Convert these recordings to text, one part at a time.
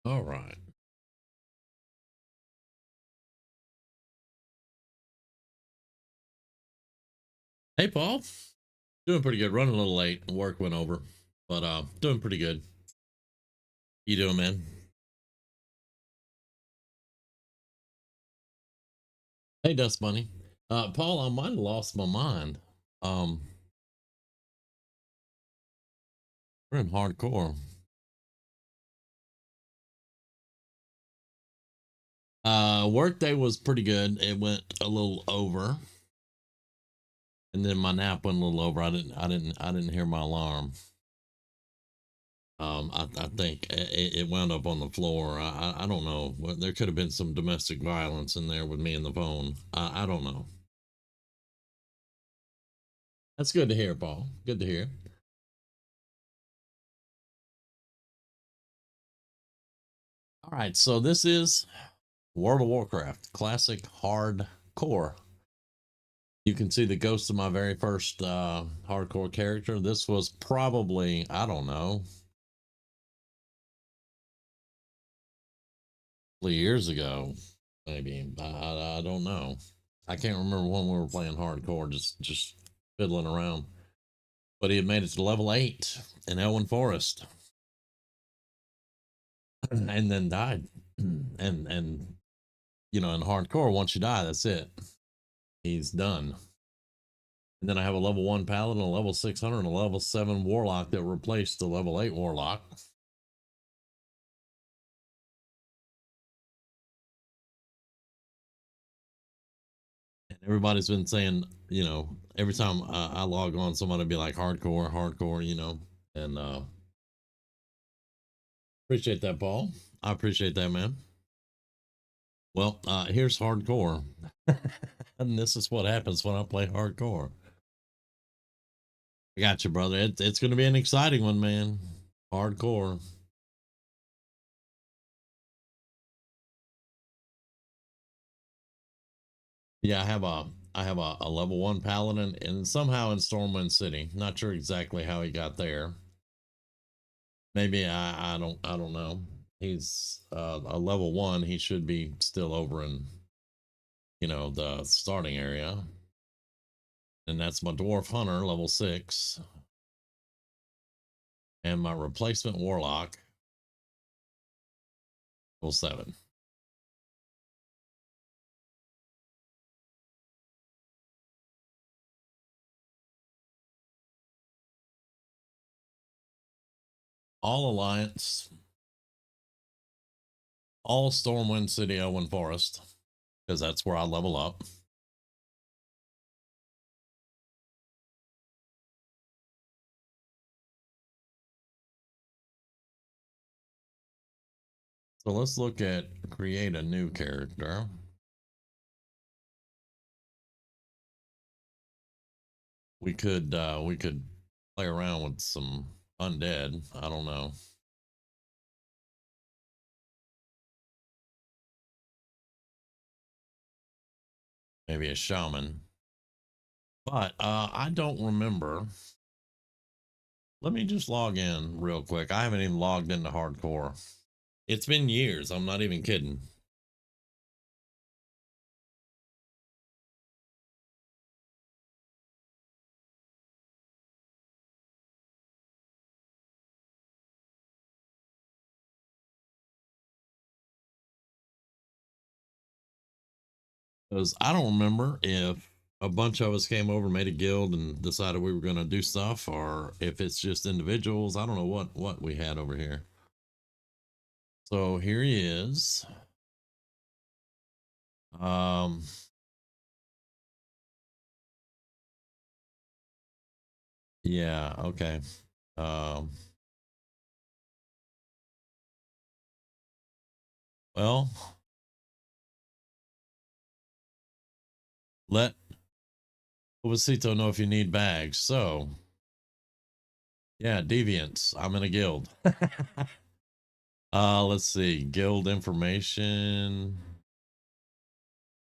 All right. Hey, Paul. Doing pretty good. Running a little late. Work went over, but doing pretty good. You doing, man? Hey, Dust Bunny. Paul, I might have lost my mind. Um, we're in hardcore. Workday was pretty good. It went a little over, and then my nap went a little over. I didn't hear my alarm. I think it wound up on the floor. I don't know. There could have been some domestic violence in there with me and the phone. I don't know. That's good to hear, Paul. Good to hear. All right, so this is World of Warcraft Classic Hardcore. You can see the ghost of my very first hardcore character. This was probably, I don't know, years ago, maybe. I don't know. I can't remember when we were playing hardcore, just fiddling around. But he had made it to level 8 in Elwyn Forest, and then died. And in hardcore, once you die, that's it. He's done. And then I have a level 1 Paladin, a level 600, and a level 7 Warlock that replaced the level 8 Warlock. And everybody's been saying, every time I log on, somebody will be like, hardcore, hardcore, And appreciate that, Paul. I appreciate that, man. Well, here's hardcore. And this is what happens when I play hardcore. I got you, brother. It's going to be an exciting one, man. Hardcore. Yeah, I have a level 1 Paladin, and somehow in Stormwind City. Not sure exactly how he got there. Maybe I don't know. He's a level 1. He should be still over in the starting area, and that's my Dwarf Hunter, level 6, and my replacement Warlock, level 7. All Alliance, all Stormwind City, Elwyn Forest, because that's where I level up. So let's look at create a new character. We could play around with some undead. I don't know. Maybe a shaman. But I don't remember. Let me just log in real quick. I haven't even logged into hardcore. It's been years. I'm not even kidding. Because I don't remember if a bunch of us came over, made a guild, and decided we were going to do stuff, or if it's just individuals. I don't know what we had over here. So here he is. Um, yeah, okay. Um, well, let Obasito know if you need bags. So, yeah, deviants. I'm in a guild. Let's see. Guild information.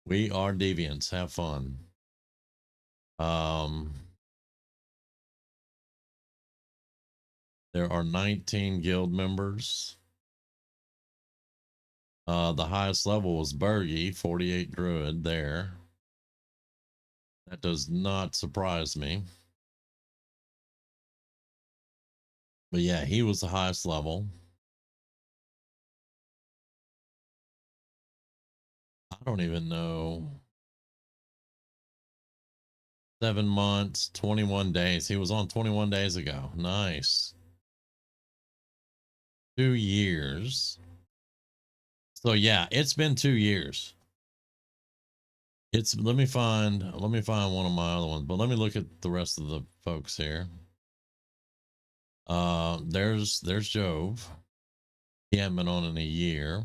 We are deviants. Have fun. Um, there are 19 guild members. The highest level was Bergie, 48 druid there. That does not surprise me. But yeah, he was the highest level. I don't even know. 7 months, 21 days. He was on 21 days ago. Nice. 2 years. So yeah, it's been 2 years. It's let me find one of my other ones, but let me look at the rest of the folks here. There's Jove. He hadn't been on in a year.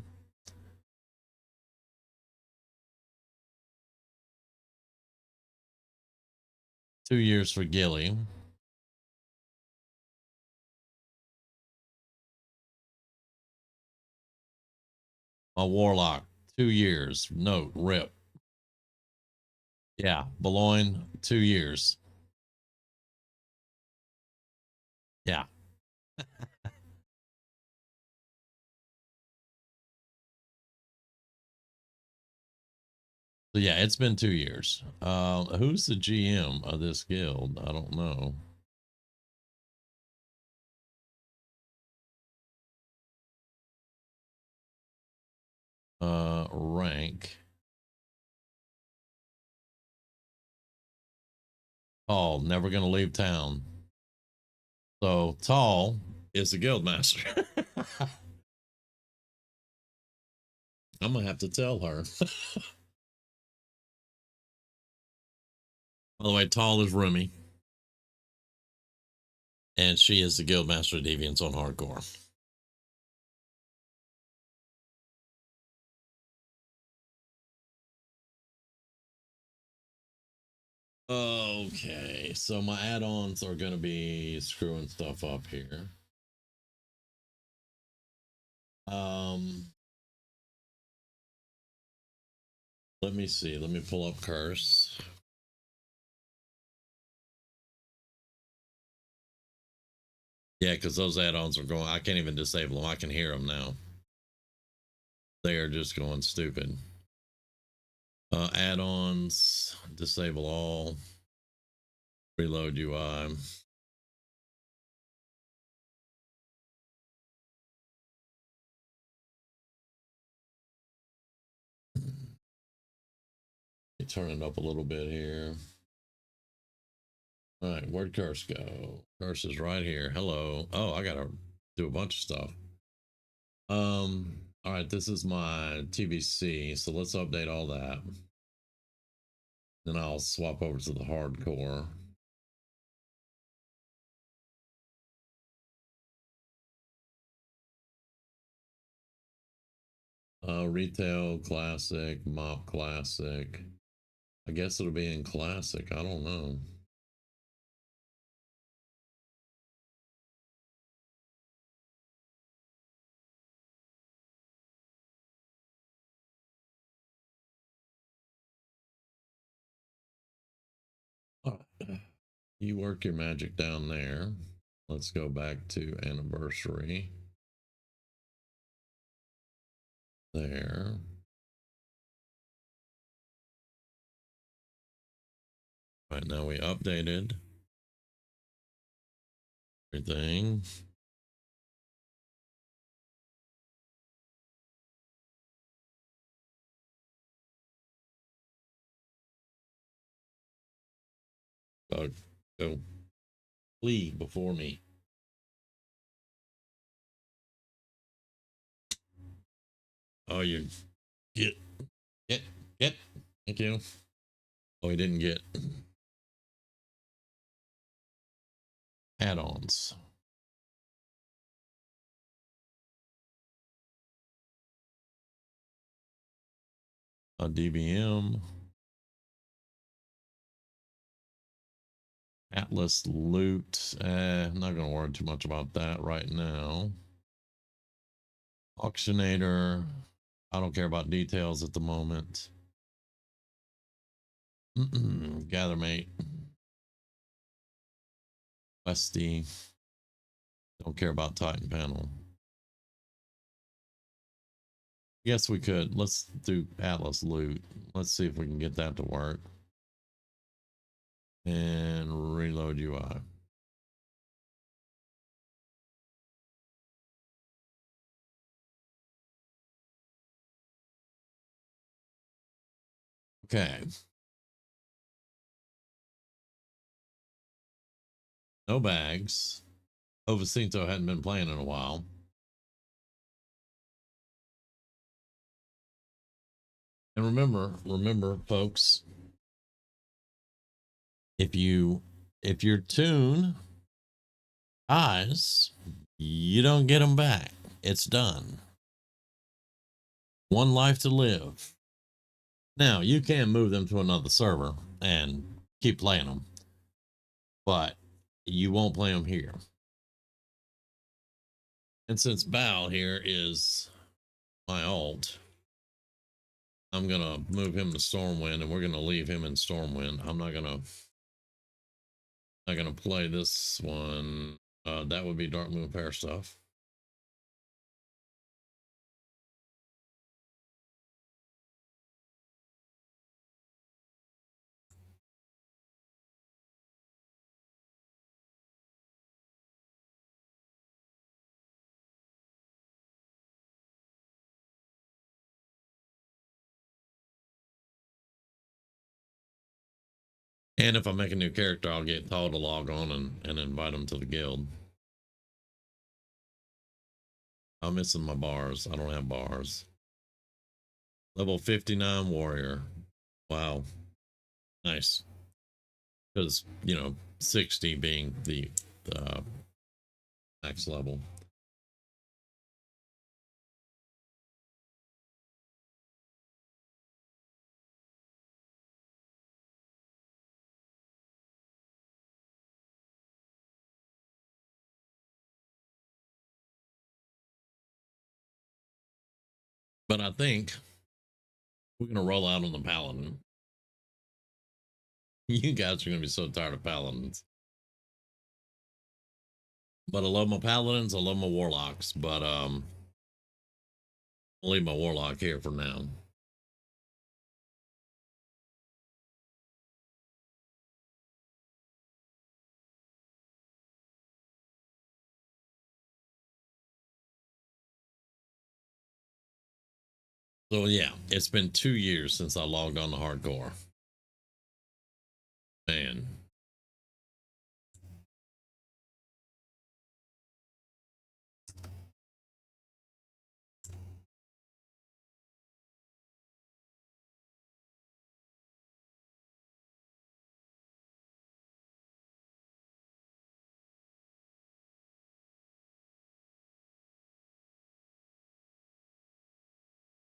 Two years for Gilly. A Warlock, 2 years. Note, rip. Yeah, Boulogne, 2 years. Yeah. So yeah, it's been 2 years. Who's the GM of this guild? I don't know. Rank. Tall, never gonna leave town. So Tall is the guild master. I'm gonna have to tell her. By the way, Tall is Rumi, and she is the guild master of Deviants on hardcore. Okay, so my add-ons are gonna be screwing stuff up here. Let me see. Let me pull up Curse. Yeah, because those add-ons are going. I can't even disable them. I can hear them now. They are just going stupid. Add-ons, disable all. Reload UI. Turn it up a little bit here. All right, where'd Curse go? Curse is right here. Hello. Oh, I gotta do a bunch of stuff. All right, this is my TBC, so let's update all that. Then I'll swap over to the hardcore. Retail classic, mop classic. I guess it'll be in classic. I don't know. You work your magic down there. Let's go back to anniversary. There. Right now we updated everything. Go flee before me. Oh, you get. Thank you. Oh, he didn't get add-ons. A DBM. Atlas loot. I'm not going to worry too much about that right now. Auctionator. I don't care about details at the moment. Gather mate. Westy. Don't care about Titan panel. Yes, we could. Let's do Atlas loot. Let's see if we can get that to work. And reload UI. Okay. No bags. Ovacinto hadn't been playing in a while. And remember, folks, if your tune dies, you don't get them back. It's done. One life to live. Now you can move them to another server and keep playing them, but you won't play them here. And since Bal here is my alt, I'm gonna move him to Stormwind, and we're gonna leave him in Stormwind. I'm not gonna play this one. That would be Dark Moon Pair stuff. And if I make a new character, I'll get Paul to log on and invite him to the guild. I'm missing my bars. I don't have bars. Level 59 warrior. Wow. Nice. Because, 60 being the max level. But I think we're going to roll out on the Paladin. You guys are going to be so tired of Paladins. But I love my Paladins. I love my Warlocks. But I'll leave my Warlock here for now. So yeah, it's been 2 years since I logged on to hardcore. Man.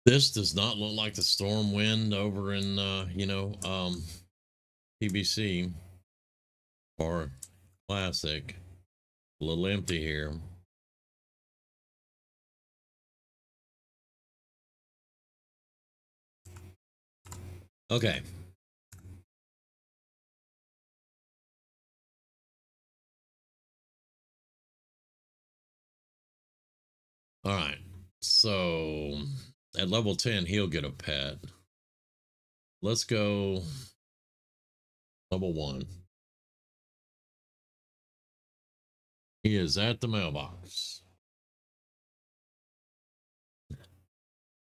This does not look like the Stormwind over in PBC or Classic. A little empty here. Okay. All right. So at level 10, he'll get a pet. Let's go level 1. He is at the mailbox.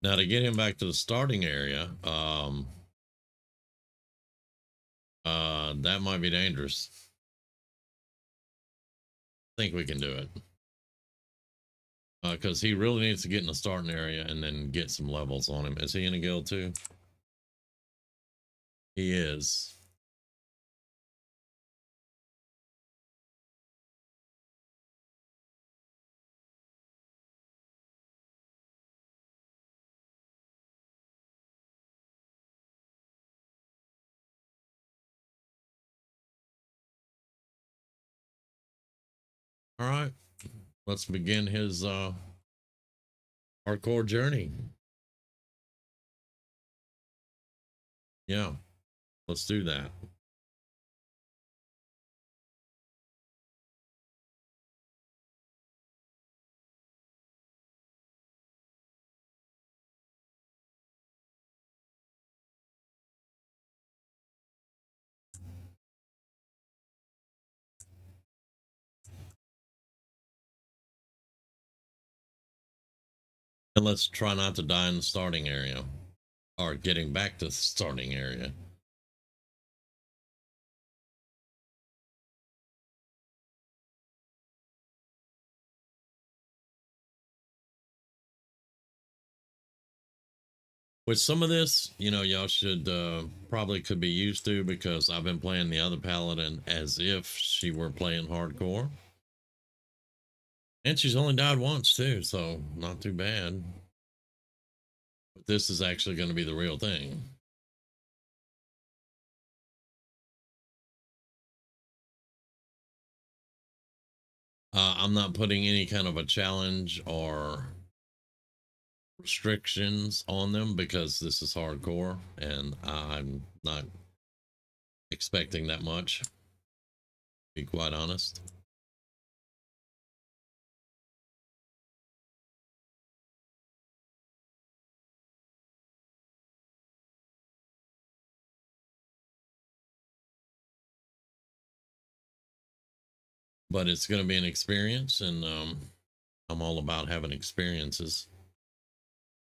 Now to get him back to the starting area, that might be dangerous. I think we can do it. Because he really needs to get in the starting area and then get some levels on him. Is he in a guild too? He is. All right. Let's begin his hardcore journey. Yeah. Let's do that. And let's try not to die in the starting area. Or getting back to the starting area. With some of this, you know, y'all should probably could be used to, because I've been playing the other Paladin as if she were playing hardcore. And she's only died once too, so not too bad. But this is actually going to be the real thing. I'm not putting any kind of a challenge or restrictions on them because this is hardcore and I'm not expecting that much, to be quite honest. But it's going to be an experience, and I'm all about having experiences.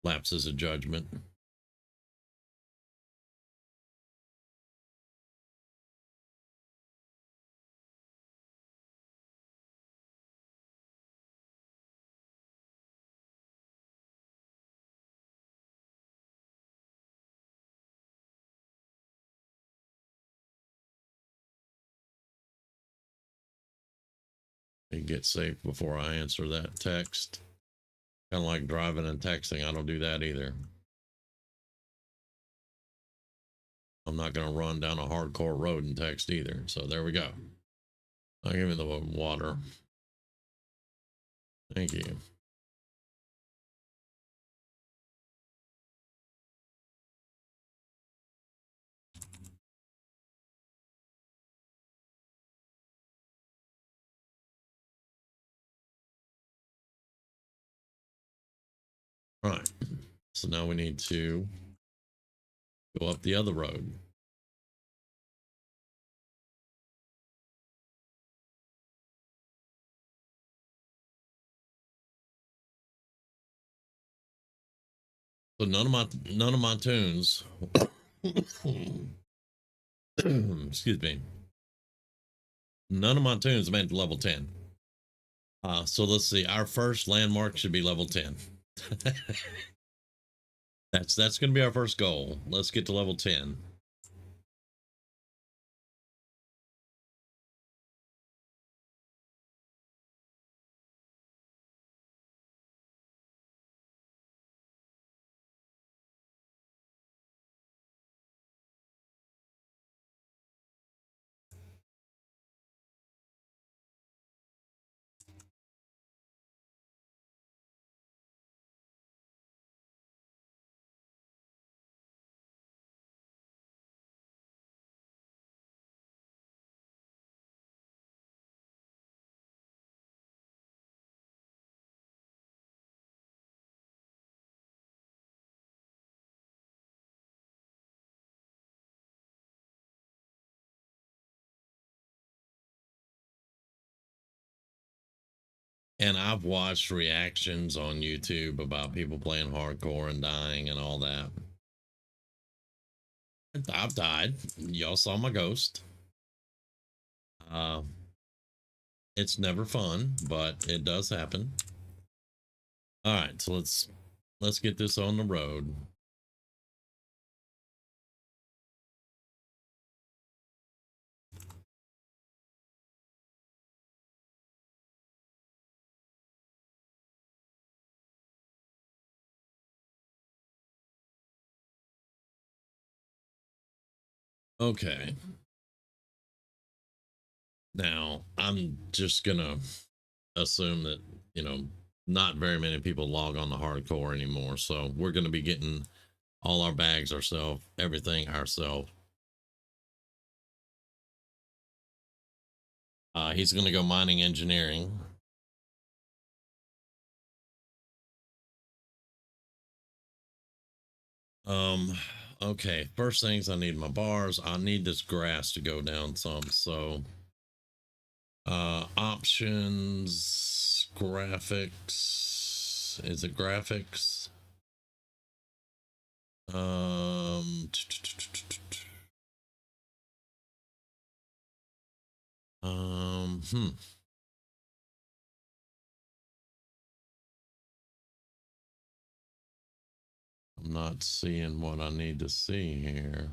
Lapses of judgment. And get safe before I answer that text. Kind of like driving and texting. I don't do that either. I'm not going to run down a hardcore road and text either. So there we go. I'll give me the water. Thank you. All right. So now we need to go up the other road. So none of my tunes excuse me. None of my tunes made to level 10. So let's see. Our first landmark should be level 10. That's going to be our first goal. Let's get to level 10. And I've watched reactions on YouTube about people playing hardcore and dying and all that. I've died. Y'all saw my ghost. It's never fun, but it does happen. All right, so let's get this on the road. Okay. Now, I'm just gonna assume that, you know, not very many people log on to hardcore anymore. So we're gonna be getting all our bags ourselves, everything ourselves. He's gonna go mining engineering. Okay, first things, I need my bars. I need this grass to go down some. So options, graphics, graphics? Is it graphics? Um, hmm. I'm not seeing what I need to see here.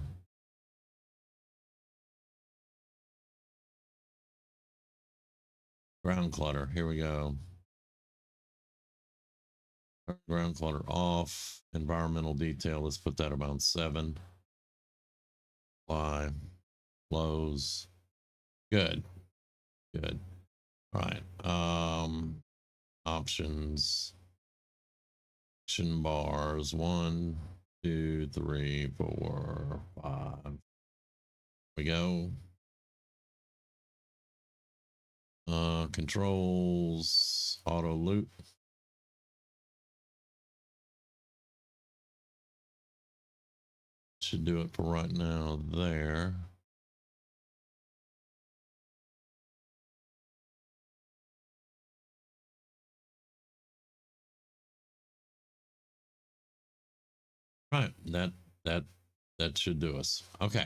Ground clutter. Here we go. Ground clutter off. Environmental detail. Let's put that about 7. Apply. Close. Good. Good. All right. Options. Action bars. 1, 2, 3, 4, 5. Here we go. Controls. Auto loop. Should do it for right now there. Right, that should do us. Okay.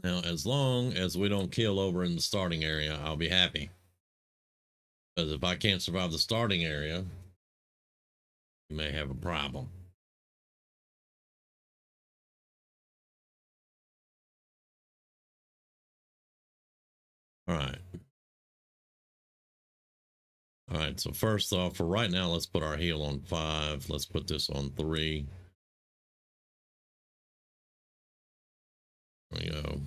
Now, as long as we don't kill over in the starting area, I'll be happy. Because if I can't survive the starting area, you may have a problem. All right. All right, so first off, for right now, let's put our heal on 5. Let's put this on 3. There we go.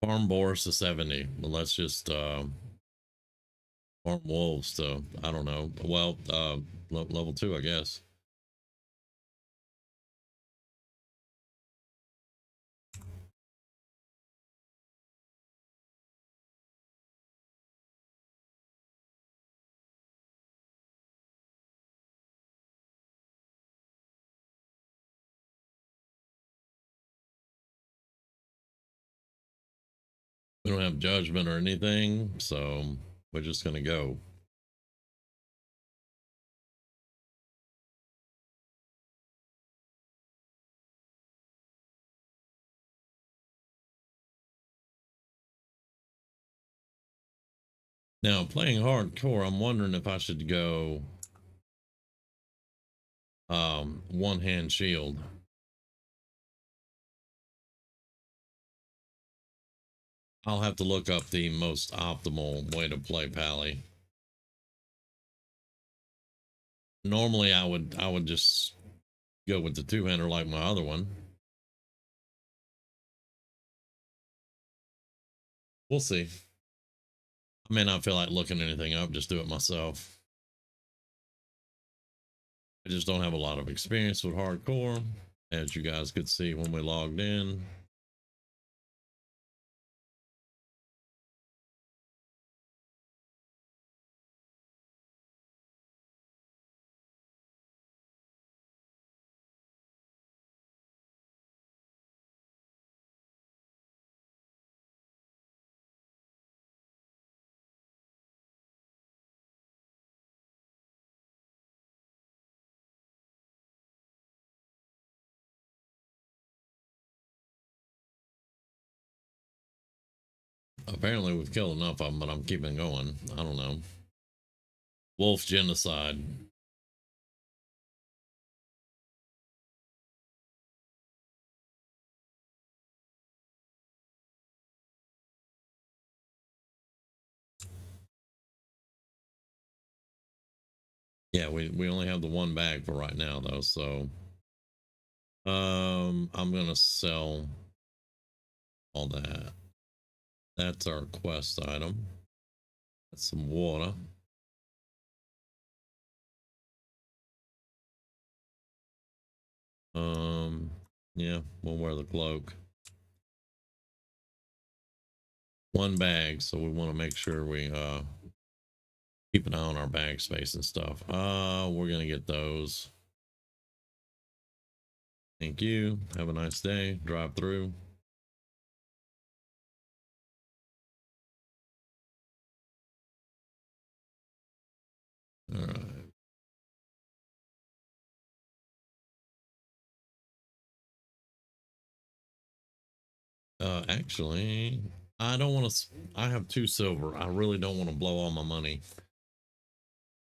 Farm boars to 70. Well, let's just farm wolves to, I don't know. Well, level 2, I guess. We don't have judgment or anything, so we're just gonna go. Now, playing hardcore, I'm wondering if I should go one hand shield. I'll have to look up the most optimal way to play Pally. Normally I would just go with the 2-hander like my other one. We'll see. I may not feel like looking anything up, just do it myself. I just don't have a lot of experience with hardcore, as you guys could see when we logged in. Apparently we've killed enough of them, but I'm keeping going. I don't know. Wolf genocide. Yeah, we only have the 1 bag for right now though, so I'm gonna sell all that. That's our quest item. That's some water. Yeah, we'll wear the cloak. 1 bag, so we want to make sure we keep an eye on our bag space and stuff. We're gonna get those. Thank you. Have a nice day. Drive through. All right. Actually, I don't want to. I have 2 silver. I really don't want to blow all my money.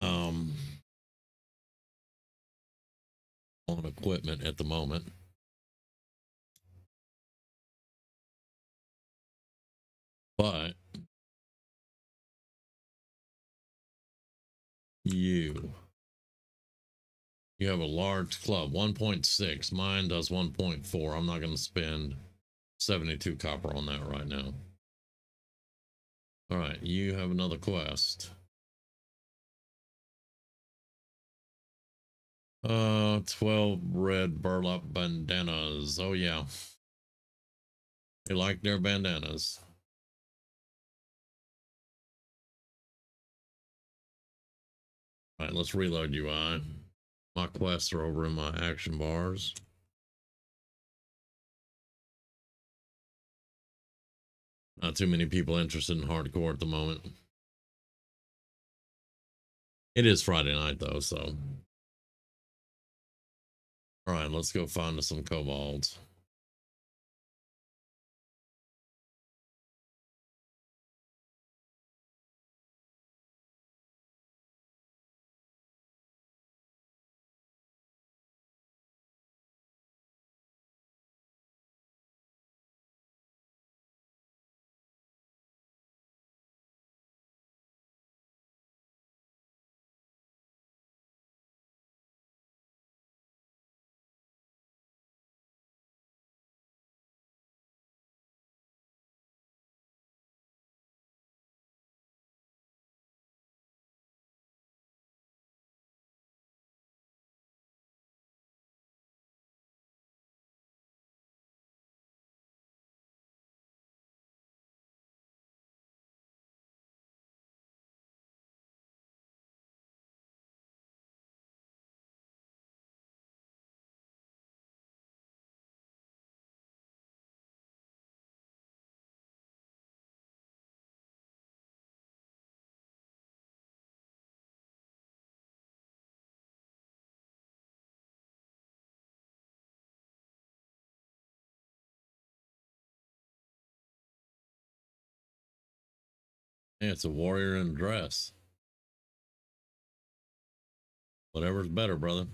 Um, on equipment at the moment. But you have a large club, 1.6. Mine does 1.4. I'm not going to spend 72 copper on that right now. All right, you have another quest. 12 red burlap bandanas. Oh yeah, they like their bandanas. All right, let's reload UI. My quests are over in my action bars. Not too many people interested in hardcore at the moment. It is Friday night though, so. All right, let's go find us some kobolds. Hey, it's a warrior in dress. Whatever's better, brother.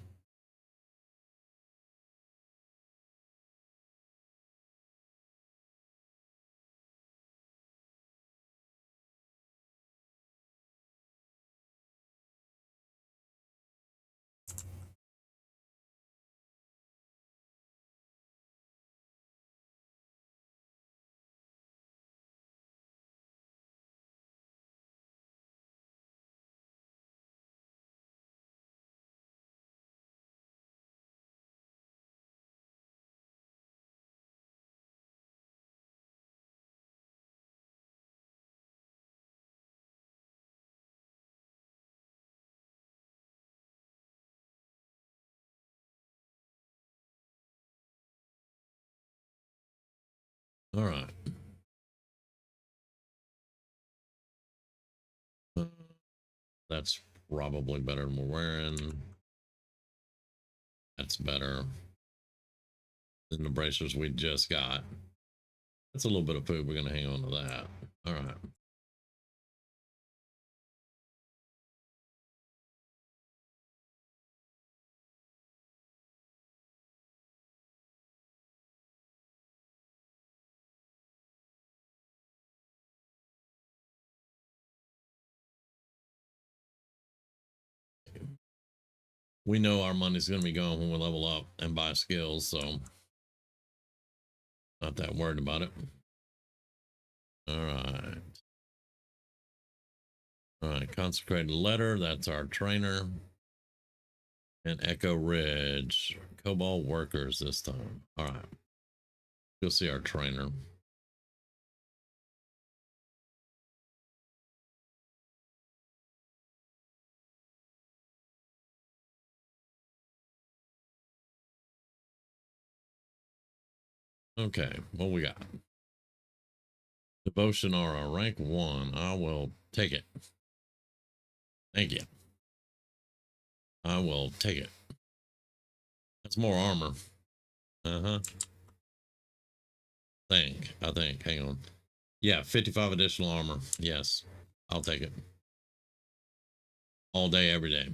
All right. That's probably better than we're wearing. That's better than the bracers we just got. That's a little bit of food. We're going to hang on to that. All right. We know our money's going to be gone when we level up and buy skills, so not that worried about it. All right. All right. Consecrated letter. That's our trainer. And Echo Ridge. Cobalt workers this time. All right. You'll see our trainer. Okay, what we got? Devotion aura, rank 1. I will take it. Thank you. I will take it. That's more armor. Uh-huh. I think. Hang on. Yeah, 55 additional armor. Yes. I'll take it. All day, every day.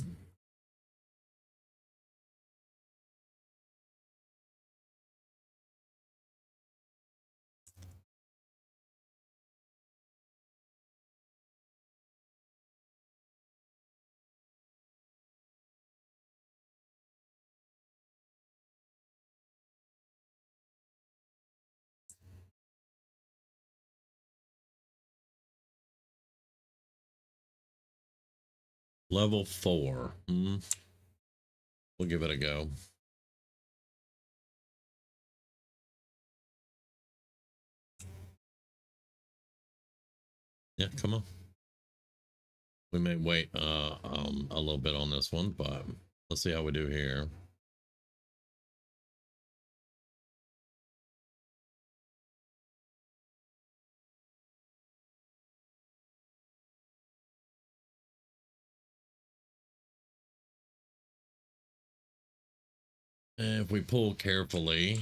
Level 4. We'll give it a go. Yeah, come on. We may wait a little bit on this one, but let's see how we do here. And if we pull carefully,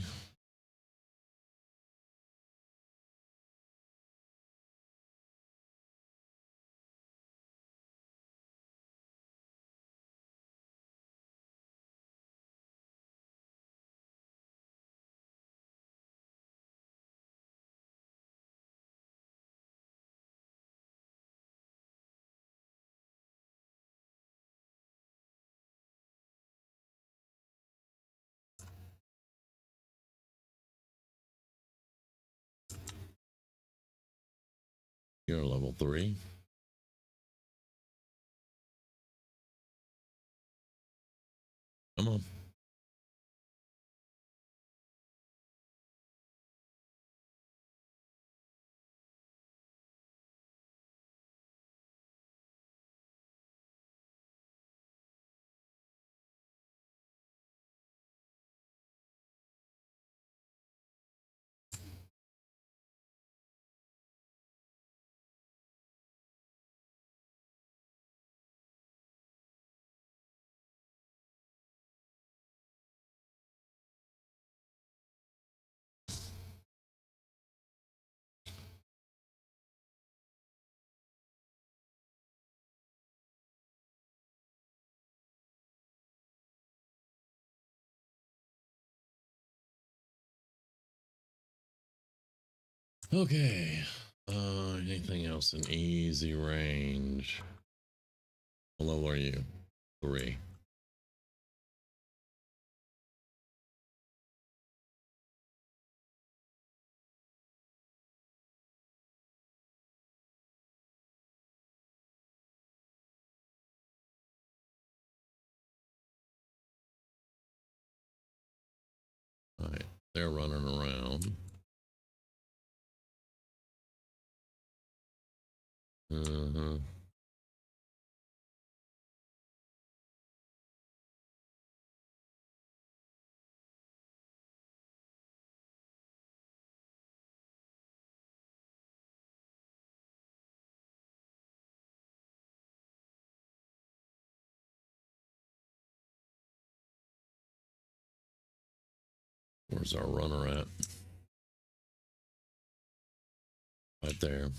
you're level 3. Come on. Okay. Anything else in easy range? What level are you? 3. All right. They're running around. Uh-huh. Where's our runner at? Right there.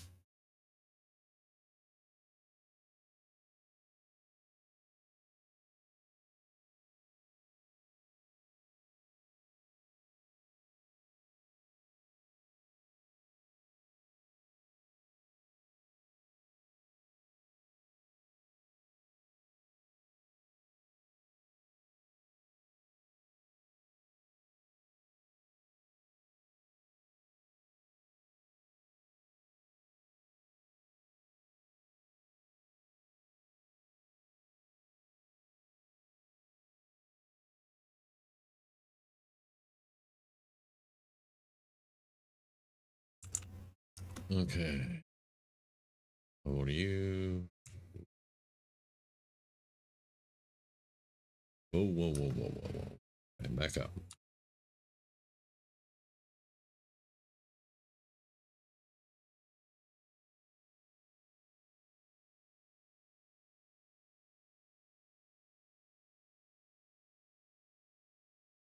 Okay. What are you? Whoa, whoa, whoa, whoa, whoa, whoa. And back up.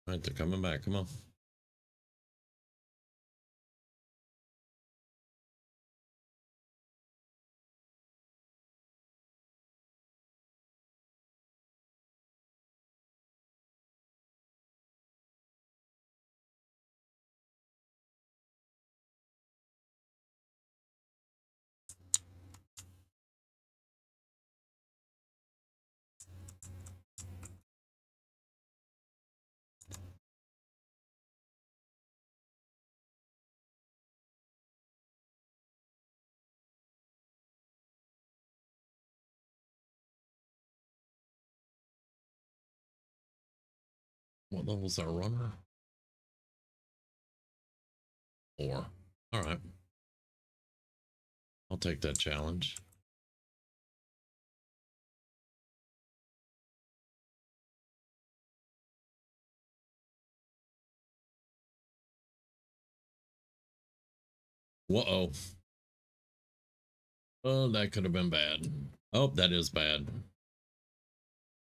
All right, they're coming back. Come on. What level's our runner? 4. All right. I'll take that challenge. Whoa. Oh, that could have been bad. Oh, that is bad.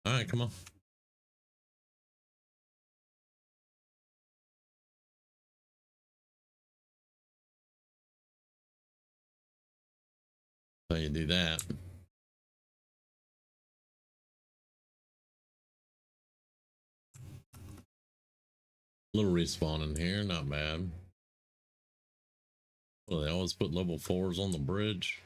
All right, come on. So you do that. A little respawn in here, not bad. Well, they always put level 4s on the bridge.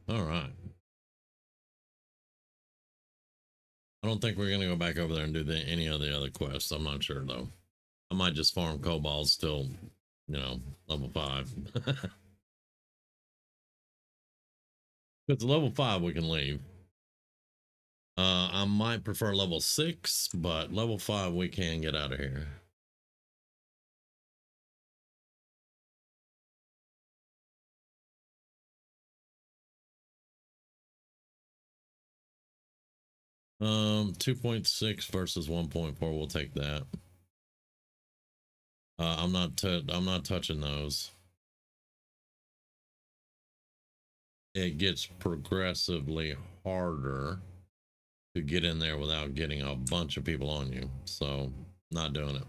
All right. I don't think we're going to go back over there and do any of the other quests. I'm not sure, though. I might just farm kobolds till, level 5. Because level 5, we can leave. I might prefer level 6, but level 5, we can get out of here. Um, 2.6 versus 1.4. We'll take that. I'm not touching those. it gets progressively harder to get in there without getting a bunch of people on you. So, not doing it.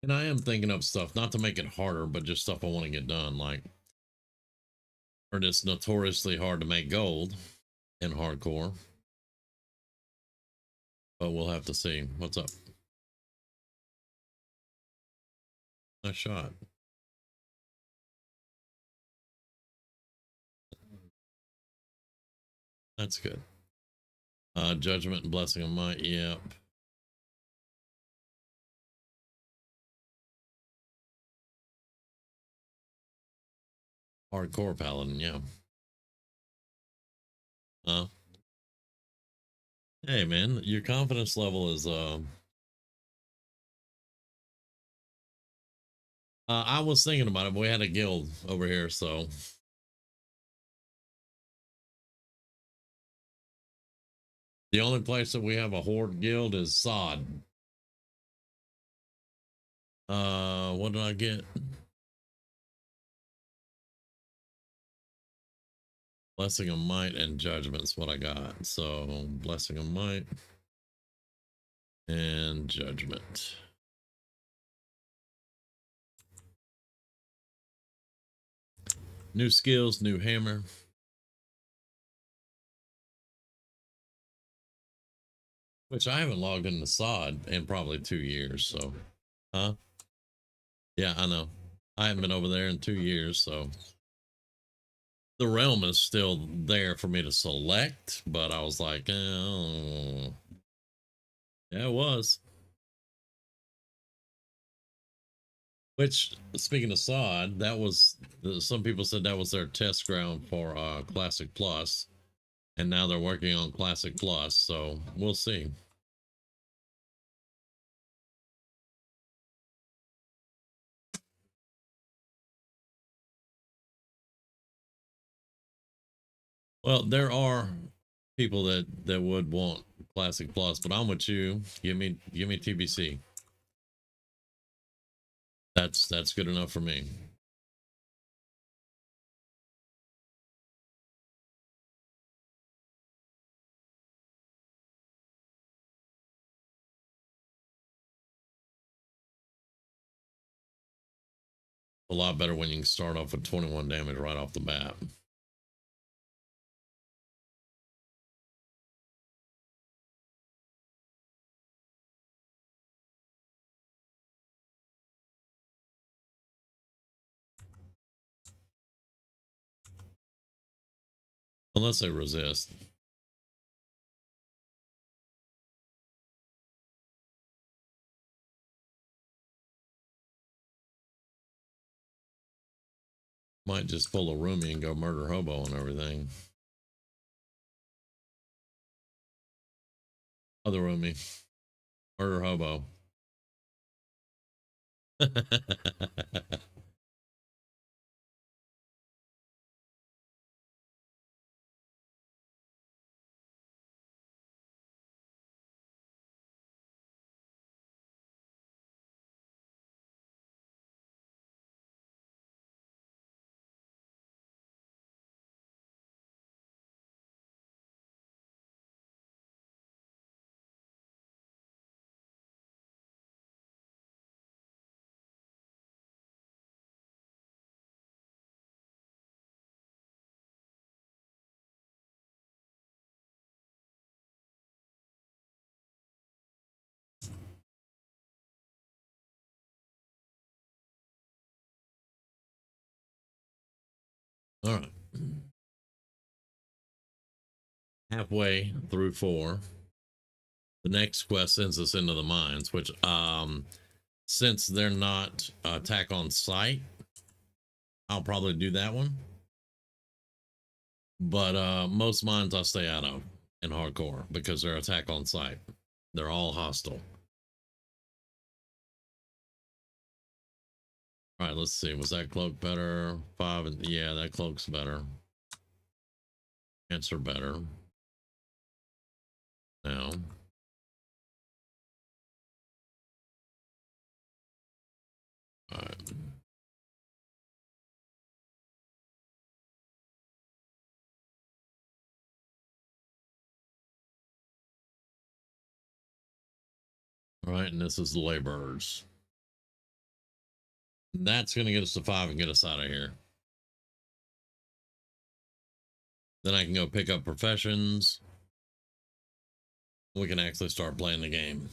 And I am thinking of stuff, not to make it harder, but just stuff I want to get done. Like, or it's notoriously hard to make gold in hardcore. But we'll have to see. What's up? Nice shot. That's good. Judgment and blessing of might. Yep. Hardcore paladin. Yeah. Hey man, your confidence level is I was thinking about it, but we had a guild over here, so the only place that we have a horde guild is Sod. What did I get? Blessing of might and judgment's what I got. So blessing of might and judgment. New skills, new hammer. Which I haven't logged into Sod in probably 2 years, so huh? Yeah, I know. I haven't been over there in 2 years, so the realm is still there for me to select, but I was like, oh. Yeah, it was. Which, speaking of Sod, that was some people said that was their test ground for Classic Plus, and now they're working on Classic Plus, so we'll see. Well, there are people that would want Classic Plus, but I'm with you. Give me TBC. That's good enough for me. A lot better when you can start off with 21 damage right off the bat. Unless they resist. Might just pull a roomie and go murder hobo and everything. Other roomie. Murder hobo. All right. Halfway through 4. The next quest sends us into the mines, which since they're not attack on sight, I'll probably do that one. But most mines I stay out of in hardcore because they're attack on sight. They're all hostile. All right, let's see. Was that cloak better? 5, and yeah, that cloak's better. Answer better. Now. Alright. Alright, and this is laborers. That's going to get us to 5 and get us out of here. Then I can go pick up professions. We can actually start playing the game.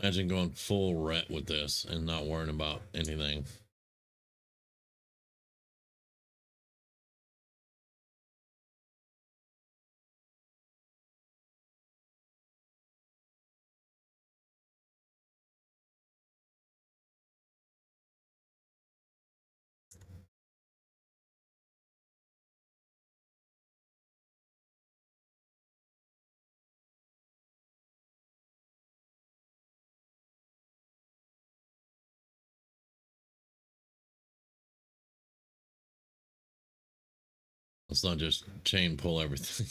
Imagine going full ret with this and not worrying about anything. Let's not just chain pull everything.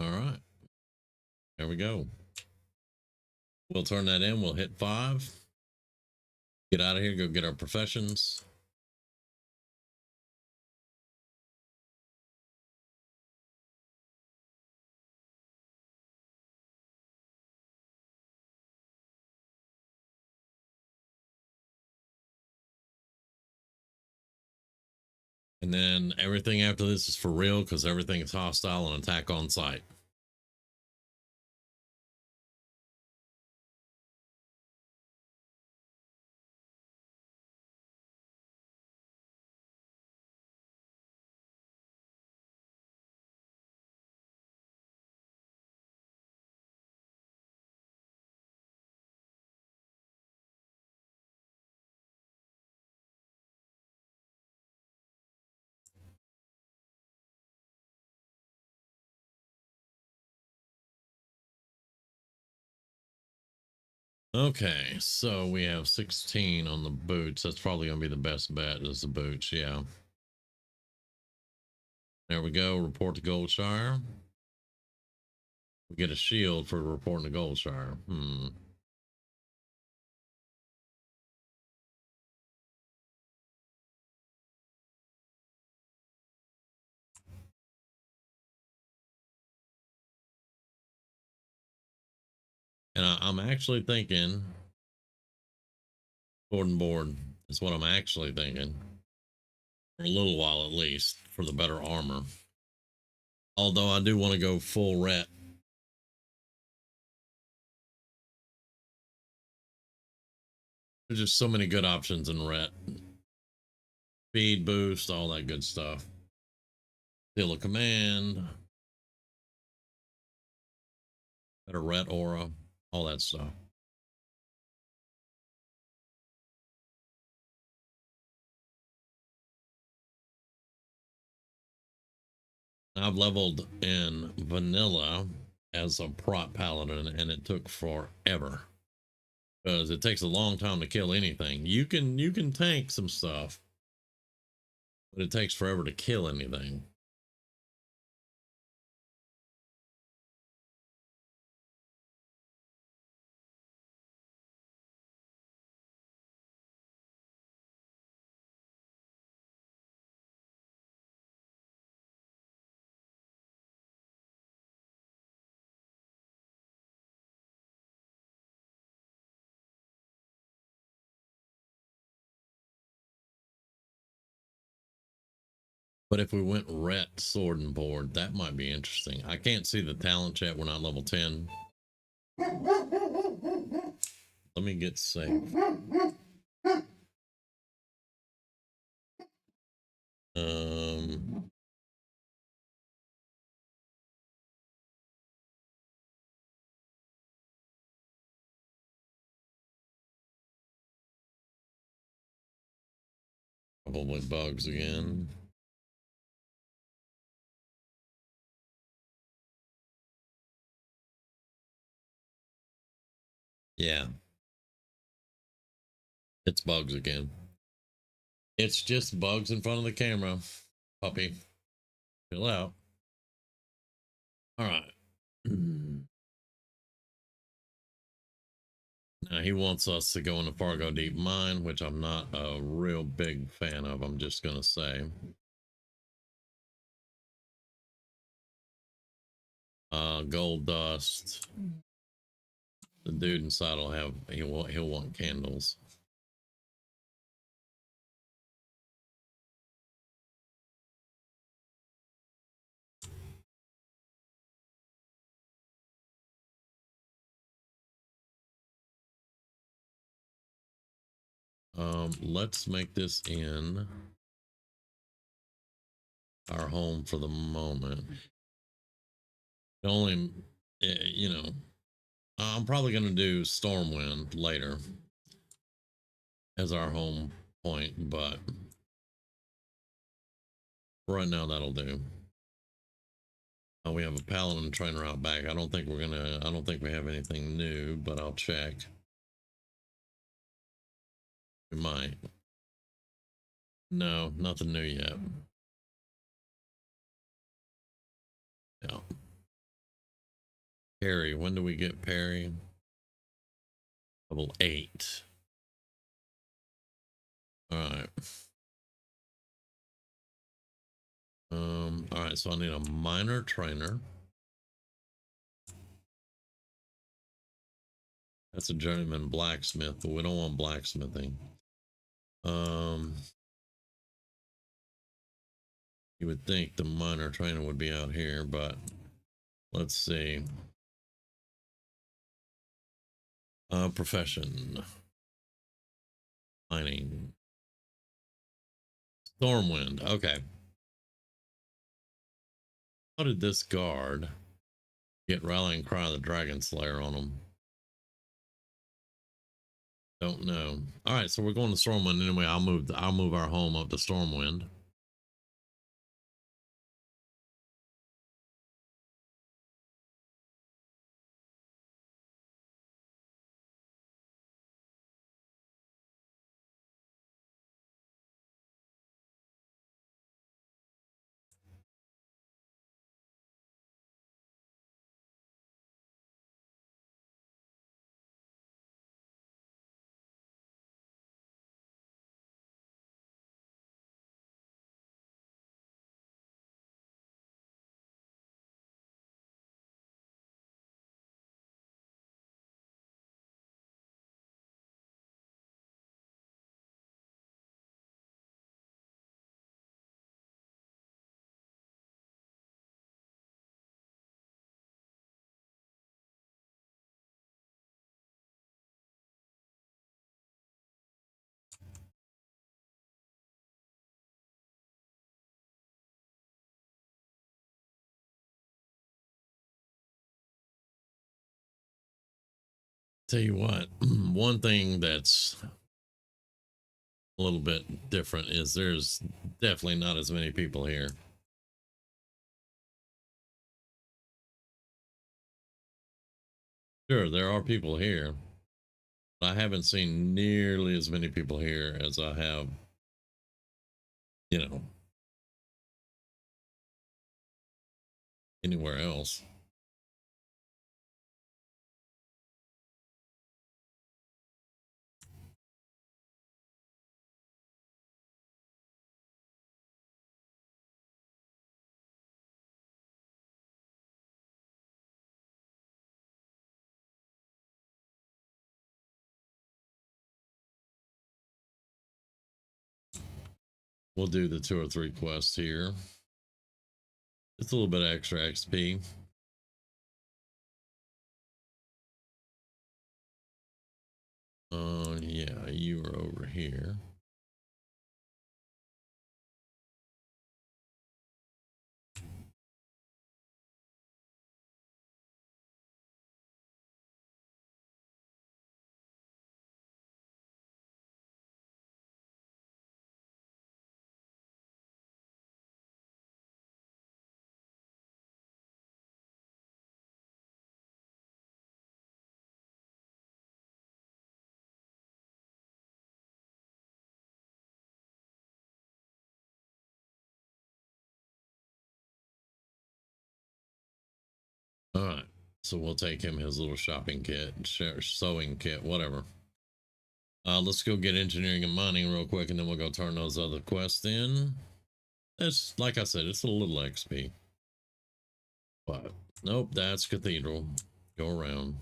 All right. There we go. We'll turn that in. We'll hit 5. Get out of here. Go get our professions. And then everything after this is for real because everything is hostile and attack on site. Okay, so we have 16 on the boots. That's probably going to be the best bet is the boots, yeah. There we go. Report to Goldshire. We get a shield for reporting to Goldshire. And I'm actually thinking sword and board is what I'm actually thinking. For a little while at least, for the better armor. Although I do want to go full ret. There's just so many good options in ret. Speed boost, all that good stuff. Seal of command. Better ret aura, all that stuff. I've leveled in vanilla as a prot paladin, and it took forever because it takes a long time to kill anything. You can tank some stuff, but it takes forever to kill anything. But if we went ret sword and board, that might be interesting. I can't see the talent chat. We're not level 10. Let me get safe. Probably bugs again. Yeah. It's bugs again. It's just bugs in front of the camera. Puppy. Chill out. All right. Now he wants us to go into Fargo Deep Mine, which I'm not a real big fan of, I'm just going to say. Gold dust. The dude inside will have, he'll want candles. Let's make this in our home for the moment. Only, you know, I'm probably going to do Stormwind later as our home point, but right now that'll do. We have a Paladin trainer out back. I don't think we have anything new, but I'll check. We might. No, nothing new yet. Yeah. Perry, when do we get Perry? Level 8. All right. All right, so I need a minor trainer. That's a journeyman blacksmith, but we don't want blacksmithing. You would think the minor trainer would be out here, but let's see. Profession. Mining. Stormwind. Okay. How did this guard get Rallying Cry of the Dragon Slayer on him? Don't know. All right, so we're going to Stormwind anyway. I'll move our home up to Stormwind. Tell you what, one thing that's a little bit different is there's definitely not as many people here. Sure, there are people here, but I haven't seen nearly as many people here as I have, you know, anywhere else. We'll do the 2 or 3 quests here. It's a little bit extra XP. Yeah, you are over here. All right, so we'll take him his little shopping kit, sewing kit, whatever. Let's go get engineering and mining real quick, and then we'll go turn those other quests in. It's like I said, it's a little XP, but nope, that's cathedral. Go around.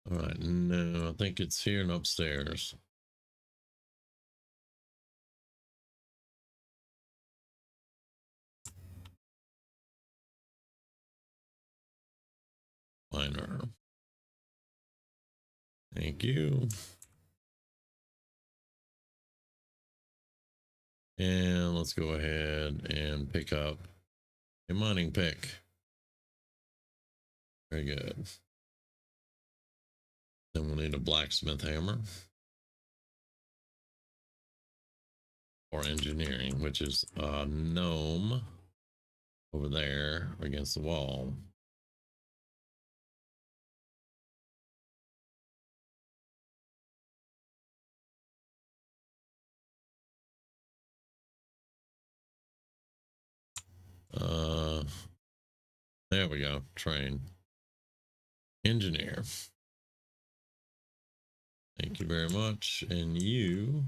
All right, no, I think it's here and upstairs. Miner. Thank you. And let's go ahead and pick up a mining pick. Very good. Then we'll need a blacksmith hammer. Or engineering, which is a gnome over there against the wall. There we go. Train. Engineer. Thank you very much. And you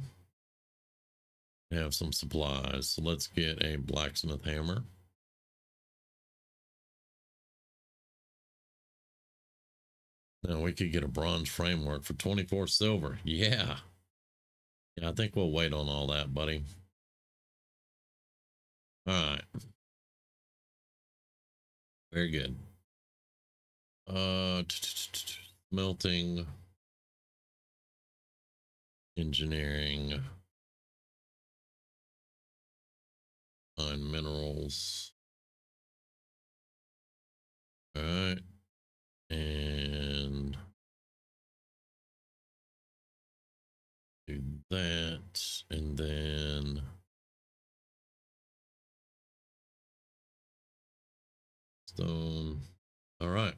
have some supplies. So let's get a blacksmith hammer. Now we could get a bronze framework for 24 silver. Yeah. Yeah, I think we'll wait on all that, buddy. All right. Very good. Smelting, engineering, mine minerals. All right. And do that. And then stone. All right.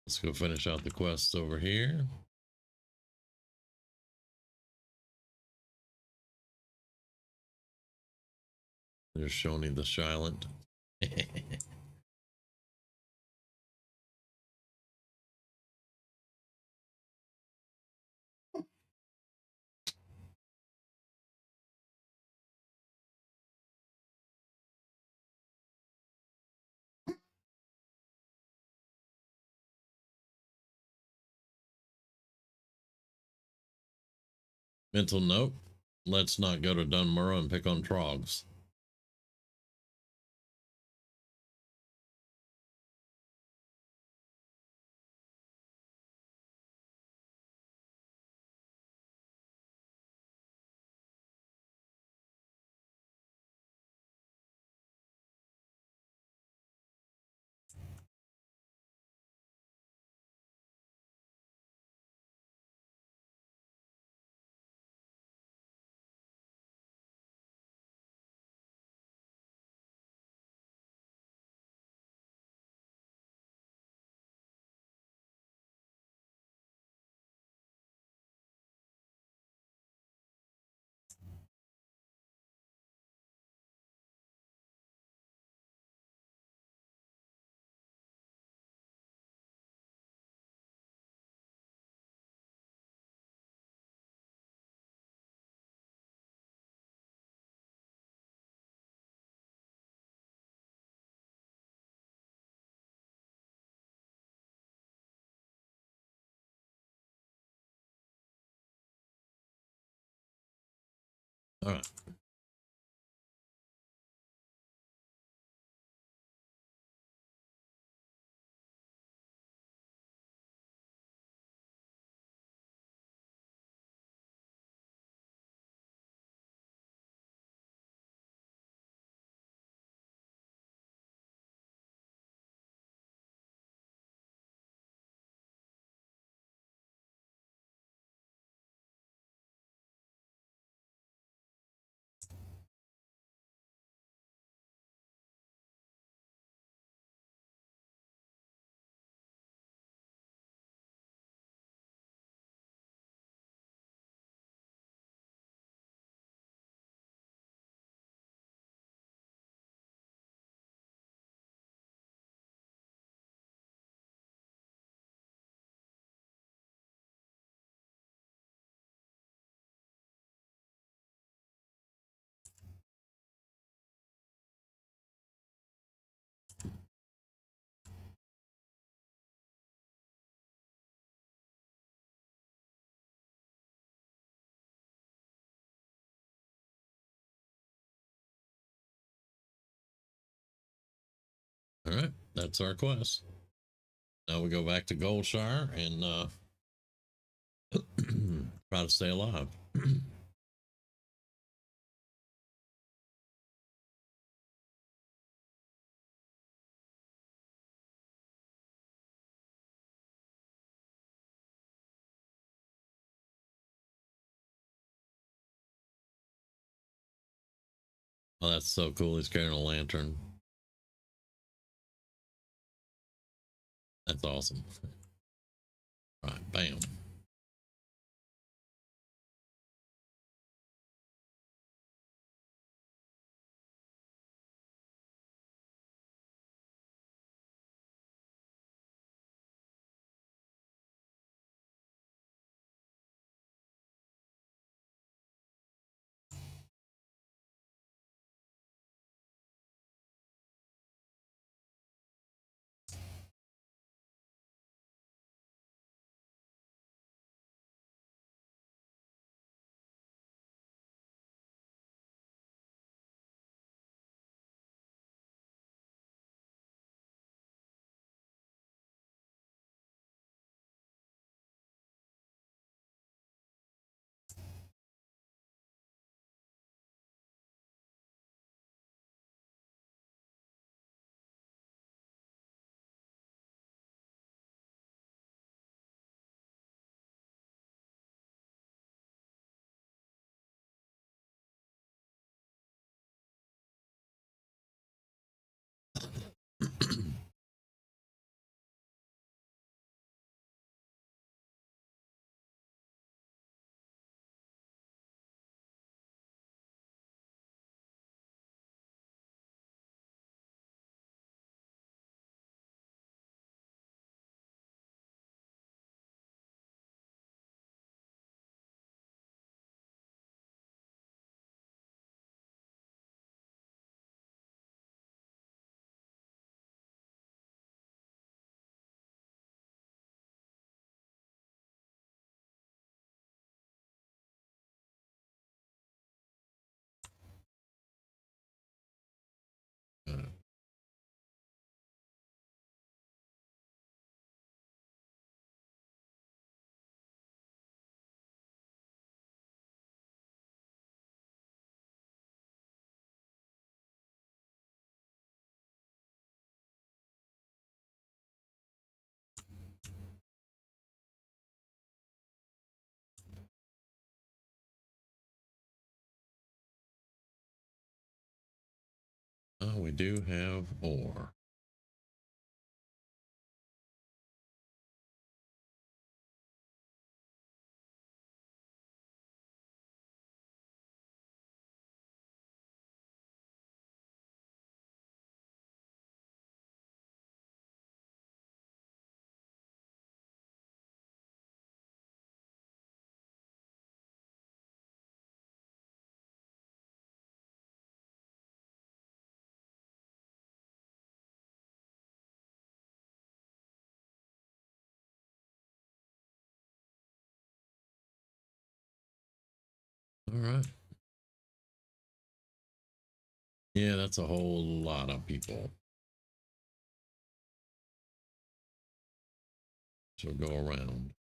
Let's go finish out the quests over here. There's Shoni the Silent. Mental note: let's not go to Dunmurrow and pick on trogs. All right. All right, that's our quest. Now we go back to Goldshire and try to stay alive. Oh, that's so cool. He's carrying a lantern. That's awesome. All right, bam. we do have ore. All right. Yeah, that's a whole lot of people. So go around.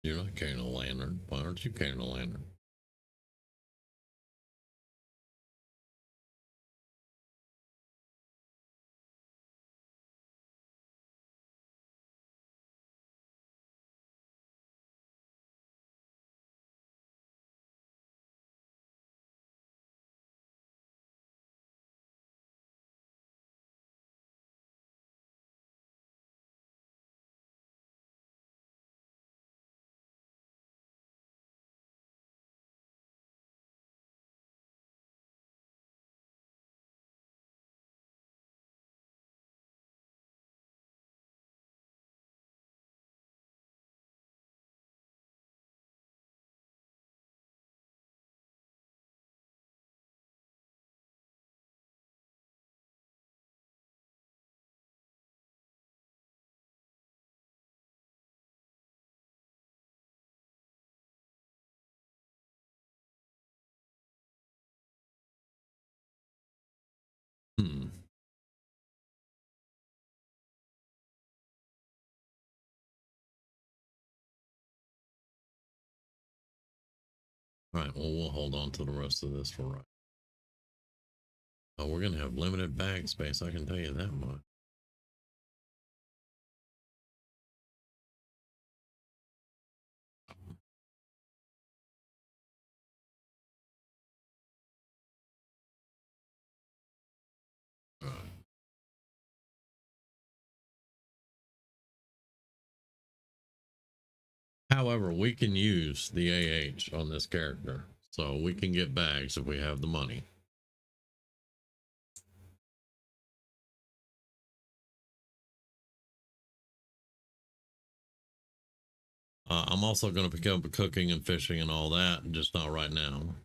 You're not carrying a lantern. Why aren't you carrying a lantern? Hmm. All right. Well, we'll hold on to the rest of this for right. Oh, we're gonna have limited bag space. I can tell you that much. All right. However, we can use the AH on this character, so we can get bags if we have the money. I'm also going to pick up cooking and fishing and all that, just not right now.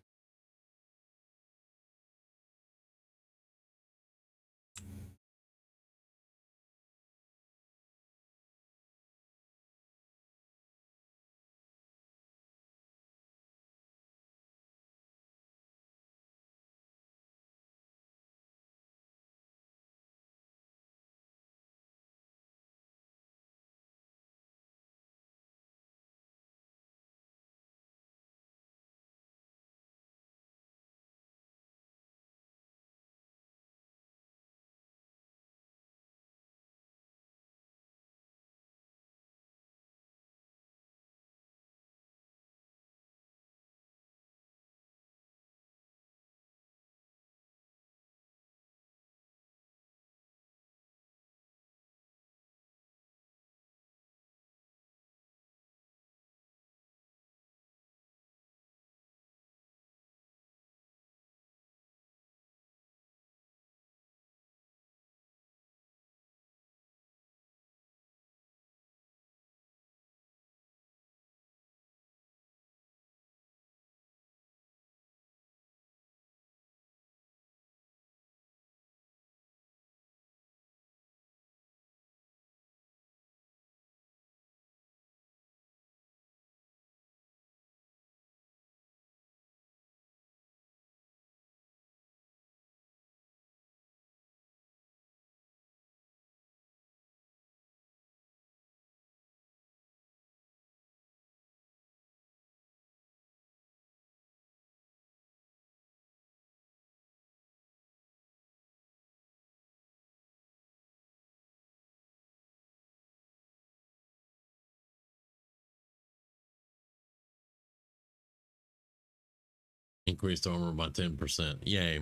Increased armor by 10%. Yay.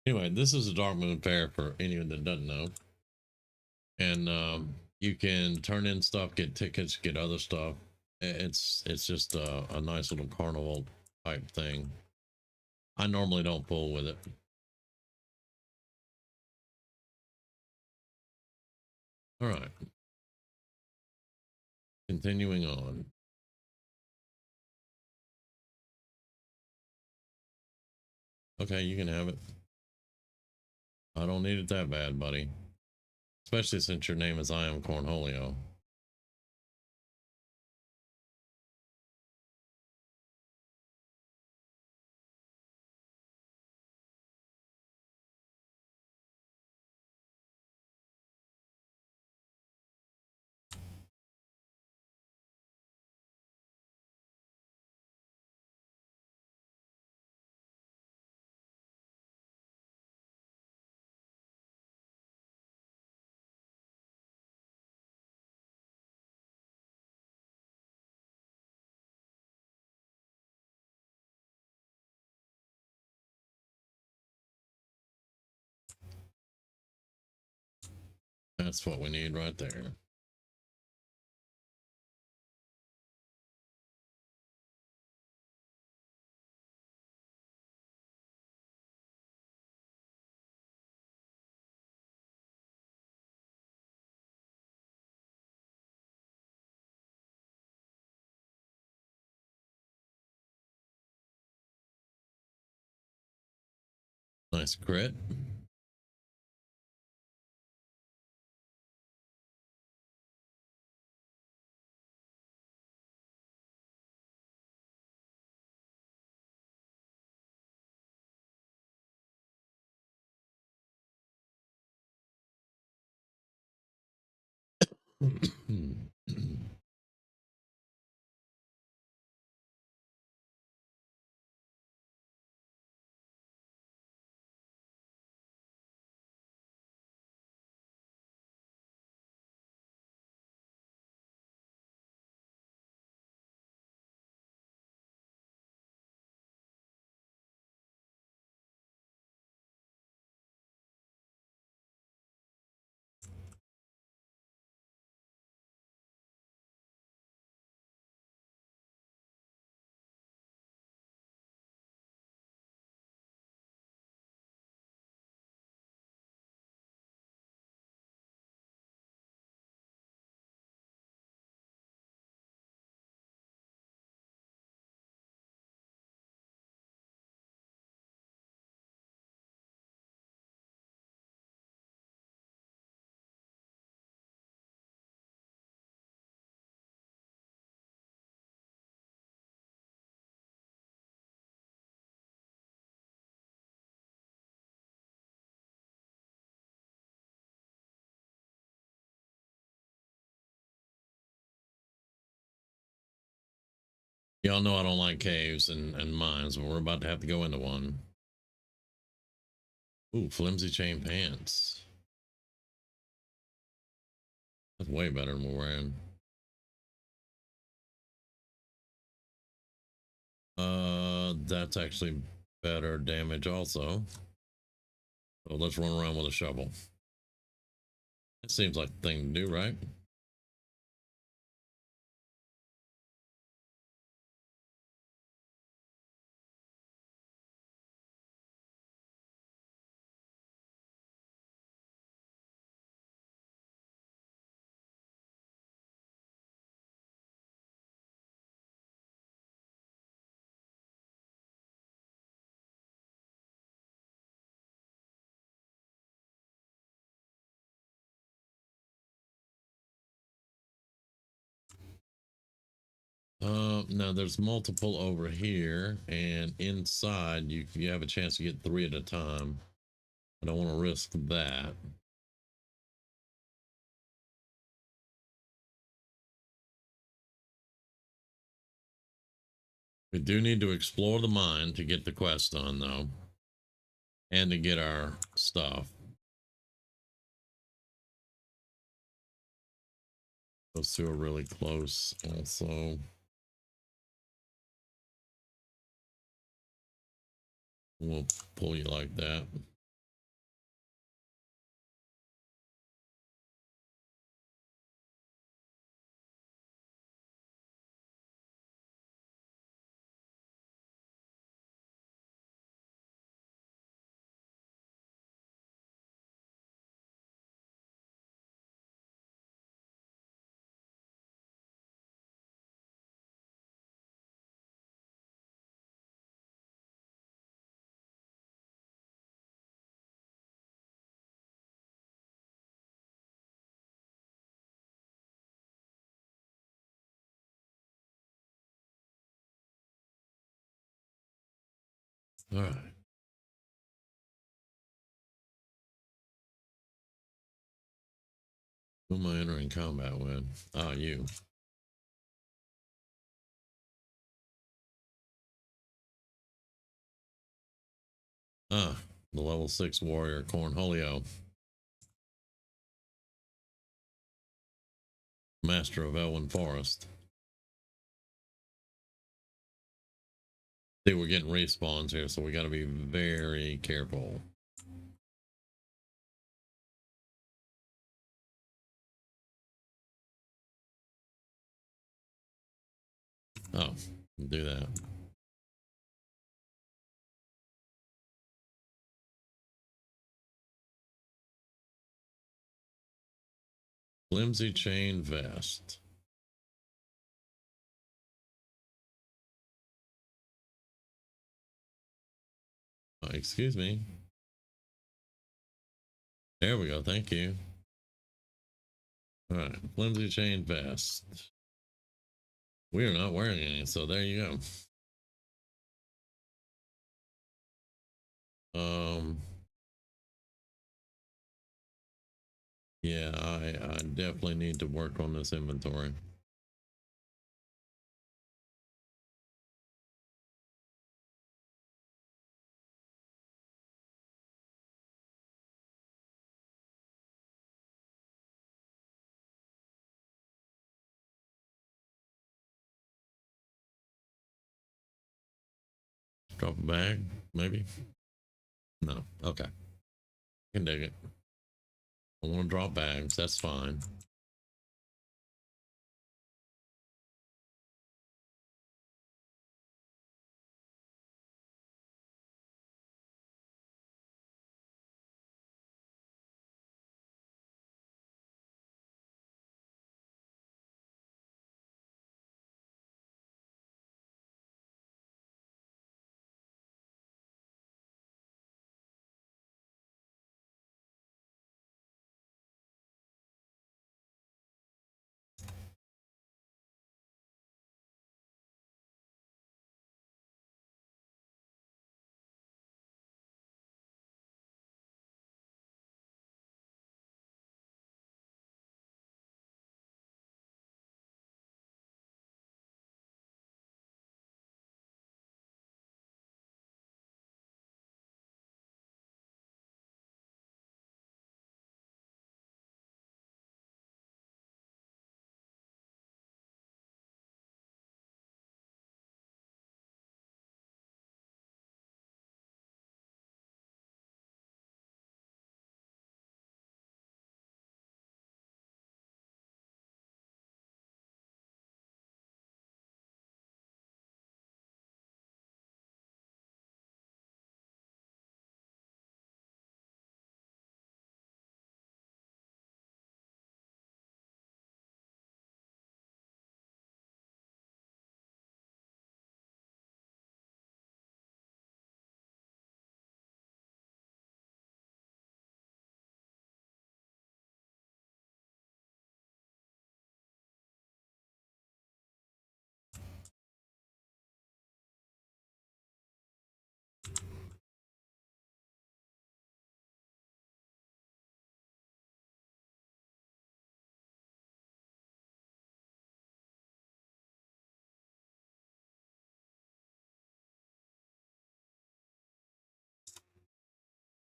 Anyway, this is a Dark Moon Fair for anyone that doesn't know. And you can turn in stuff, get tickets, get other stuff. It's just a nice little carnival type thing. I normally don't fool with it. All right. Continuing on. Okay, you can have it. I don't need it that bad, buddy. Especially since your name is I Am Cornholio. That's what we need right there. Nice crit. Y'all know I don't like caves and mines, but we're about to have to go into one. Ooh, flimsy chain pants. That's way better than we're wearing. That's actually better damage also. So let's run around with a shovel. It seems like the thing to do, right? Now there's multiple over here, and inside you have a chance to get 3 at a time. I don't want to risk that. We do need to explore the mine to get the quest done, though, and to get our stuff. Those two are really close also. We'll pull you like that. All right. Who am I entering combat with? Ah, you. Ah, the level 6 warrior Cornholio. Master of Elwyn Forest. See, we're getting respawns here, so we got to be very careful. Oh, do that. Flimsy chain vest. Excuse me. There we go. Thank you. All right. Flimsy chain vest. We are not wearing any, so there you go. Yeah, I definitely need to work on this inventory. Drop a bag, maybe? No. Okay. Can dig it. I want to drop bags. That's fine.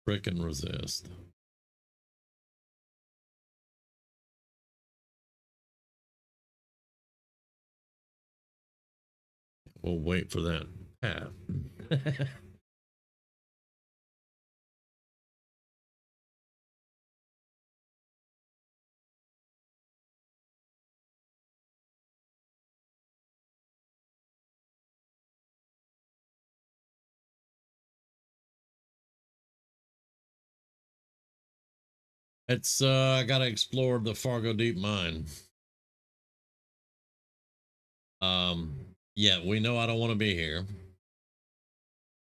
Frickin' resist. We'll wait for that path. It's I gotta explore the Fargo Deep Mine. Yeah, we know I don't want to be here,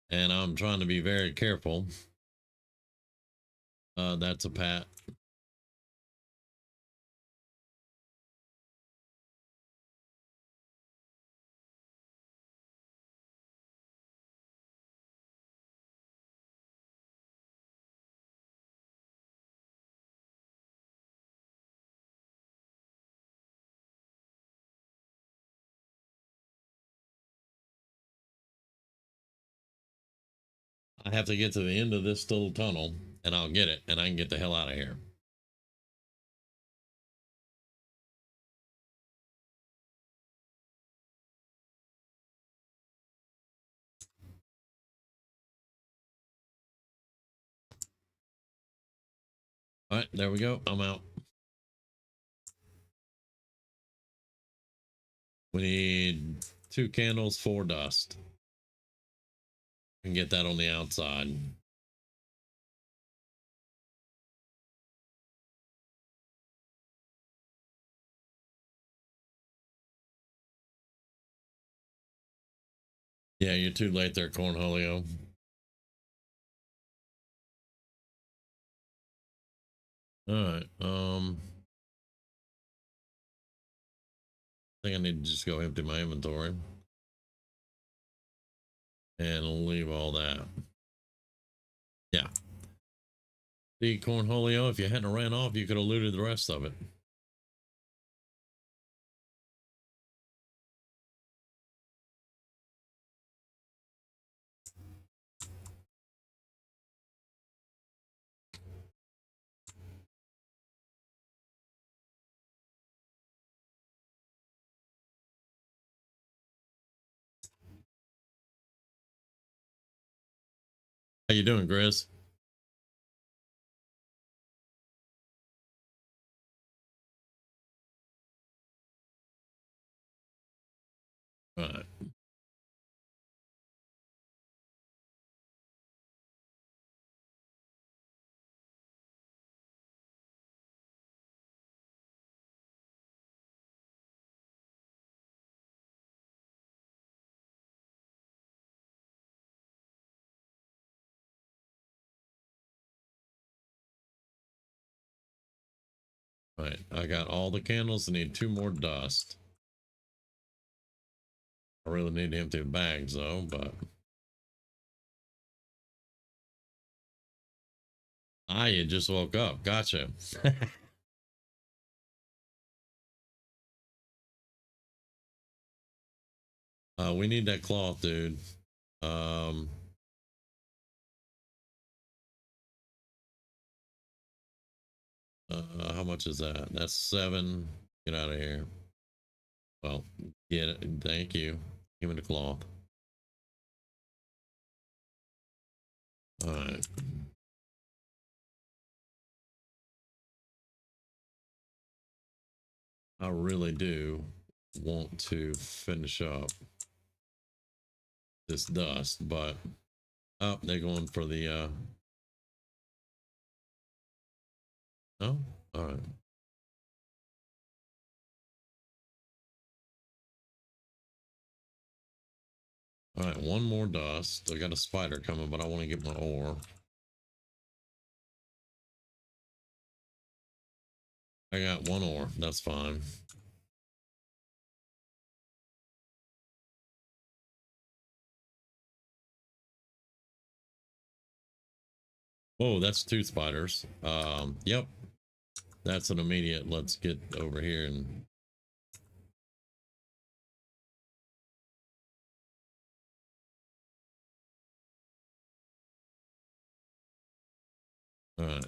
and I'm trying to be very careful. That's a pat. I have to get to the end of this little tunnel, and I'll get it, and I can get the hell out of here. All right, there we go. I'm out. We need 2 candles, 4 dust. And get that on the outside. Yeah, you're too late there, Cornholio. All right. I think I need to just go empty my inventory and leave all that. Yeah. See, Cornholio, if you hadn't ran off, you could have looted the rest of it. How you doing, Grizz? All right. All right. I got all the candles. I need 2 more dust. I really need to empty the bags, though, but... Ah, you just woke up. Gotcha. We need that cloth, dude. Um, how much is that? That's 7. Get out of here. Well, get it. Thank you. Give me the cloth. All right. I really do want to finish up this dust, but oh, they're going for the oh, all right. All right, 1 more dust. I got a spider coming, but I want to get my ore. I got 1 ore. That's fine. Whoa, that's 2 spiders. Yep. That's an immediate. Let's get over here and all right.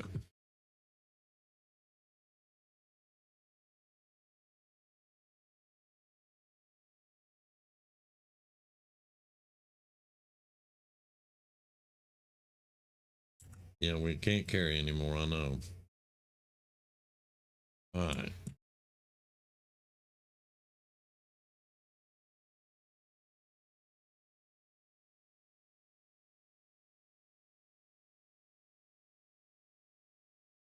Yeah, we can't carry anymore, I know. Alright.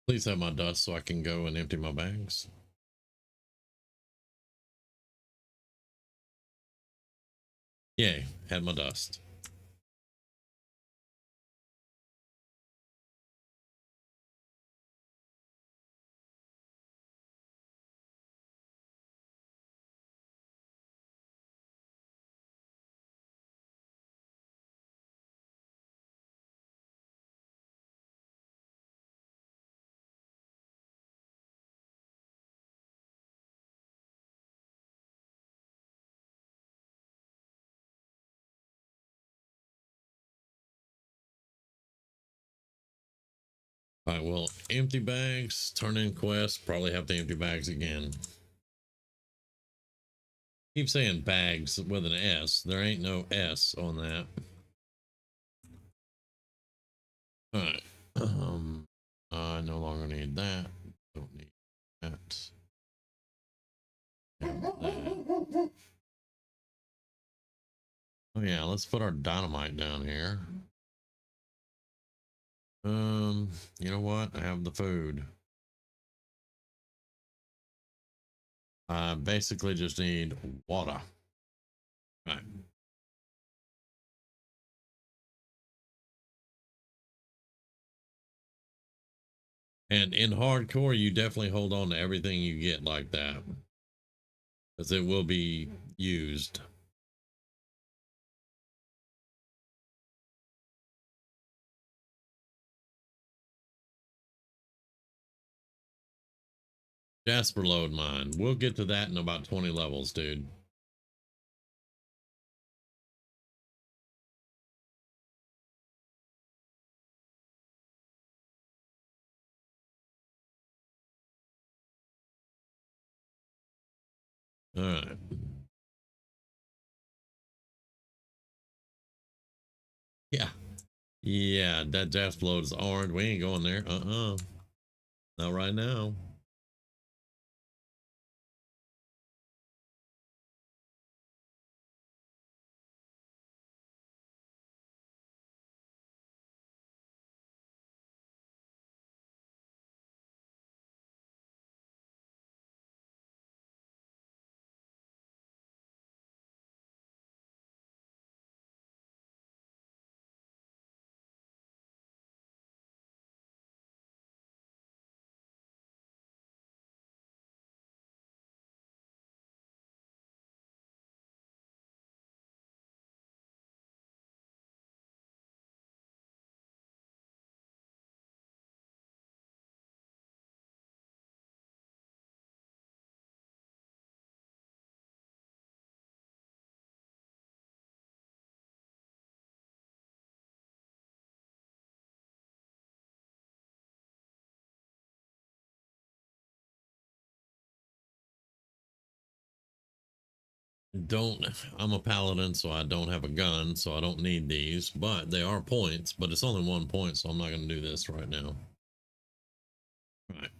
Please have my dust so I can go and empty my bags. Yay, had my dust. Alright, well, empty bags, turn in quest, probably have to empty bags again. Keep saying bags with an S. There ain't no S on that. Alright. I no longer need that. Don't need that. That. Oh yeah, let's put our dynamite down here. You know what? I have the food. I basically just need water. Right. And in hardcore, you definitely hold on to everything you get like that, because it will be used. Jasper load mine. We'll get to that in about 20 levels, dude. All right. Yeah. Yeah, that Jasper load is orange. We ain't going there. Not right now. Don't, I'm a paladin, so I don't have a gun, so I don't need these, but they are points, but it's only 1 point, so I'm not going to do this right now. Right.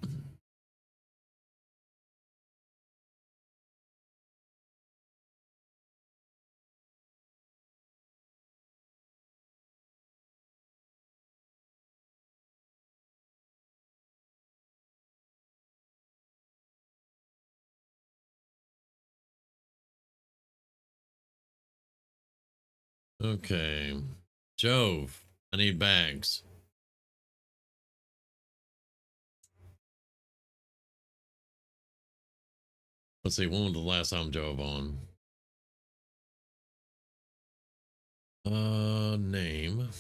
Okay. Jove, I need bags. Let's see, when was the last time Jove on? Name.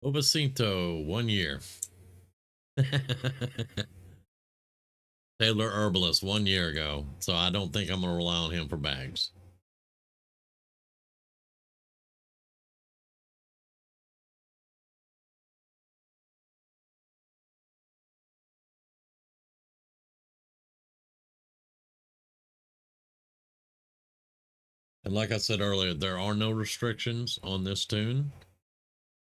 Obacito, 1 year. Taylor Herbalist, 1 year ago. So I don't think I'm going to rely on him for bags. And like I said earlier, there are no restrictions on this tune.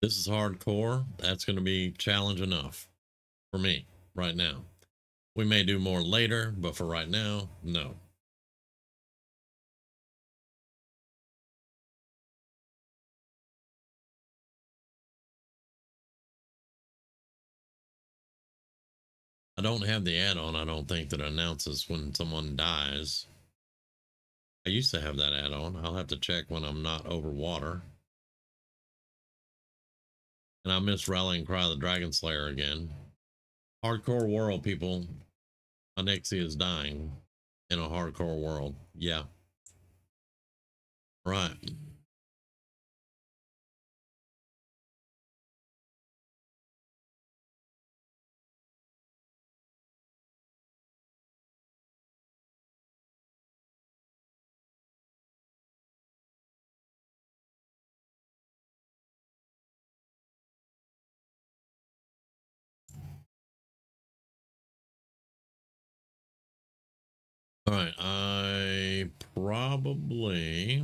This is hardcore. That's going to be challenge enough for me right now. We may do more later, but for right now, no. I don't have the add-on, I don't think, that announces when someone dies. I used to have that add-on. I'll have to check when I'm not over water. And I miss Rallying Cry the Dragon Slayer again. Hardcore world, people. Anixia is dying in a hardcore world. Yeah. Right. All right. I probably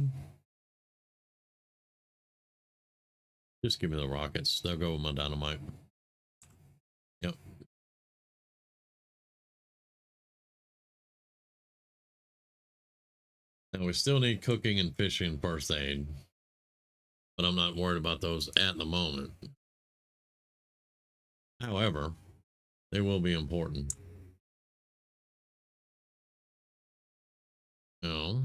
just give me the rockets. They'll go with my dynamite. Yep. Now we still need cooking and fishing first aid, but I'm not worried about those at the moment. However, they will be important. No.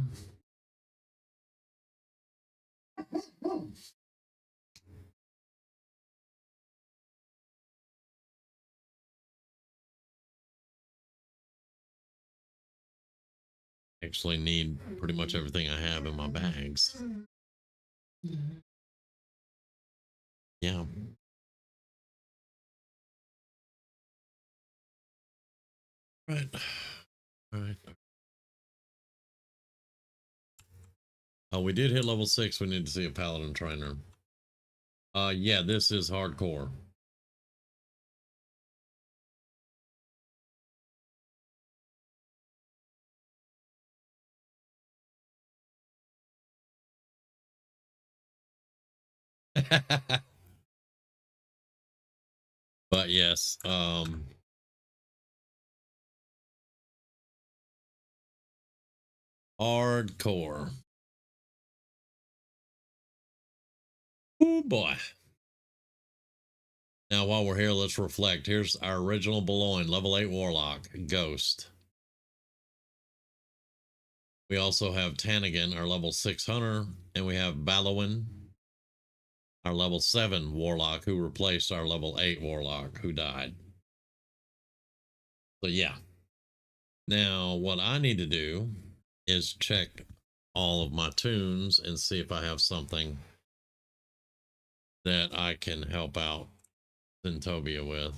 Actually need pretty much everything I have in my bags. Yeah. Right. All right. Oh, we did hit level 6. We need to see a paladin trainer. Yeah, this is hardcore. But yes, hardcore. Oh boy. Now, while we're here, let's reflect. Here's our original Boulogne, level 8 Warlock, Ghost. We also have Tanagan, our level 6 Hunter, and we have Balowin, our level 7 Warlock, who replaced our level 8 Warlock, who died. So, yeah. Now, what I need to do is check all of my tunes and see if I have something that I can help out Zentobia with.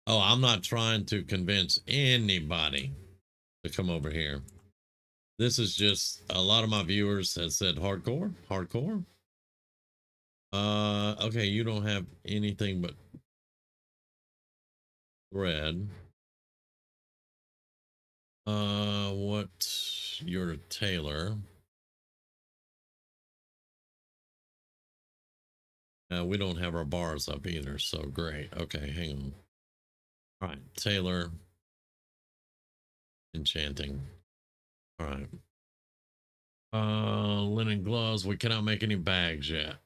Oh, I'm not trying to convince anybody to come over here. This is just a lot of my viewers have said hardcore, hardcore. Okay, you don't have anything but thread. What? You're a tailor. We don't have our bars up either, so great. Okay, hang on. All right, tailor, enchanting. All right. Linen gloves. We cannot make any bags yet.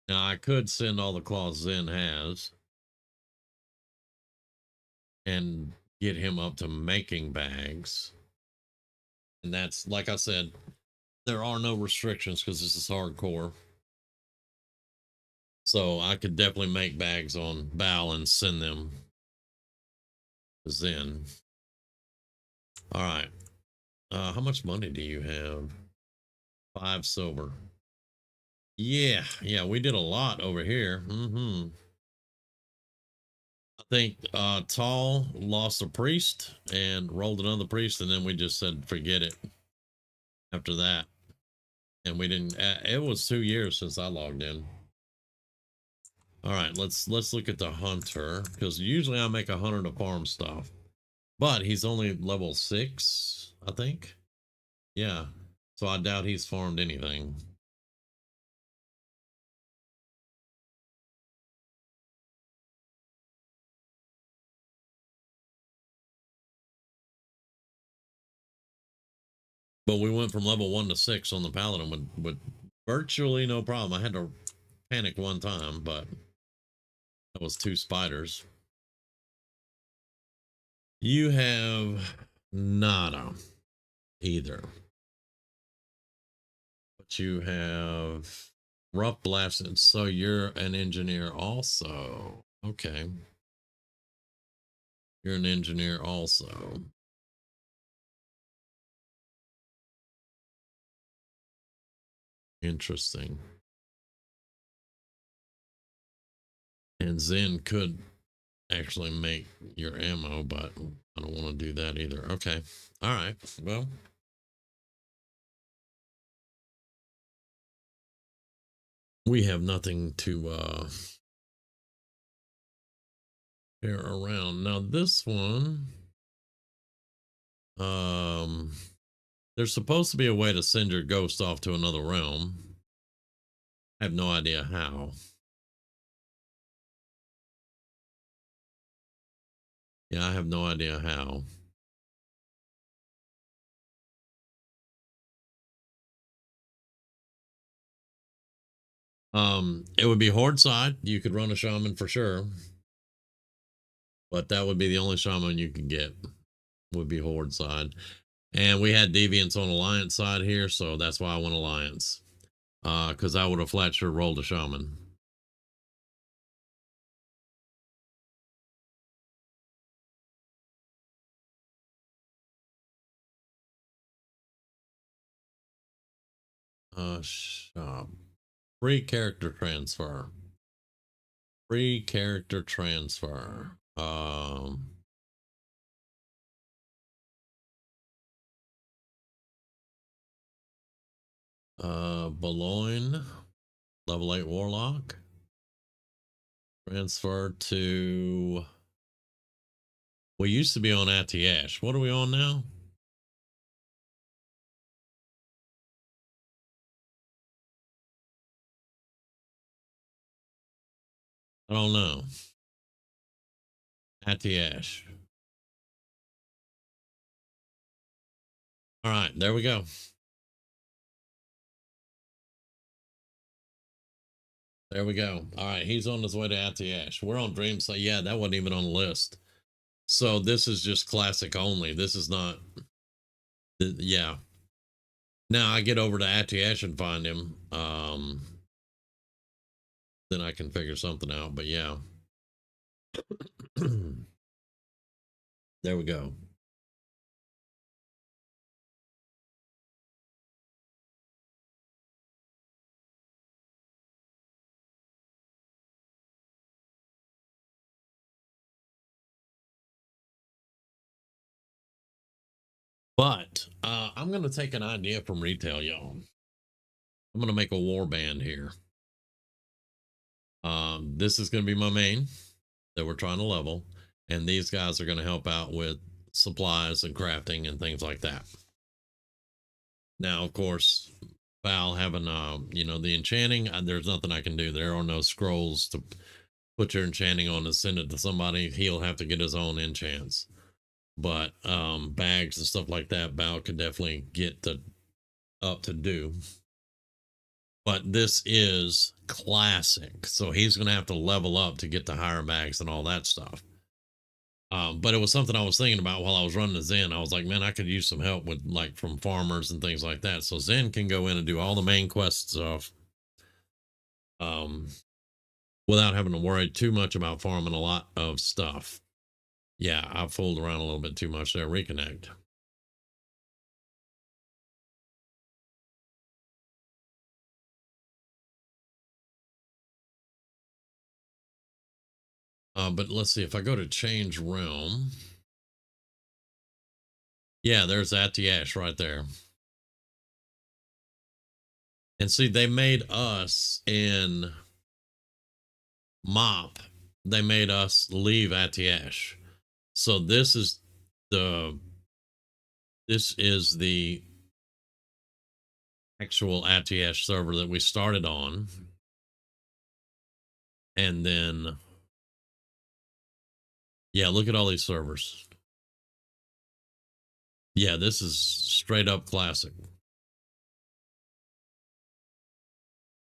Now I could send all the cloths Zen has and get him up to making bags. And that's, like I said, there are no restrictions because this is hardcore. So I could definitely make bags on Bal and send them to Zen. All right. How much money do you have? 5 silver. Yeah, we did a lot over here. I think Tall lost a priest and rolled another priest, and then we just said forget it after that. And we didn't. It was 2 years since I logged in. All right, let's look at the hunter, because usually I make a hunter to farm stuff. But he's only level 6, I think. Yeah. So I doubt he's farmed anything. But we went from level 1 to 6 on the Paladin with virtually no problem. I had to panic one time, but that was 2 spiders. You have nada either. But you have rough blasted. So you're an engineer also. Okay. You're an engineer also. Interesting. And Zen could actually make your ammo, but I don't want to do that either. Okay. All right. Well, we have nothing to pair around. Now this one, there's supposed to be a way to send your ghost off to another realm. I have no idea how. Yeah, I have no idea how. It would be horde side. You could run a shaman for sure, but that would be the only shaman you could get. Would be horde side, and we had deviants on alliance side here, so that's why I went alliance. Because I would have flat sure rolled a shaman. Shop. Free character transfer. Free character transfer. Boulogne, level 8 warlock. Transfer to. We used to be on Atiash. What are we on now? I don't know. Atiash. All right, there we go. There we go. All right, he's on his way to Atiash. We're on Dream. So yeah, that wasn't even on the list. So this is just classic only. This is not. Yeah. Now I get over to Atiash and find him. Then I can figure something out. But yeah. There we go. But I'm going to take an idea from retail, y'all. I'm going to make a war band here. This is going to be my main that we're trying to level. And these guys are going to help out with supplies and crafting and things like that. Now, of course, Val having, the enchanting, there's nothing I can do. There are no scrolls to put your enchanting on and send it to somebody. He'll have to get his own enchants. But bags and stuff like that, Val could definitely get up to do. But this is classic. So he's going to have to level up to get the higher bags and all that stuff. But it was something I was thinking about while I was running the Zen. I was like, man, I could use some help with from farmers and things like that. So Zen can go in and do all the main quest stuff without having to worry too much about farming a lot of stuff. Yeah, I fooled around a little bit too much there. Reconnect. But let's see if I go to change realm. Yeah, there's Atiash right there. And see, they made us in MOP. They made us leave Atiash. So this is this is the actual ATS server that we started on. And then, yeah, look at all these servers. Yeah, this is straight up classic.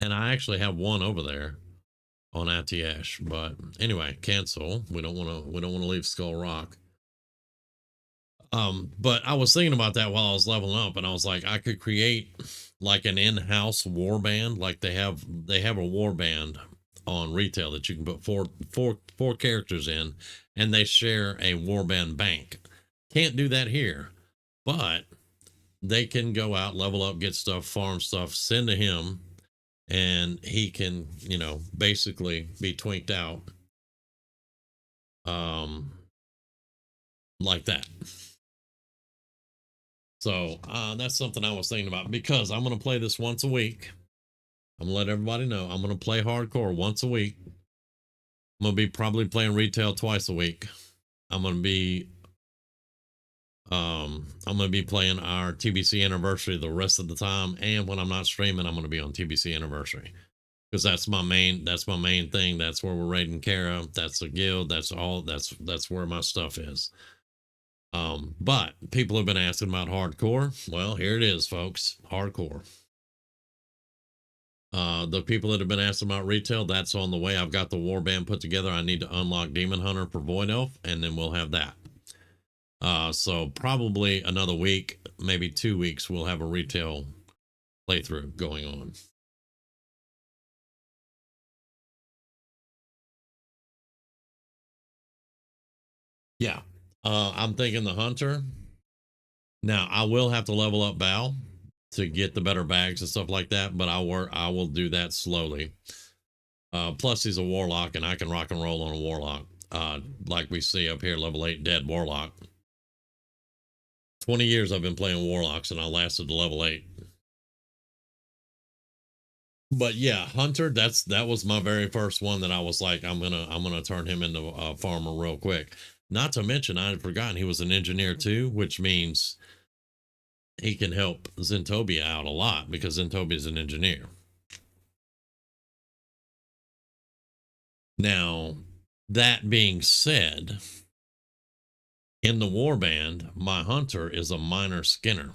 And I actually have one over there on ATS, but anyway, cancel. We don't want to leave Skull Rock. But I was thinking about that while I was leveling up, and I was like, I could create like an in-house war band. Like they have a war band on retail that you can put four characters in, and they share a war band bank. Can't do that here, but they can go out, level up, get stuff, farm stuff, send to him, and he can, basically be twinked out, like that. So that's something I was thinking about, because I'm going to play this once a week. I'm going to let everybody know I'm going to play hardcore once a week. I'm going to be probably playing retail twice a week. I'm going to be playing our TBC anniversary the rest of the time, and when I'm not streaming, I'm going to be on TBC anniversary, because that's my main thing. That's where we're raiding Kara. That's a guild. That's all. That's where my stuff is. But people have been asking about hardcore. Well, here it is, folks. Hardcore. The people that have been asking about retail, that's on the way. I've got the warband put together. I need to unlock Demon Hunter for Void Elf, and then we'll have that. So probably another week, maybe 2 weeks, we'll have a retail playthrough going on. Yeah. I'm thinking the Hunter. Now, I will have to level up Bao to get the better bags and stuff like that, but I will do that slowly. Plus, he's a Warlock, and I can rock and roll on a Warlock. Like we see up here, level 8 dead Warlock. 20 years I've been playing Warlocks, and I lasted to level 8. But yeah, Hunter, that was my very first one that I was like, I'm gonna turn him into a farmer real quick. Not to mention, I had forgotten he was an engineer too, which means he can help Zentobia out a lot, because Zentobia is an engineer. Now, that being said, in the warband, my Hunter is a minor Skinner.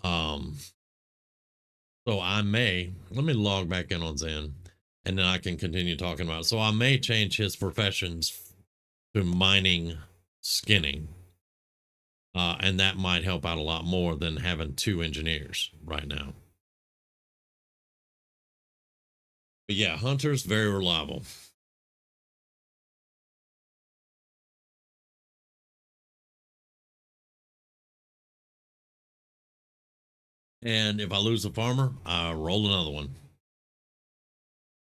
So I may, let me log back in on Zen, and then I can continue talking about it. So I may change his professions to mining skinning. And that might help out a lot more than having 2 engineers right now. But yeah, Hunter's very reliable. And if I lose a farmer, I roll another one.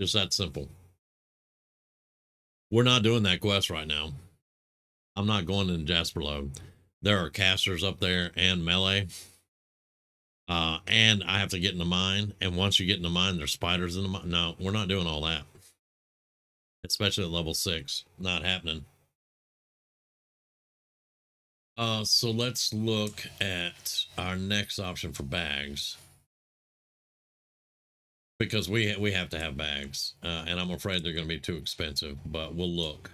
Just that simple. We're not doing that quest right now. I'm not going into Jasper Lode. There are casters up there and melee. And I have to get in the mine. And once you get in the mine, there's spiders in the mine. No, we're not doing all that. Especially at level 6. Not happening. So let's look at our next option for bags, because we have to have bags, and I'm afraid they're going to be too expensive, but we'll look.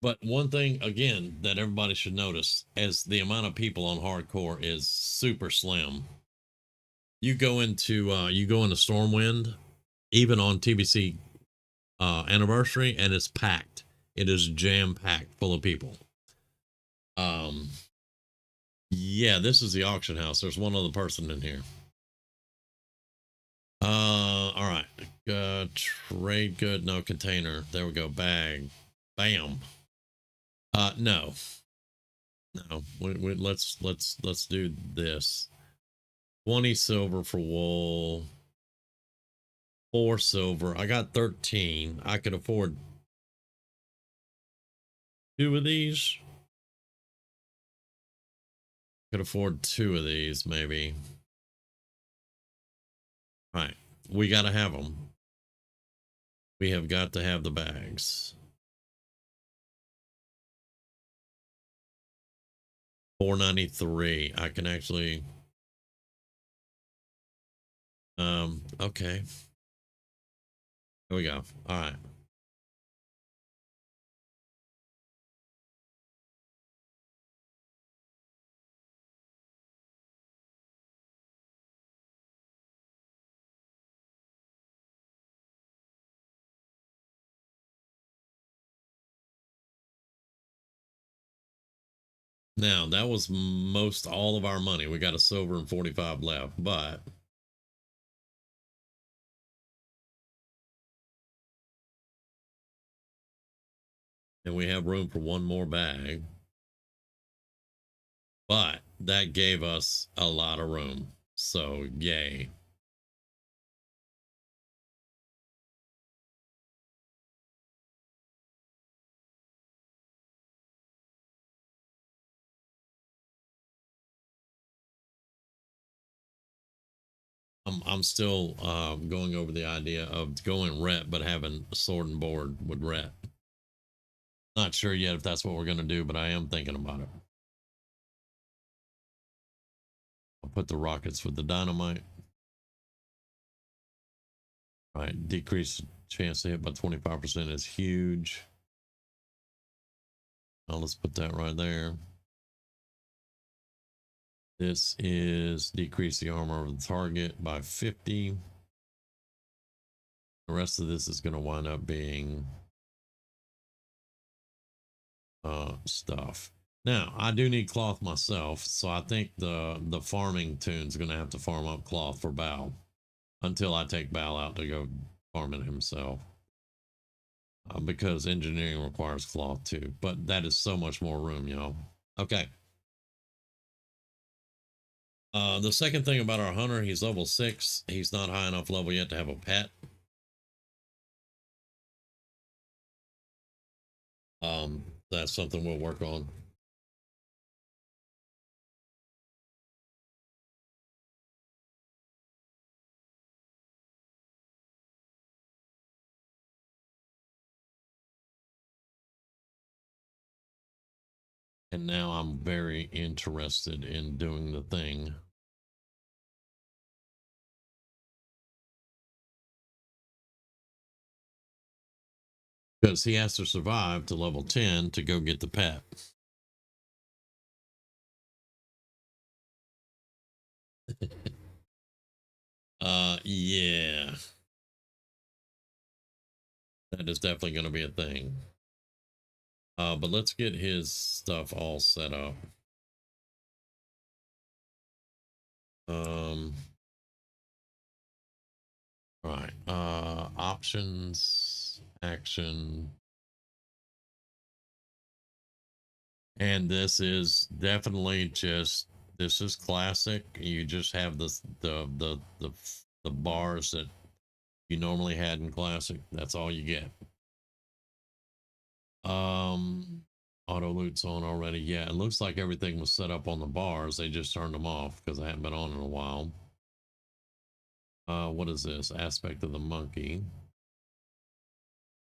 But one thing, again, that everybody should notice, as the amount of people on hardcore is super slim. You go into Stormwind, even on TBC anniversary, and it's packed. It is jam packed full of people. Yeah, this is the auction house. There's one other person in here. All right. Trade good, no container. There we go. Bag. Bam. No. Let's do this. 20 silver for wool. 4 silver. I got 13. I could afford 2 of these. Could afford 2 of these, maybe. All right. We got to have them. We have got to have the bags. 493. I can actually okay. Here we go. All right. Now that was most all of our money. We got a silver and 45 left, but and we have room for one more bag. But that gave us a lot of room. So yay. I'm still going over the idea of going rep, but having a sword and board with rep. Not sure yet if that's what we're going to do, but I am thinking about it. I'll put the rockets with the dynamite. All right, decrease chance to hit by 25% is huge. Now let's put that right there. This is decrease the armor of the target by 50. The rest of this is going to wind up being stuff. Now, I do need cloth myself, so I think the farming tune's going to have to farm up cloth for Bao until I take Bao out to go farm it himself. Because engineering requires cloth too, but that is so much more room, y'all. Okay. The second thing about our hunter, he's level 6. He's not high enough level yet to have a pet. That's something we'll work on. And now I'm very interested in doing the thing. Because he has to survive to level 10 to go get the pet. Yeah. That is definitely going to be a thing. But let's get his stuff all set up. All right. Options, action. And this is definitely just, this is classic. You just have the bars that you normally had in classic. That's all you get. Auto loot's on already. Yeah, it looks like everything was set up on the bars. They just turned them off because I haven't been on in a while. What is this? Aspect of the monkey.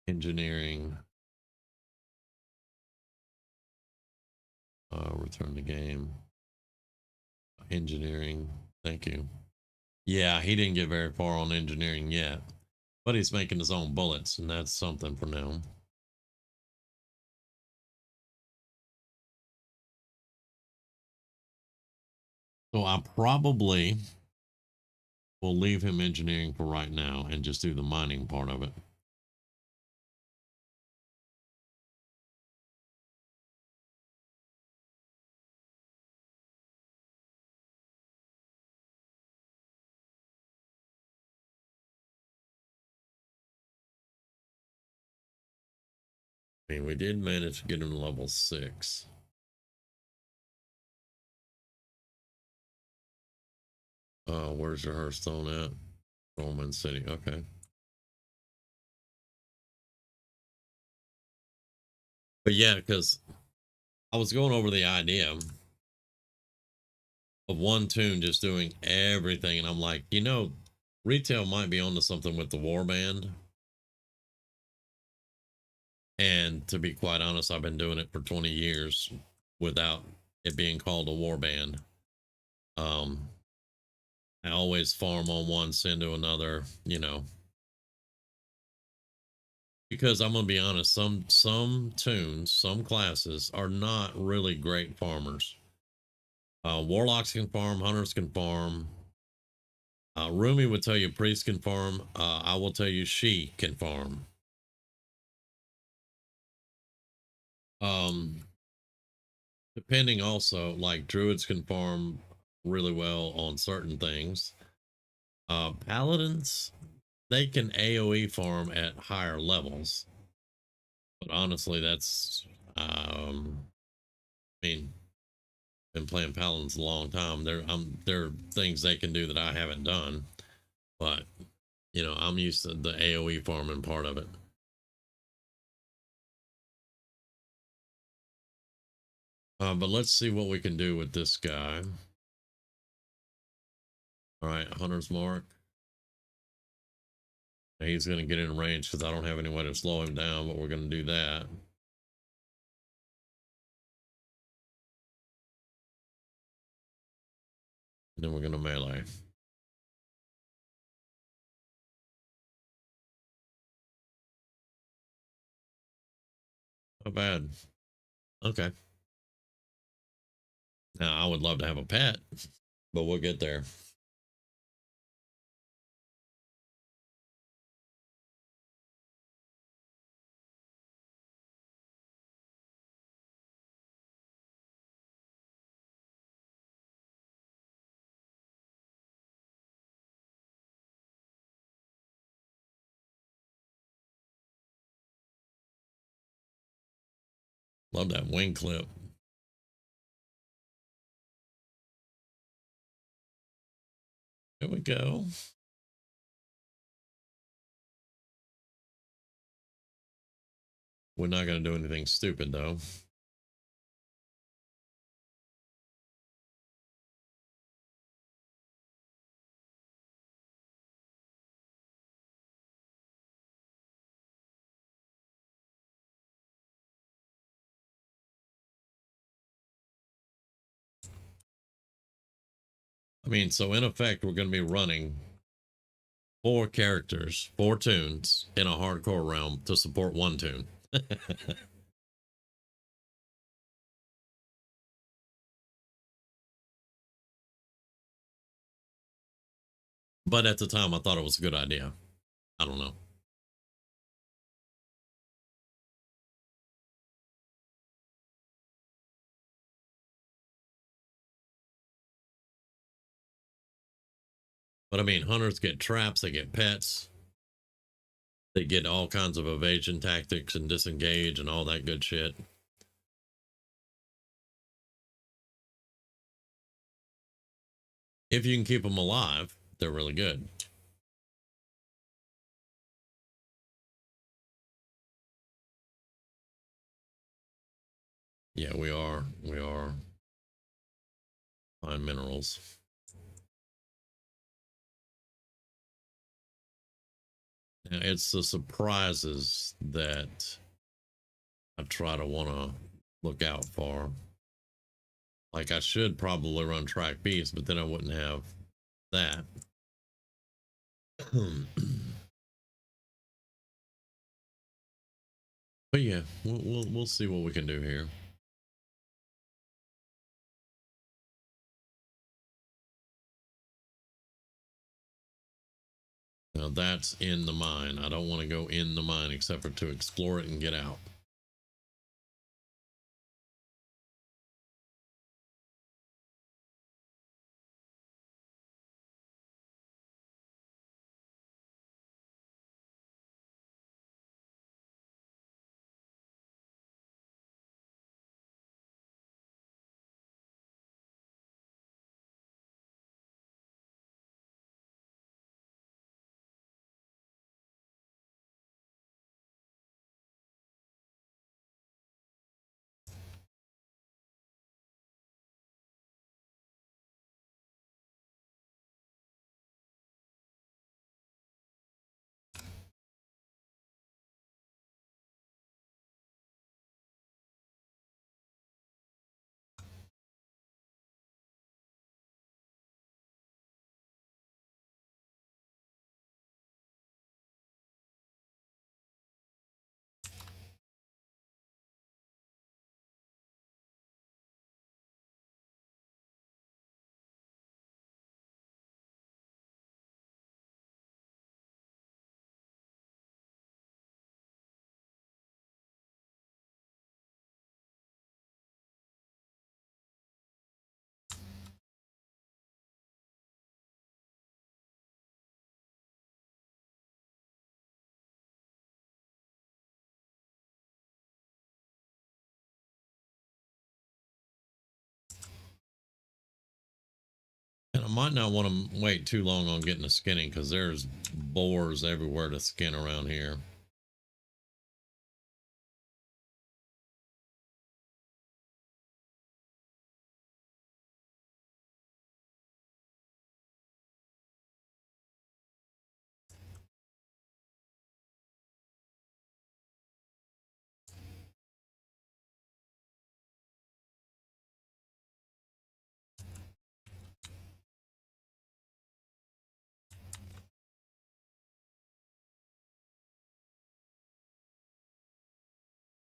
Engineering. Return the game. Engineering. Thank you. Yeah, he didn't get very far on engineering yet, but he's making his own bullets, and that's something for now. So I probably will leave him engineering for right now and just do the mining part of it. I mean, we did manage to get him to level 6. Where's your Hearthstone at? Roman City. Okay. But yeah, because I was going over the idea of one tune just doing everything, and I'm like, retail might be onto something with the warband. And to be quite honest, I've been doing it for 20 years without it being called a warband. Um, I always farm on one, send to another, you know, because I'm gonna be honest, some tunes, some classes are not really great farmers. Warlocks can farm, hunters can farm. Rumi would tell you priest can farm. I will tell you she can farm. Um, Depending also, like druids can farm really well on certain things. Paladins, they can AoE farm at higher levels, but honestly, that's I mean, been playing paladins a long time. There are things they can do that I haven't done, but you know, I'm used to the AoE farming part of it. But let's see what we can do with this guy. All right, Hunter's Mark. He's going to get in range because I don't have any way to slow him down, but we're going to do that. And then we're going to melee. Not bad. Okay. Now, I would love to have a pet, but we'll get there. Love that wing clip. There we go. We're not going to do anything stupid, though. I mean, so in effect, we're going to be running 4 characters, 4 tunes in a hardcore realm to support 1 tune. But at the time, I thought it was a good idea. I don't know. But I mean, hunters get traps, they get pets, they get all kinds of evasion tactics and disengage and all that good shit. If you can keep them alive, they're really good. Yeah, we are. We are. Fine minerals. Now, it's the surprises that I try to want to look out for. Like, I should probably run track beast, but then I wouldn't have that. But yeah, we'll see what we can do here. Now that's in the mine. I don't want to go in the mine except for to explore it and get out. might not want to wait too long on getting a skinning because there's boars everywhere to skin around here.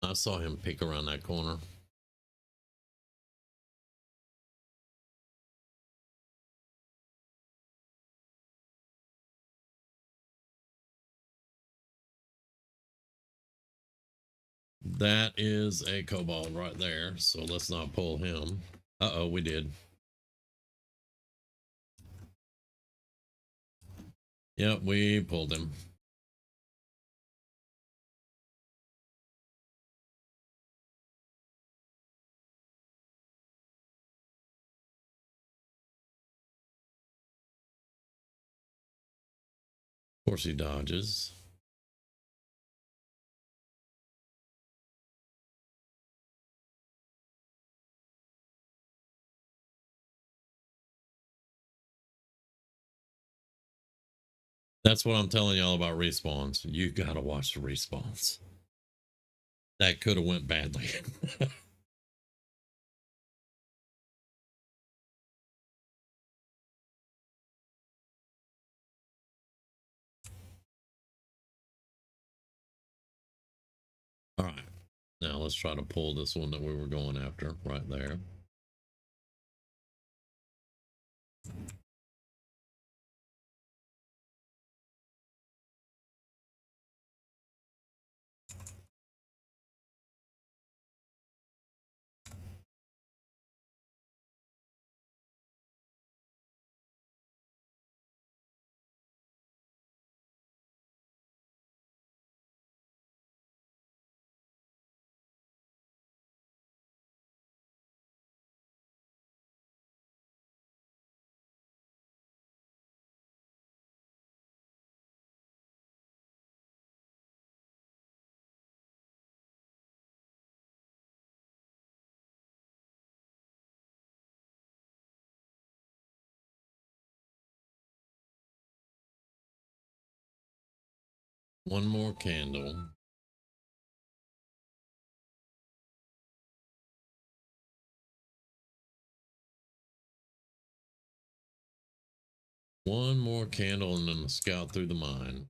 I saw him peek around that corner. That is a kobold right there, so let's not pull him. Uh-oh, we did. Yep, we pulled him. Of course he dodges. That's what I'm telling y'all about respawns. You gotta watch the respawns. That could have went badly. All right, now let's try to pull this one that we were going after right there. One more candle. One more candle and then the scout through the mine.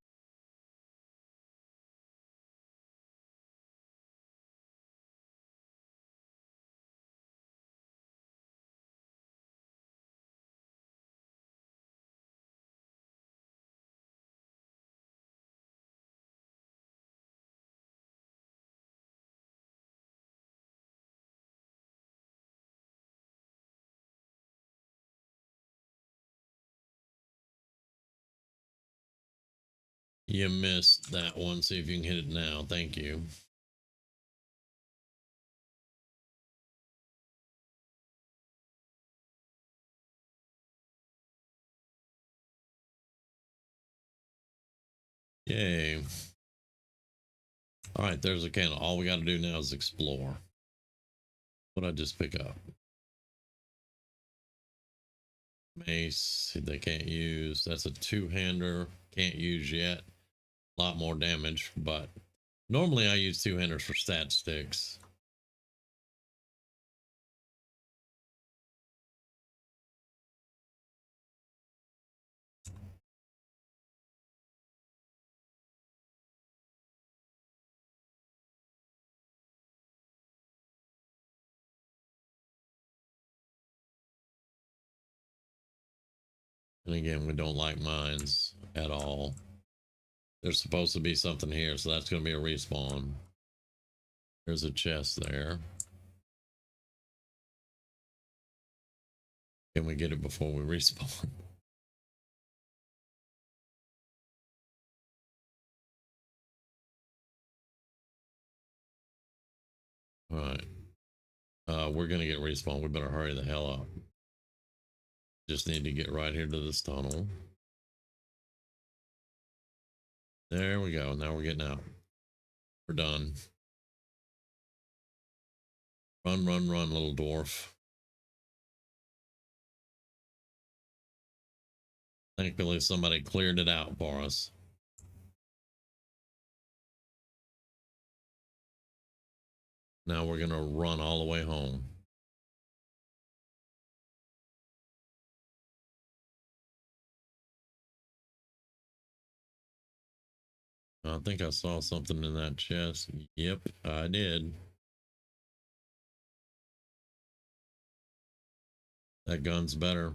You missed that one. See if you can hit it now. Thank you. Yay. All right, there's a candle. All we got to do now is explore. What'd I just pick up? Mace, they can't use. That's a two-hander. Can't use yet. A lot more damage, but normally I use two-handers for stat sticks. And again, we don't like mines at all. There's supposed to be something here, so that's going to be a respawn. There's a chest there. Can we get it before we respawn? All right. We're going to get respawned. We better hurry the hell up. Just need to get right here to this tunnel. There we go. Now we're getting out. We're done. Run, run, run, little dwarf. Thankfully, somebody cleared it out for us. Now we're going to run all the way home. I think I saw something in that chest. Yep, I did. That gun's better.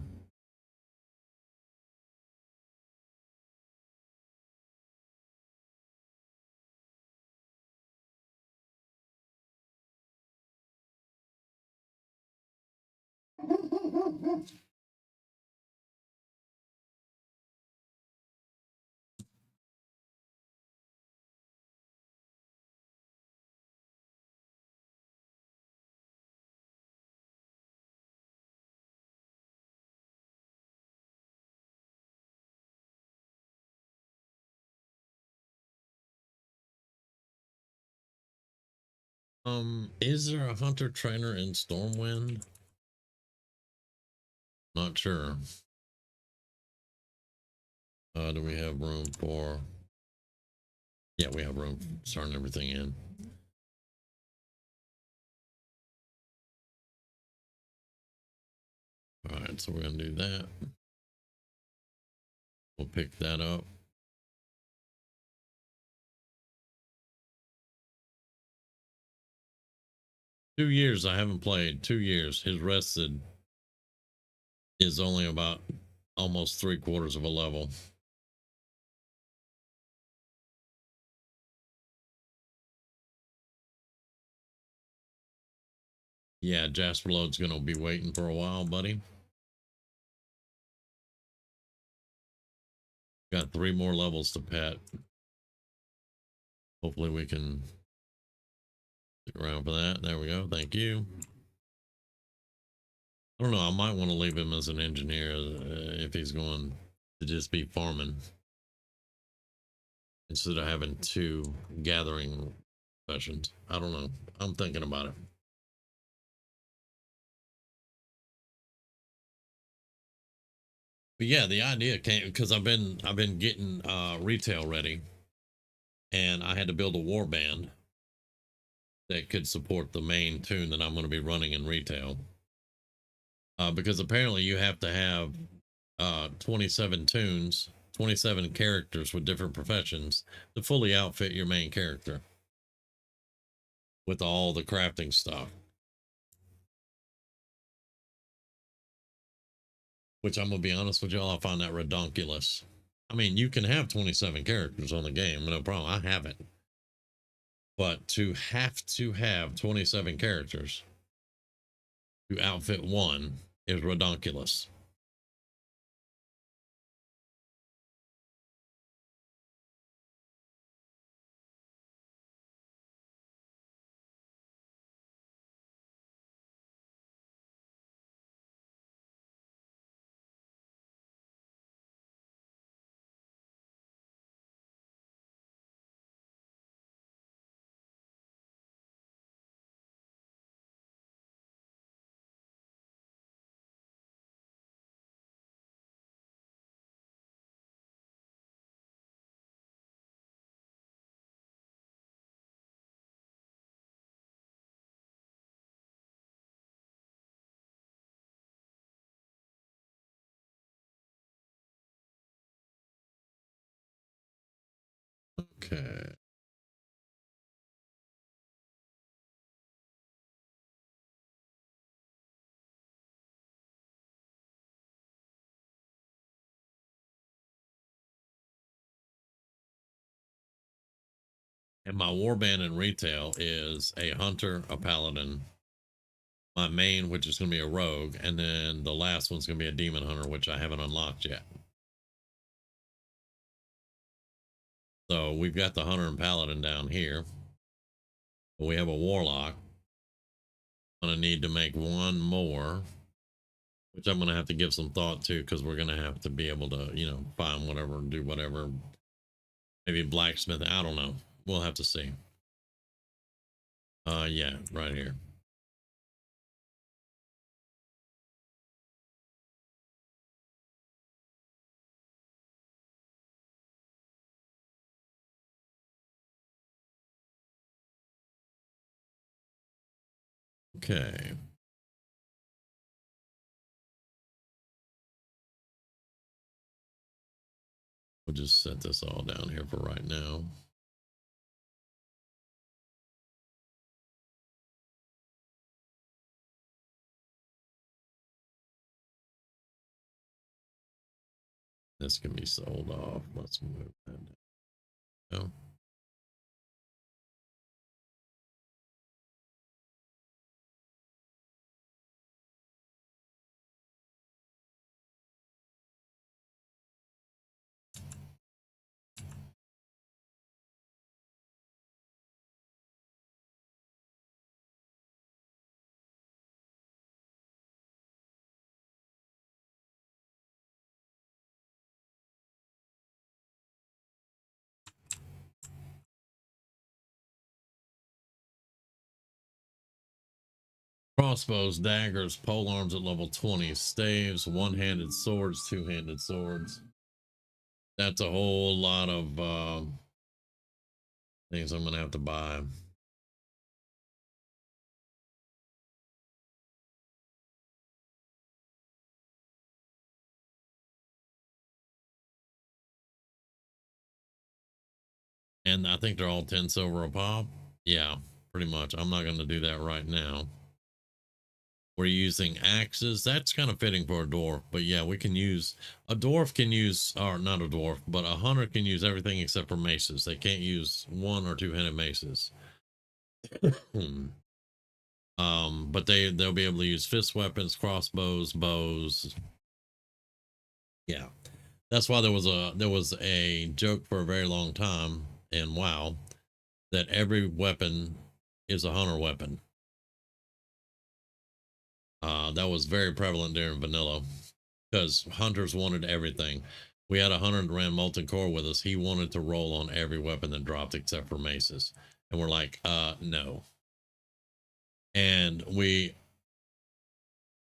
Is there a hunter trainer in Stormwind? Not sure. Do we have room for? Yeah, we have room for starting everything in. All right, so we're gonna do that. We'll pick that up. Two years I haven't played. 2 years. His rested is only about almost 3/4 of a level. Yeah, Jasper Load's gonna be waiting for a while, buddy. Got 3 more levels to pet. Hopefully we can stick around for that. There we go. Thank you. I don't know. I might want to leave him as an engineer if he's going to just be farming instead of having 2 gathering sessions. I don't know. I'm thinking about it. But yeah, the idea came because I've been getting retail ready, and I had to build a war band that could support the main tune that I'm going to be running in retail. Because apparently you have to have 27 tunes, 27 characters with different professions to fully outfit your main character with all the crafting stuff. Which I'm going to be honest with y'all, I find that redonkulous. I mean, you can have 27 characters on the game, no problem. I have it. But to have 27 characters to outfit one is redonkulous. Okay. And my warband in retail is a hunter, a paladin, my main, which is going to be a rogue, and then the last one's going to be a demon hunter, which I haven't unlocked yet. So we've got the hunter and paladin down here. We have a warlock. I'm going to need to make one more which I'm gonna have to give some thought to, because we're gonna have to be able to, you know, find whatever, do whatever. Maybe blacksmith. I don't know. We'll have to see. Yeah, right here. Okay. We'll just set this all down here for right now. This can be sold off. Let's move that down. Crossbows, daggers, pole arms at level 20, staves, one-handed swords, two-handed swords. That's a whole lot of things I'm gonna have to buy. And I think they're all 10 silver a pop. Yeah, pretty much. I'm not gonna do that right now. We're using axes. That's kind of fitting for a dwarf, but yeah, we can use a dwarf can use, or not a dwarf, but a hunter can use everything except for maces. They can't use one or two-handed maces. But they'll be able to use fist weapons, crossbows, bows. Yeah, that's why there was a joke for a very long time in WoW that every weapon is a hunter weapon. That was very prevalent during vanilla because hunters wanted everything. We had a hunter that ran molten core with us. He wanted to roll on every weapon that dropped except for maces, and we're like, no. And we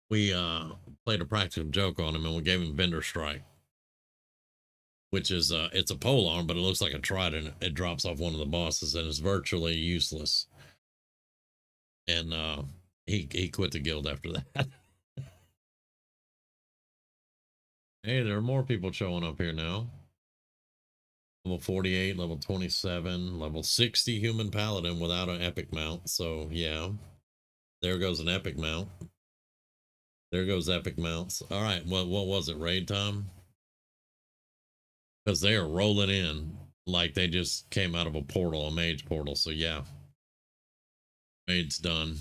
played a practical joke on him, and we gave him vendor strike, which is it's a pole arm, but it looks like a trident. It drops off one of the bosses, and it's virtually useless. And he quit the guild after that. Hey, there are more people showing up here now. Level 48, level 27, level 60 human paladin without an epic mount. So yeah, there goes an epic mount. There goes epic mounts. All right, what was it? Raid time? Because they are rolling in like they just came out of a portal, a mage portal. So yeah, raid's done.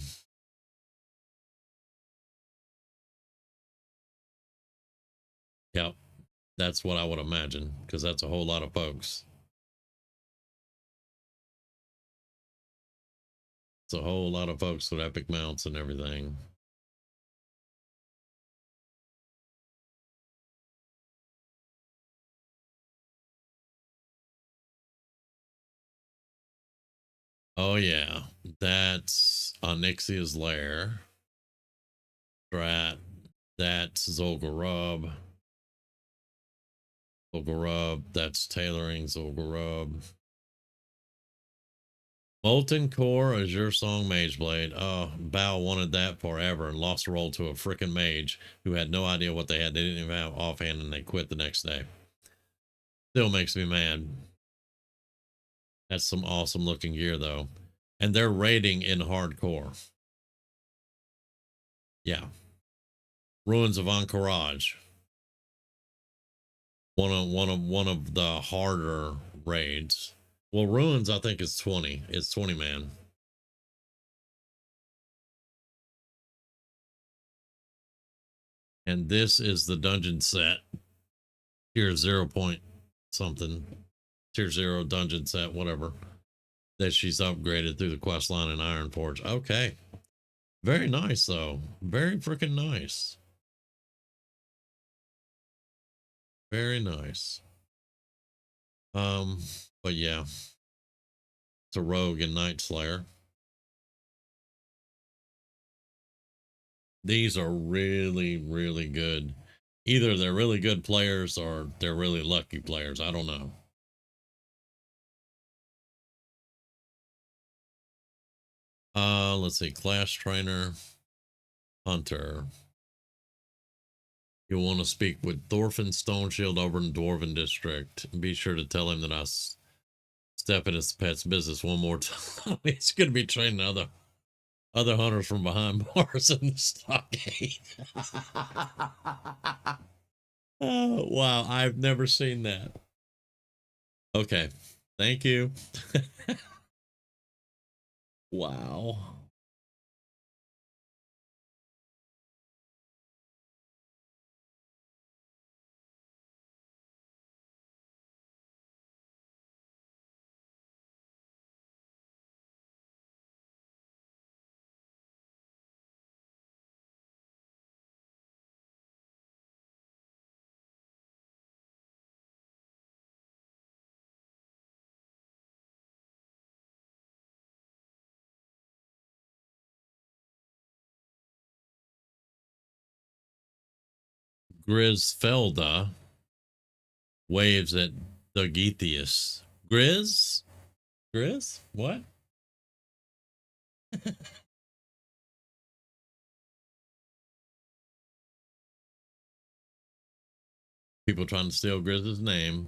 Yep, that's what I would imagine, because that's a whole lot of folks. It's a whole lot of folks with epic mounts and everything. Oh yeah, that's Onyxia's lair. Strat. That's Zolgarub. Zolgarub. That's tailoring Zolgarub. Molten Core Azure Song Mageblade. Oh, Bao wanted that forever and lost a role to a freaking mage who had no idea what they had. They didn't even have offhand, and they quit the next day. Still makes me mad. That's some awesome looking gear though. And they're raiding in hardcore. Yeah. Ruins of Anchorage. One of the harder raids. Well, Ruins I think is 20. It's 20 man. And this is the dungeon set. Tier 0 point something. Tier 0 dungeon set, whatever. That she's upgraded through the quest line in Ironforge. Okay. Very nice though. Very freaking nice. Very nice. Um, but yeah, it's a rogue and Night Slayer. These are really, really good. Either they're really good players or they're really lucky players. I don't know. Let's see. Class trainer, hunter. You'll want to speak with Thorfinn Stoneshield over in Dwarven District. Be sure to tell him that I step in his pet's business one more time. He's going to be training other hunters from behind bars in the stockade. Oh, wow. I've never seen that. Okay. Thank you. Wow. Grisfelda waves at Dugetius. Grizz? Grizz? What? People trying to steal Grizz's name.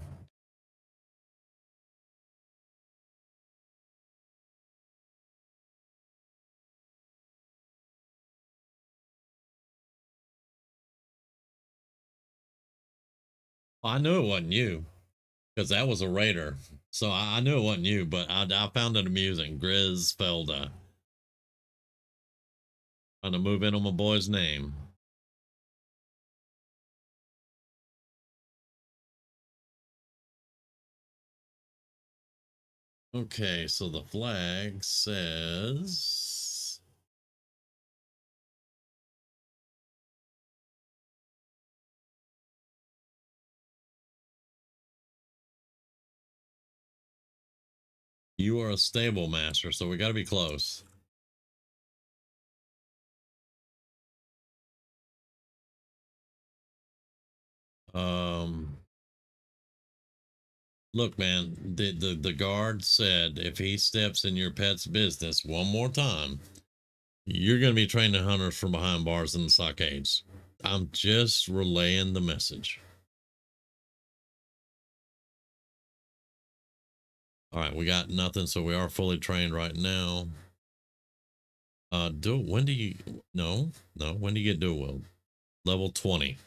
I knew it wasn't you because that was a raider. So I knew it wasn't you, but I found it amusing. Grisfelda. Trying to move in on my boy's name. Okay, so the flag says you are a stable master, so we got to be close. Um, Look, man, the guard said if he steps in your pet's business one more time, you're going to be training hunters from behind bars in the stockades. I'm just relaying the message. All right, we got nothing, so we are fully trained right now. When do you no when do you get dual wield? Level 20.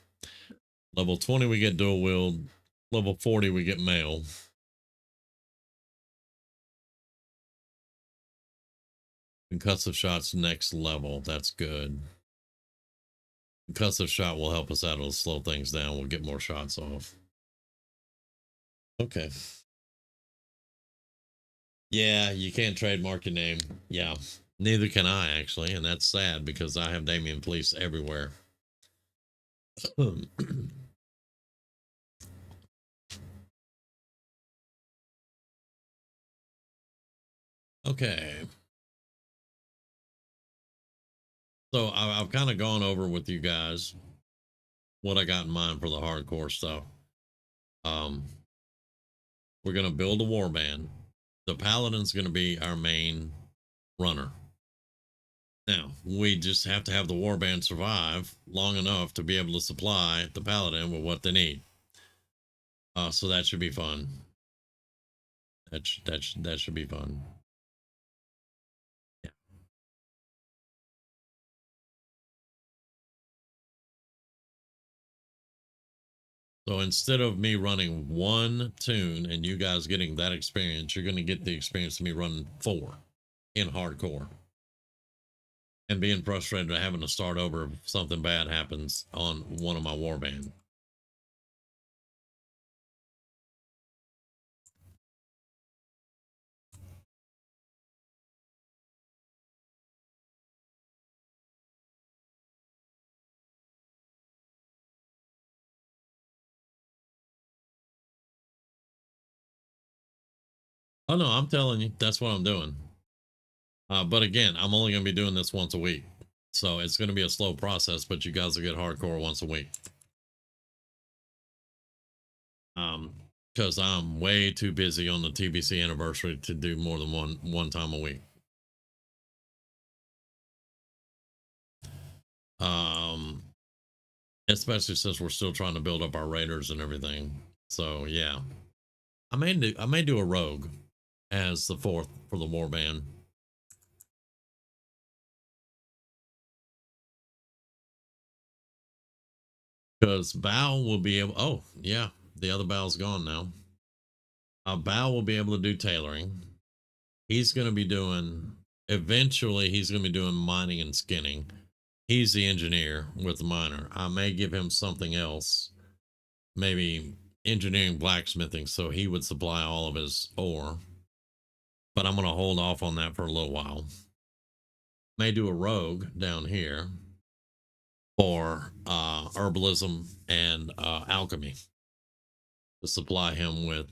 Level 20 we get dual wield. Level 40 we get mail. Concussive shots next level. That's good. Concussive shot will help us out. It'll slow things down. We'll get more shots off. Okay. Yeah, you can't trademark your name. Yeah. Neither can I actually, and that's sad because I have Damien Police everywhere. Okay. So I've kind of gone over with you guys what I got in mind for the hardcore stuff. Um, we're gonna build a warband. The Paladin's gonna be our main runner. Now we just have to have the warband survive long enough to be able to supply the Paladin with what they need. So that should be fun. That should be fun. Yeah. So instead of me running one tune and you guys getting that experience, you're going to get the experience of me running 4 in hardcore and being frustrated at having to start over if something bad happens on one of my warband. Oh no, I'm telling you, that's what I'm doing. But again, I'm only going to be doing this once a week. So it's going to be a slow process, but you guys will get hardcore once a week. Because I'm way too busy on the TBC anniversary to do more than one time a week. Especially since we're still trying to build up our raiders and everything. So yeah, I may do a rogue as the 4th for the warband. Because Bao will be able. Oh yeah, the other Bao's gone now. Bao will be able to do tailoring. He's going to be doing. Eventually, he's going to be doing mining and skinning. He's the engineer with the miner. I may give him something else, maybe engineering blacksmithing, so he would supply all of his ore. But I'm going to hold off on that for a little while. May do a rogue down here for herbalism and alchemy to supply him with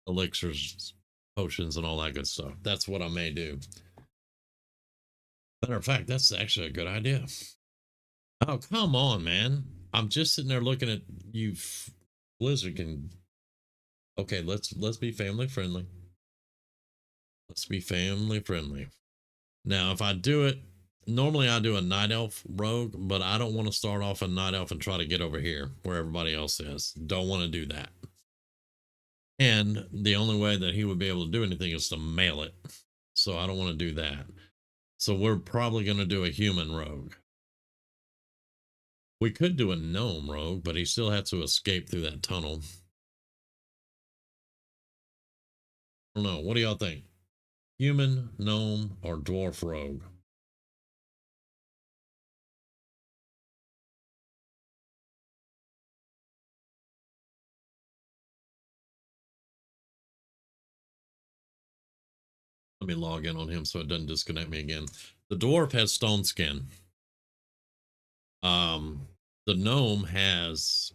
elixirs, potions, and all that good stuff. That's what I may do. Matter of fact, that's actually a good idea. Oh, come on, man. I'm just sitting there looking at you. Blizzard can. Okay, let's be family friendly. Let's be family friendly. Now, if I do it, normally I do a night elf rogue, but I don't want to start off a night elf and try to get over here where everybody else is. Don't want to do that. And the only way that he would be able to do anything is to mail it. So I don't want to do that. So we're probably going to do a human rogue. We could do a gnome rogue, but he still has to escape through that tunnel. I don't know. What do y'all think? Human, gnome, or dwarf rogue? Let me log in on him so it doesn't disconnect me again. The dwarf has stone skin. The gnome has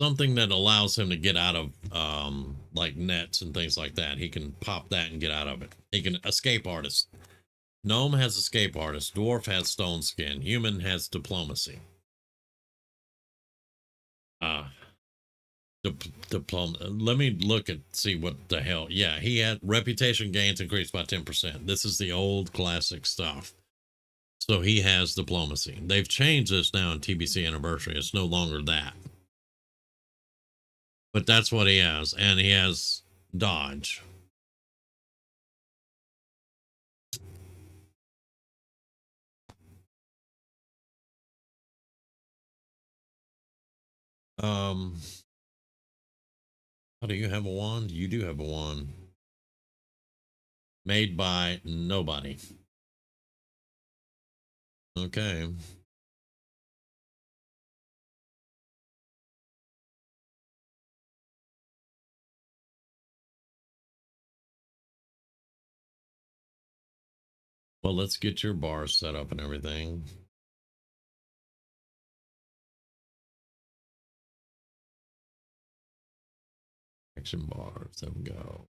something that allows him to get out of like nets and things like that. He can pop that and get out of it. He can escape artist. Gnome has escape artist. Dwarf has stone skin. Human has diplomacy. Diploma. Let me look and see what the hell. Yeah, he had reputation gains increased by 10%. This is the old classic stuff. So he has diplomacy. They've changed this now in TBC anniversary. It's no longer that. But that's what he has. And he has dodge. Oh, do you have a wand? You do have a wand. Made by nobody. Okay. Well, let's get your bar set up and everything. Action bars. There we go.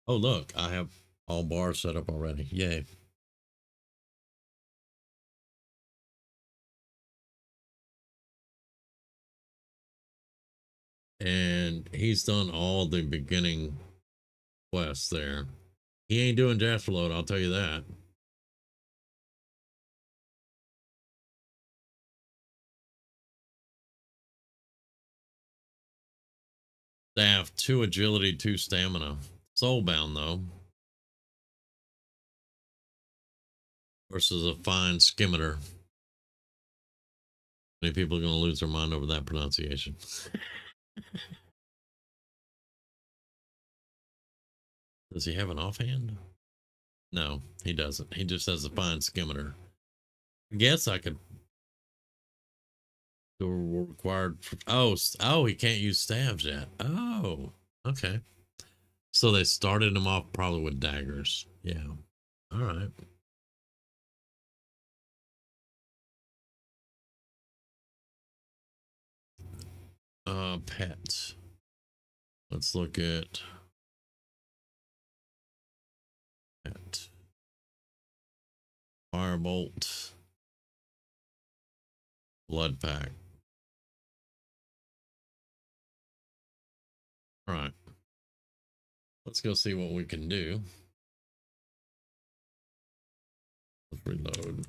Oh, look, I have all bars set up already. Yay. And he's done all the beginning quests there. He ain't doing Jasper Load, I'll tell you that. Staff, 2 agility, 2 stamina. Soulbound, though. Versus a fine skimmeter. Many people are going to lose their mind over that pronunciation. Does he have an offhand? No, he doesn't. He just has a fine skimmeter. I guess I could. Required. Oh, he can't use stabs yet. Oh, okay. So they started him off probably with daggers. Yeah. All right. Pet. Let's look at pet. Firebolt. Blood pack. All right. Let's go see what we can do. Let's reload.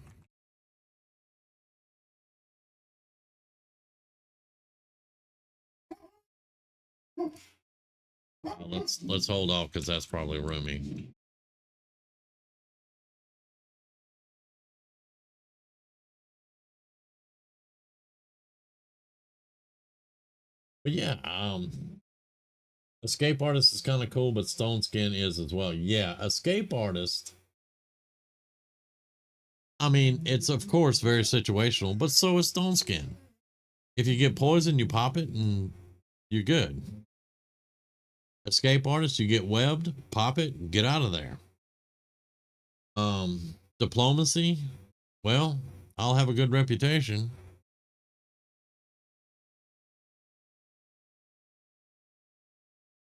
Let's hold off because that's probably roomy. But yeah, Escape Artist is kind of cool, but Stone Skin is as well. Yeah, Escape Artist. I mean, it's of course very situational, but so is Stone Skin. If you get poisoned, you pop it and you're good. Escape Artist, you get webbed, pop it, get out of there. Diplomacy, well, I'll have a good reputation.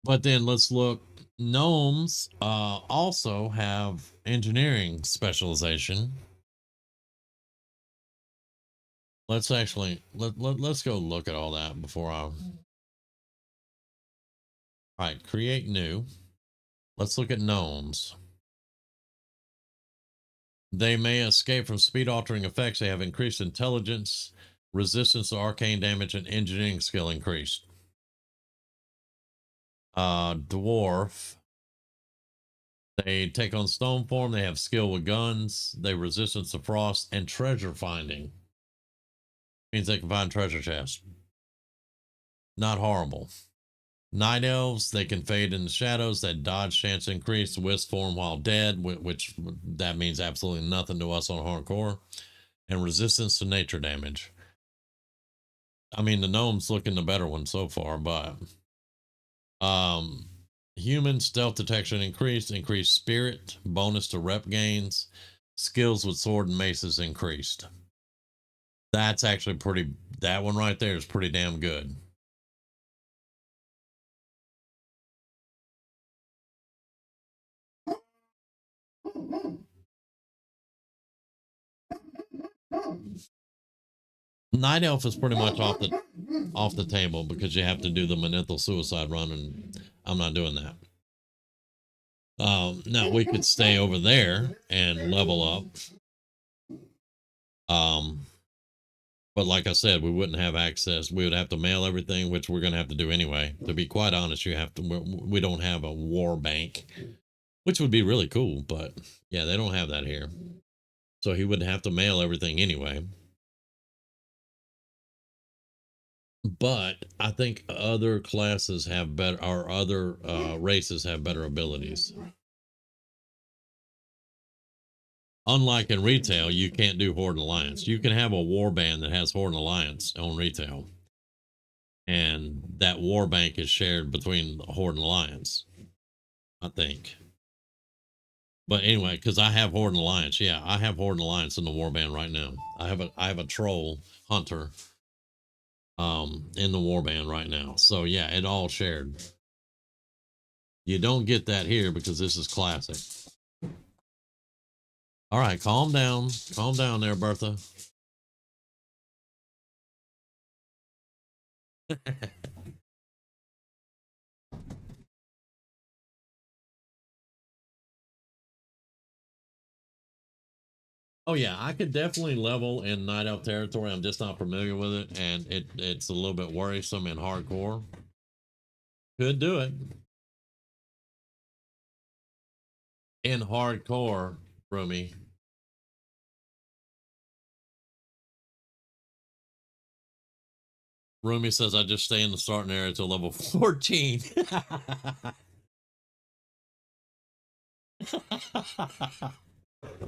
But then let's look. Gnomes also have engineering specialization. Let's actually let's go look at all that before I. All right, create new. Let's look at gnomes. They may escape from speed altering effects. They have increased intelligence, resistance to arcane damage, and engineering skill increased. Dwarf. They take on stone form. They have skill with guns. They resistance to frost and treasure finding. Means they can find treasure chests. Not horrible. Night elves, they can fade in the shadows. That dodge chance increase. Wisp form while dead, which that means absolutely nothing to us on hardcore. And resistance to nature damage. I mean, the gnome's looking the better one so far, but human stealth detection increased spirit, bonus to rep gains, skills with sword and maces increased. That's actually pretty, that one right there is pretty damn good. Night elf is pretty much off the table because you have to do the Manethil suicide run, and I'm not doing that. Now we could stay over there and level up. But like I said, we wouldn't have access. We would have to mail everything, which we're going to have to do anyway. To be quite honest, you have to. We don't have a war bank, which would be really cool. But yeah, they don't have that here, so he would have to mail everything anyway. But I think other classes have better, or other races have better abilities. Unlike in retail, you can't do Horde Alliance. You can have a war band that has Horde Alliance on retail, and that war bank is shared between Horde and Alliance, I think. But anyway, because I have Horde Alliance, yeah, I have Horde Alliance in the war band right now. I have a troll hunter in the war band right now. So yeah, it all shared. You don't get that here because this is classic. All right, calm down there, Bertha. Oh yeah, I could definitely level in Night Elf territory. I'm just not familiar with it, and it's a little bit worrisome in hardcore. Could do it in hardcore, Roomy. Roomy says I just stay in the starting area till level 14.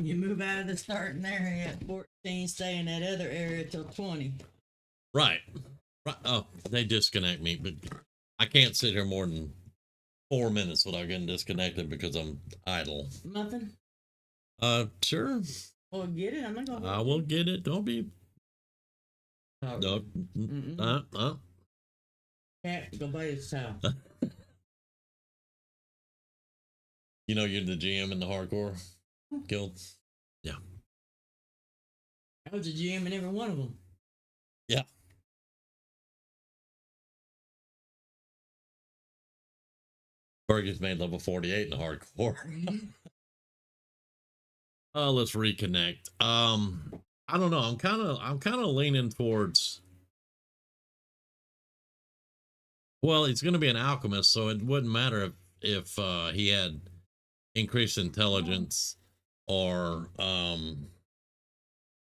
You move out of the starting area at 14, stay in that other area till 20. Right. Right. Oh, they disconnect me, but I can't sit here more than 4 minutes without getting disconnected because I'm idle. Nothing? Sure. Well, get it. I'm not gonna. I will get it. Don't be. No. Cat, go buy his towel. You know, you're the GM in the hardcore guild. Yeah. I was a GM in every one of them. Yeah. Fergie's made level 48 in the hardcore. Let's reconnect. I don't know. I'm kind of leaning towards. Well, he's going to be an alchemist, so it wouldn't matter if he had increased intelligence or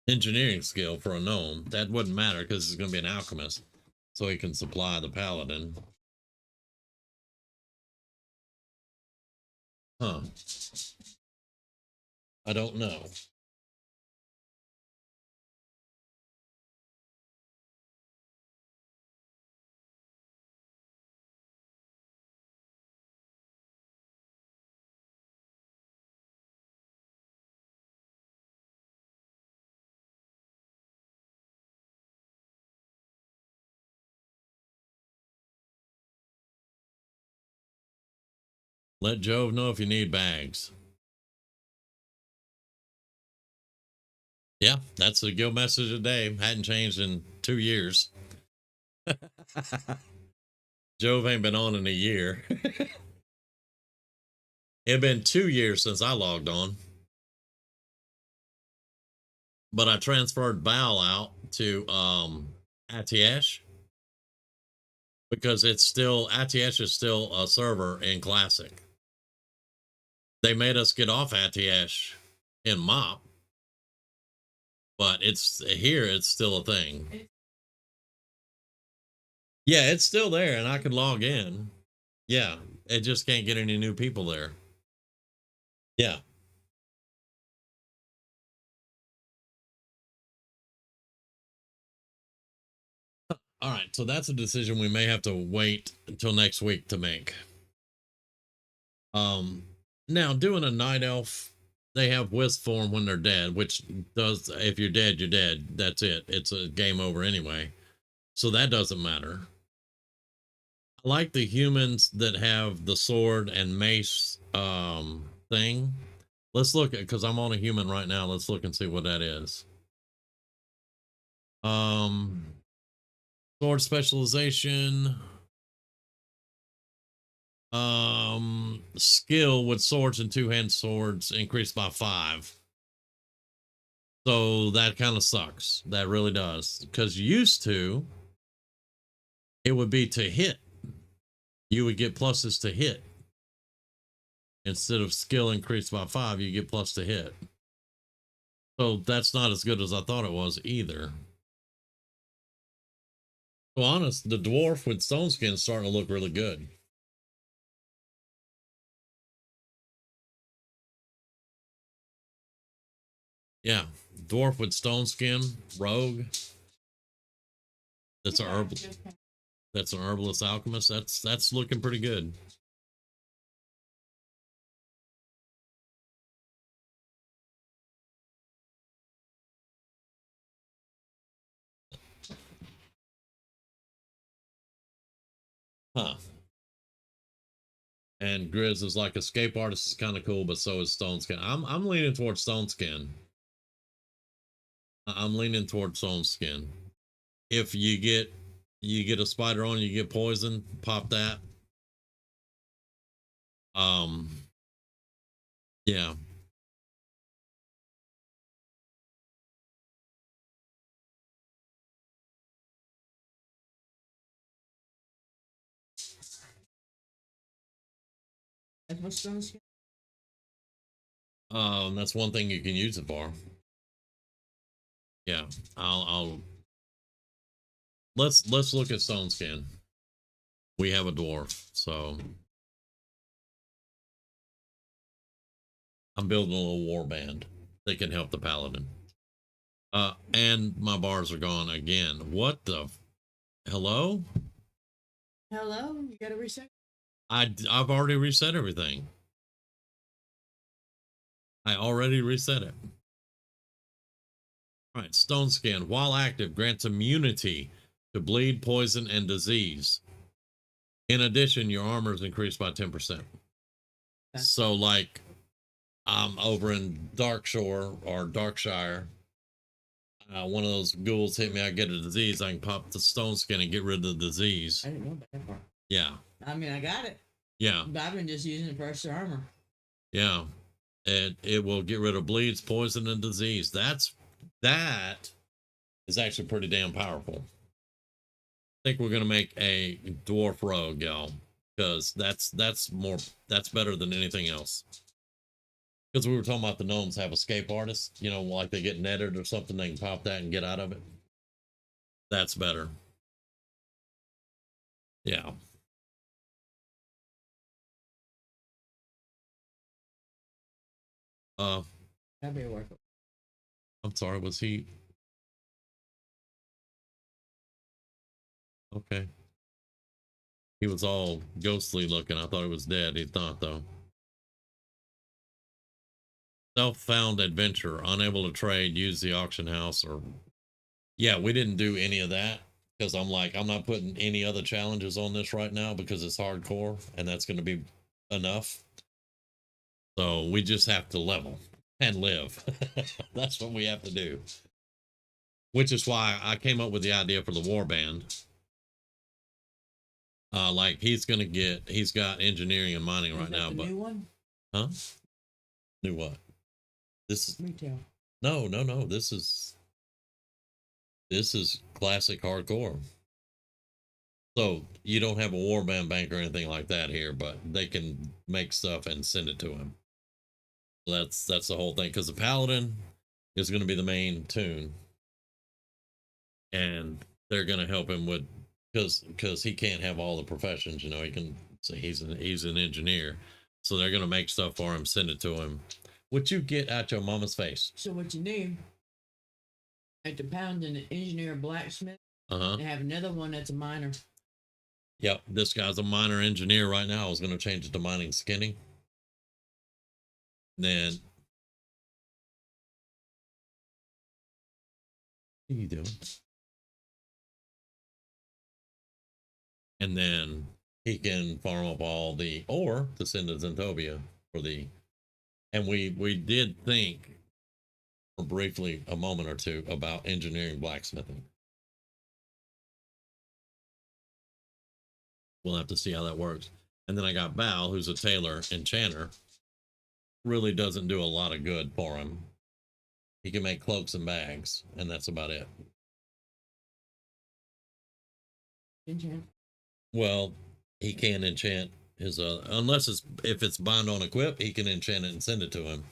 engineering skill for a gnome. That wouldn't matter because he's going to be an alchemist, so he can supply the paladin. Huh. I don't know. Let Jove know if you need bags. Yeah, that's the guild message today. Hadn't changed in 2 years. Jove ain't been on in a year. It'd been 2 years since I logged on. But I transferred Val out to Atiesh because it's still Atiesh is still a server in Classic. They made us get off Atiesh in MOP, but it's here. It's still a thing. Yeah, it's still there, and I can log in. Yeah, it just can't get any new people there. Yeah. All right, so that's a decision we may have to wait until next week to make. Now doing a night elf, they have wisp form when they're dead, which does, if you're dead, you're dead. That's it. It's a game over anyway. So that doesn't matter. I like the humans that have the sword and mace thing. Let's look at, because I'm on a human right now. Let's look and see what that is. Sword specialization. Skill with swords and two-hand swords increased by 5. So that kind of sucks. That really does. Because used to, it would be to hit. You would get pluses to hit. Instead of skill increased by 5, you get plus to hit. So that's not as good as I thought it was either. So honest, the dwarf with stone skin is starting to look really good. Yeah, dwarf with stone skin, rogue. That's an herb. That's an herbalist alchemist. That's looking pretty good. Huh. And Grizz is like escape artist is kind of cool, but so is Stone Skin. I'm leaning towards Stone Skin. I'm leaning towards Stone Skin. If you get a spider on, you get poison, pop that. Yeah. That's what stone skin. That's one thing you can use it for. Yeah, I'll let's look at Stone Skin. We have a dwarf, so I'm building a little war band that can help the paladin. And my bars are gone again. What the? Hello? Hello, you gotta reset. I've already reset everything. I already reset it. All right, Stone Skin, while active, grants immunity to bleed, poison, and disease. In addition, your armor is increased by 10%. Okay. So, like, I'm over in Darkshore or Darkshire. One of those ghouls hit me. I get a disease. I can pop the stone skin and get rid of the disease. I didn't know about that part. Yeah. I mean, I got it, Yeah. but I've been just using it for extra armor. Yeah. It will get rid of bleeds, poison, and disease. That is actually pretty damn powerful. I think we're gonna make a dwarf rogue, y'all, because that's better than anything else. Because we were talking about the gnomes have escape artists, you know, like they get netted or something, they can pop that and get out of it. That's better. Yeah. That'd be worth it. I'm sorry, was he okay? He was all ghostly looking. I thought he was dead. He's not though. Self-found adventure, unable to trade, use the auction house, or yeah, we didn't do any of that because I'm like, I'm not putting any other challenges on this right now because it's hardcore and that's going to be enough. So we just have to level and live. That's what we have to do. Which is why I came up with the idea for the warband. Like he's got engineering and mining right now, the but new one? huh? New what? This is Retail. no. This is classic hardcore. So you don't have a warband bank or anything like that here, but they can make stuff and send it to him. That's the whole thing. Because the Paladin is going to be the main tune, and they're going to help him with because he can't have all the professions. You know, he can say he's an engineer, so they're going to make stuff for him, send it to him. What you get out your mama's face? So what you need? At the pound an engineer, blacksmith. Uh-huh. They have another one that's a miner. Yep, this guy's a miner engineer right now. I was going to change it to mining skinny. Then what are you doing? And then he can farm up all the ore to send to Zentopia for the. And we did think for briefly a moment or two about engineering blacksmithing. We'll have to see how that works. And then I got Bal, who's a tailor enchanter. Really doesn't do a lot of good for him. He can make cloaks and bags, and that's about it. Enchant. Well, he can enchant his unless if it's bind on equip, he can enchant it and send it to him.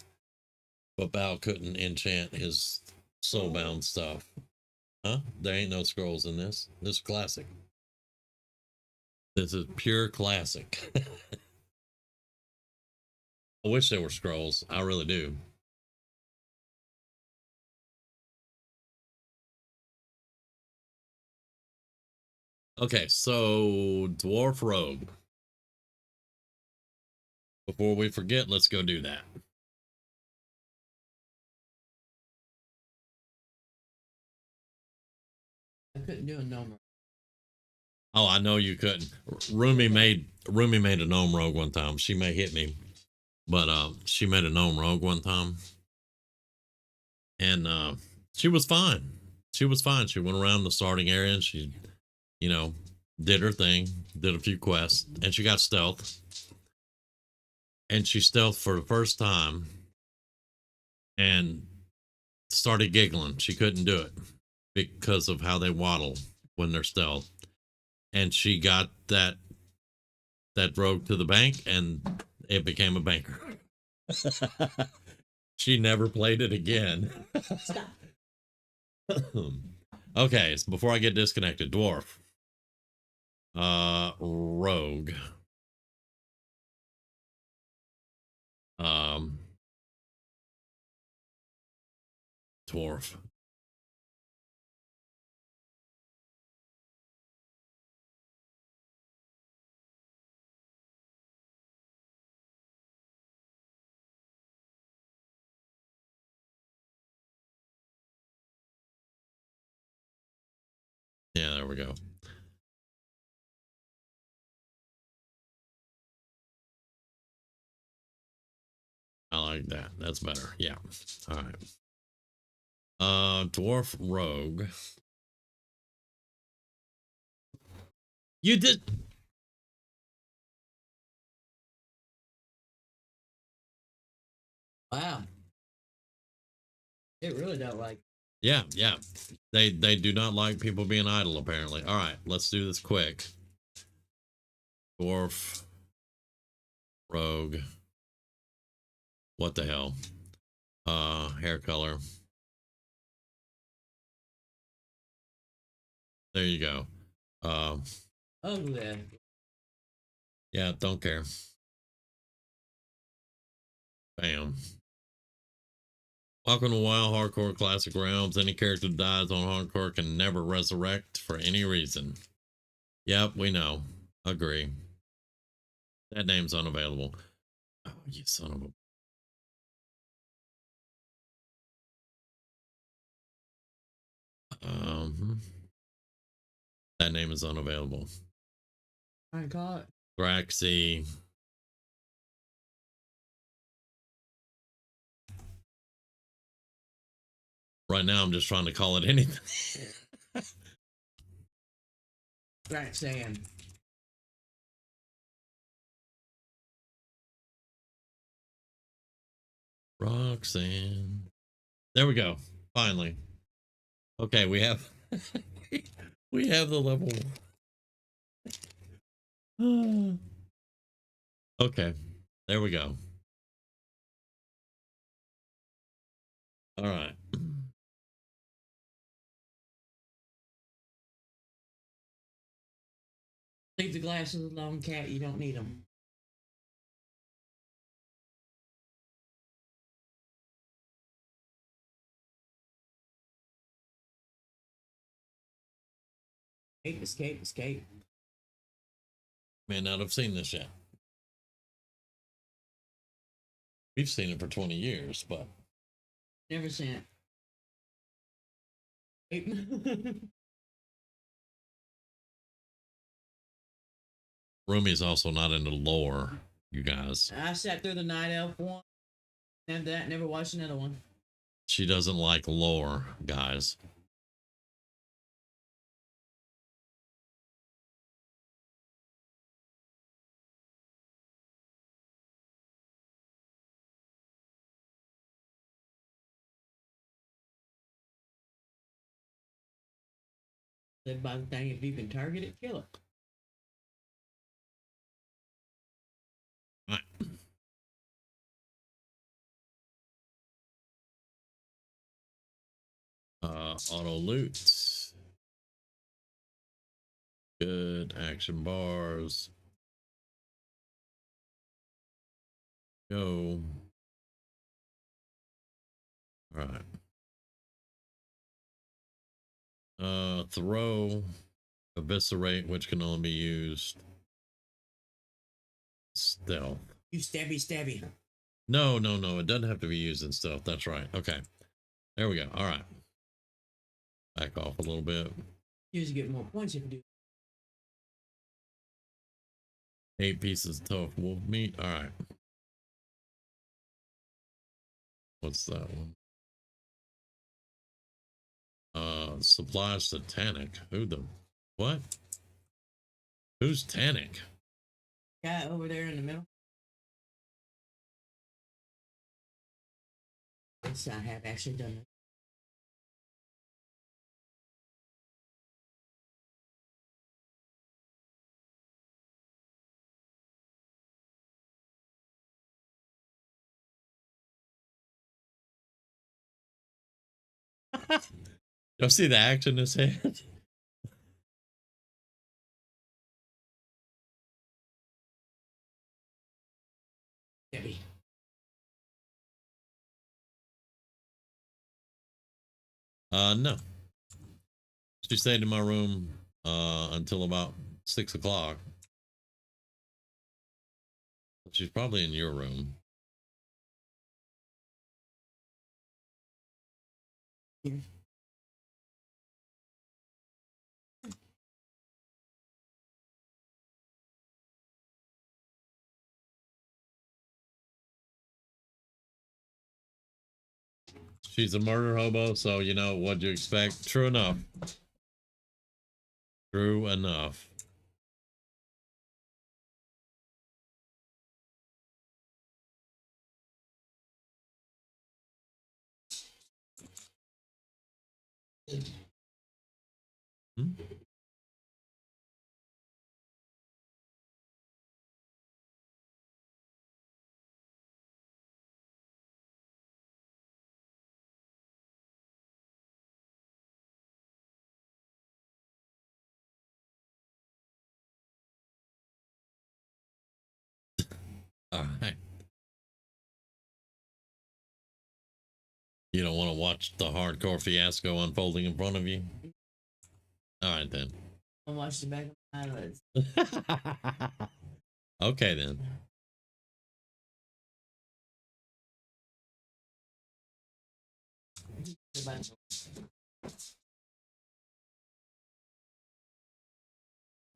But Bal couldn't enchant his soulbound stuff. Huh? There ain't no scrolls in this. This is classic. This is pure classic. I wish there were scrolls. I really do. Okay, so Dwarf Rogue. Before we forget, let's go do that. I couldn't do a gnome. Oh, I know you couldn't. Rumi made a gnome rogue one time. She may hit me, but she made a gnome rogue one time, and she was fine. She was fine. She went around the starting area and she, you know, did her thing, did a few quests, and she got stealth. And she stealthed for the first time and started giggling. She couldn't do it because of how they waddle when they're stealth. And she got that rogue to the bank and it became a banker. She never played it again. Stop. Okay, so before I get disconnected, dwarf. Rogue. Dwarf. Yeah, there we go. I like that. That's better. Yeah. All right. Dwarf rogue. You did. Wow. It really don't like. Yeah, yeah. They do not like people being idle, apparently. All right, let's do this quick. Dwarf rogue. What the hell? Hair color. There you go. Ugly. Yeah, don't care. Bam. Welcome to WoW Hardcore Classic Realms. Any character that dies on Hardcore can never resurrect for any reason. Yep, we know. Agree. That name's unavailable. Oh, you son of a... that name is unavailable. My God. Graxy. Right now, I'm just trying to call it anything. Roxanne. Roxanne. There we go. Finally. Okay, we have we have the level. Okay, there we go. All right. Leave the glasses alone, cat. You don't need them. Escape, escape, escape. May not have seen this yet. We've seen it for 20 years, but Never seen it. Rumi's also not into lore, you guys. I sat through the Night Elf one. And that, never watched another one. She doesn't like lore, guys. Said by the thing, if you can target it, kill it. All right. Auto loot. Good action bars. Go. All right. Throw, eviscerate, which can only be used stealth. You stabby, stabby. No, no, no. It doesn't have to be used in stealth. That's right. Okay. There we go. All right. Back off a little bit. You just get more points if you do. 8 pieces of tough wolf meat. All right. What's that one? Supplies to Tannic. Who the what? Who's Tannic? Guy over there in the middle. Yes, I have actually done it. Y'all see the axe in his hand? Stabby. No. She stayed in my room until about 6 o'clock. She's probably in your room. Here. She's a murder hobo, so you know what'd you expect? True enough. True enough. Hmm? All right. You don't want to watch the hardcore fiasco unfolding in front of you? All right, then. I'll watch the back of my eyelids. Okay, then.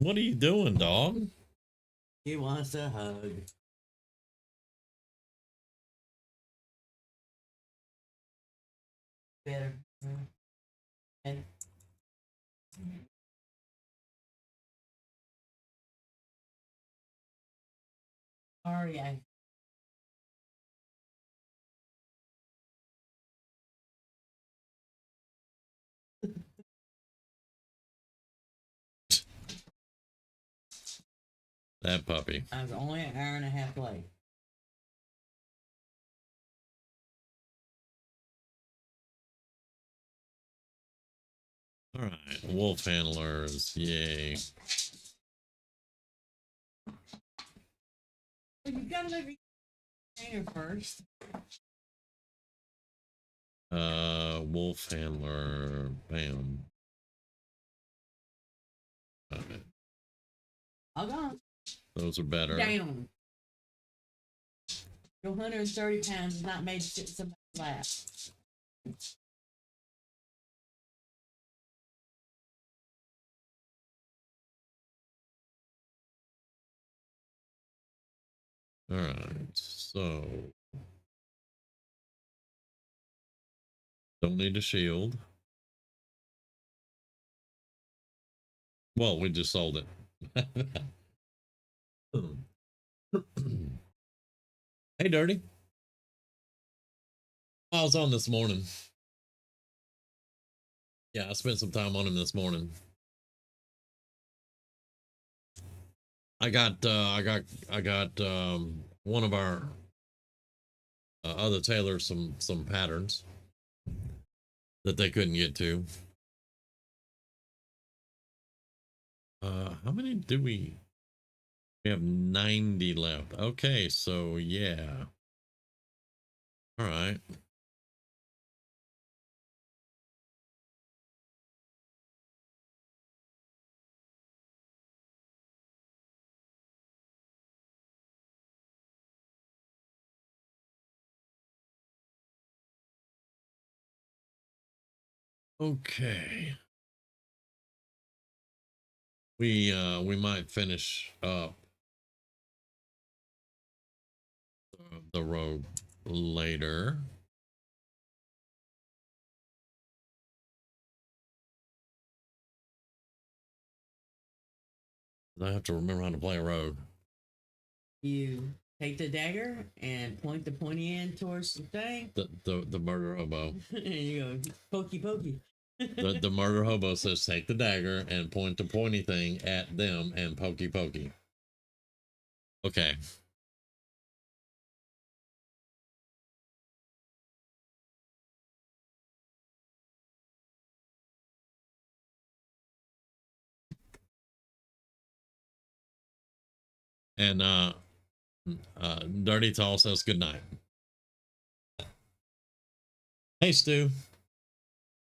What are you doing, dog? He wants a hug. Better. And sorry, I That puppy. was only an hour and a half late. All right, wolf handlers, yay. Well, you gotta let me container first. Wolf handler, bam. All right. Hold on. Those are better. Down. Your 130 pounds is not made to sit in somebody's lap. All right, so don't need a shield. Well, we just sold it. Hey, Dirty. I was on this morning. Yeah, I spent some time on him this morning. I got one of our other tailors some patterns that they couldn't get to. How many do we? We have 90 left. Okay, so yeah. All right. Okay. We might finish up the road later. I have to remember how to play a rogue. You take the dagger and point the pointy end towards the thing. The murder hobo. And you go, pokey pokey. The murder hobo says take the dagger and point the pointy thing at them and pokey pokey. Okay. And Dirty Tall says good night. Hey Stu.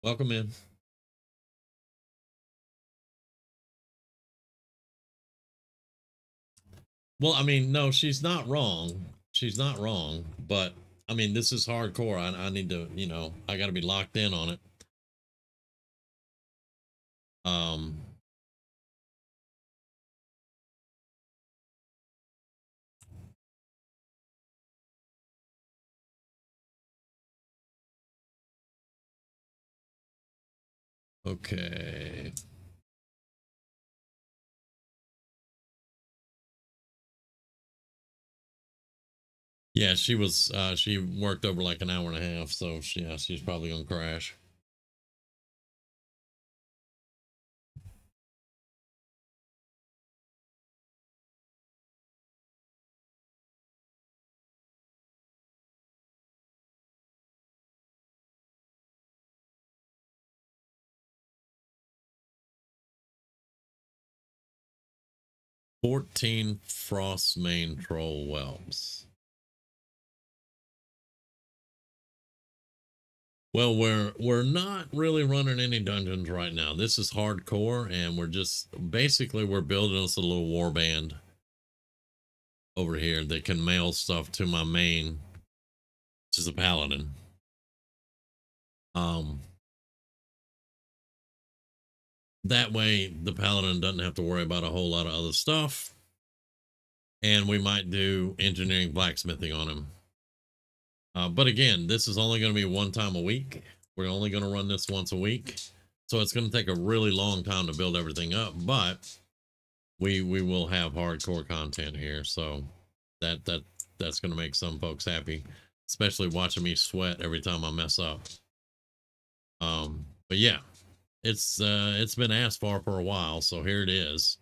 Welcome in. Well, I mean, no, she's not wrong. She's not wrong, but I mean, this is hardcore. I need to, you know, I got to be locked in on it. Um, Okay. Yeah, she was she worked over like an hour and a half, so yeah, she's probably gonna crash. "14 Frostmane troll whelps." Well, we're not really running any dungeons right now. This is hardcore, and we're just basically we're building us a little war band over here that can mail stuff to my main, which is a paladin. Um, that way the paladin doesn't have to worry about a whole lot of other stuff, and we might do engineering blacksmithing on him. But again, this is only going to be one time a week. We're only going to run this once a week, so it's going to take a really long time to build everything up. But we will have hardcore content here, so that's going to make some folks happy, especially watching me sweat every time I mess up. But yeah, it's been asked for a while, so here it is.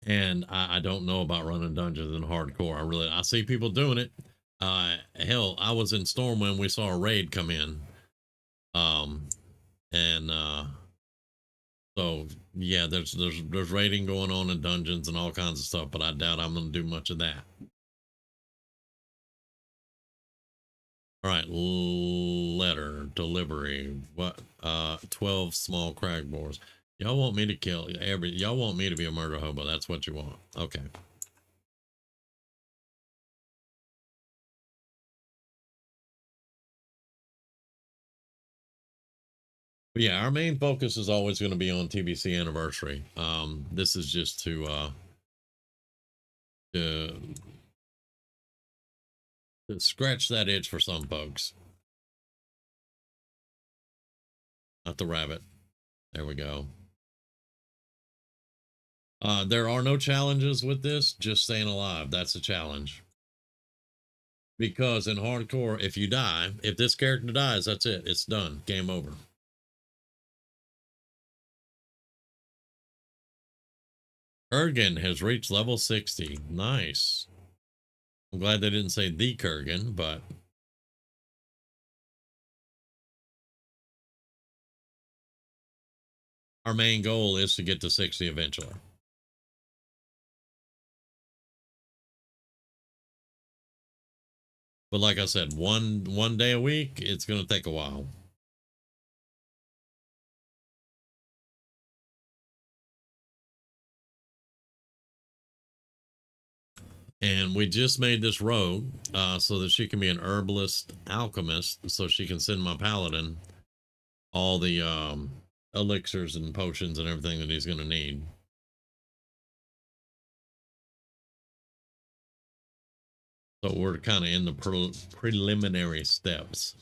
And I don't know about running dungeons in hardcore. I see people doing it. Hell, I was in Stormwind, we saw a raid come in. And so yeah, there's raiding going on in dungeons and all kinds of stuff, but I doubt I'm going to do much of that. All right, letter delivery. What? 12 small cragboars. Y'all want me to kill y'all want me to be a murder hobo. That's what you want. Okay. But yeah, our main focus is always going to be on TBC anniversary. This is just to scratch that itch for some folks. Not the rabbit. There we go. There are no challenges with this, just staying alive. That's a challenge. Because in hardcore, if you die, if this character dies, that's it. It's done. Game over. Kurgan has reached level 60. Nice. I'm glad they didn't say the Kurgan, but our main goal is to get to 60 eventually. But like I said, one day a week, it's going to take a while. And we just made this rogue so that she can be an herbalist alchemist, so she can send my paladin all the elixirs and potions and everything that he's going to need. So we're kind of in the preliminary steps.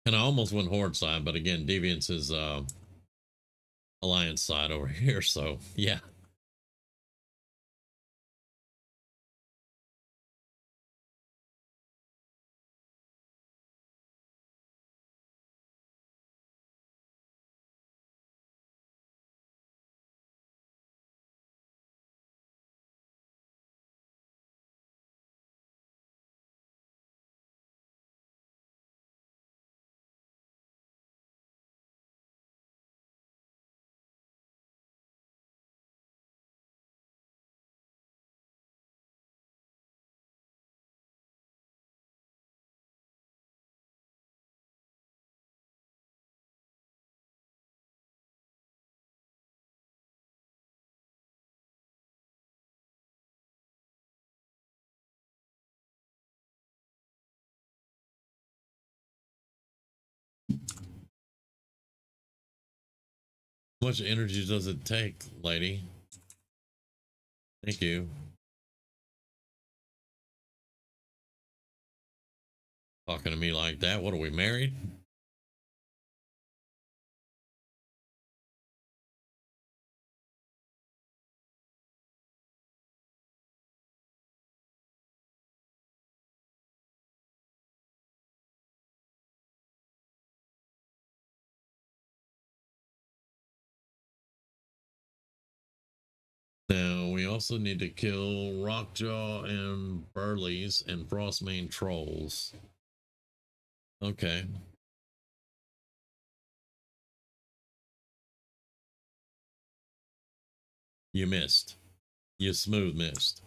And I almost went horde side, but again, deviance is alliance side over here. So yeah. How much energy does it take, lady? Thank you. Talking to me like that. What are we, married? Now we also need to kill Rockjaw and Burleys and Frostmane trolls. Okay. You missed. You smooth missed.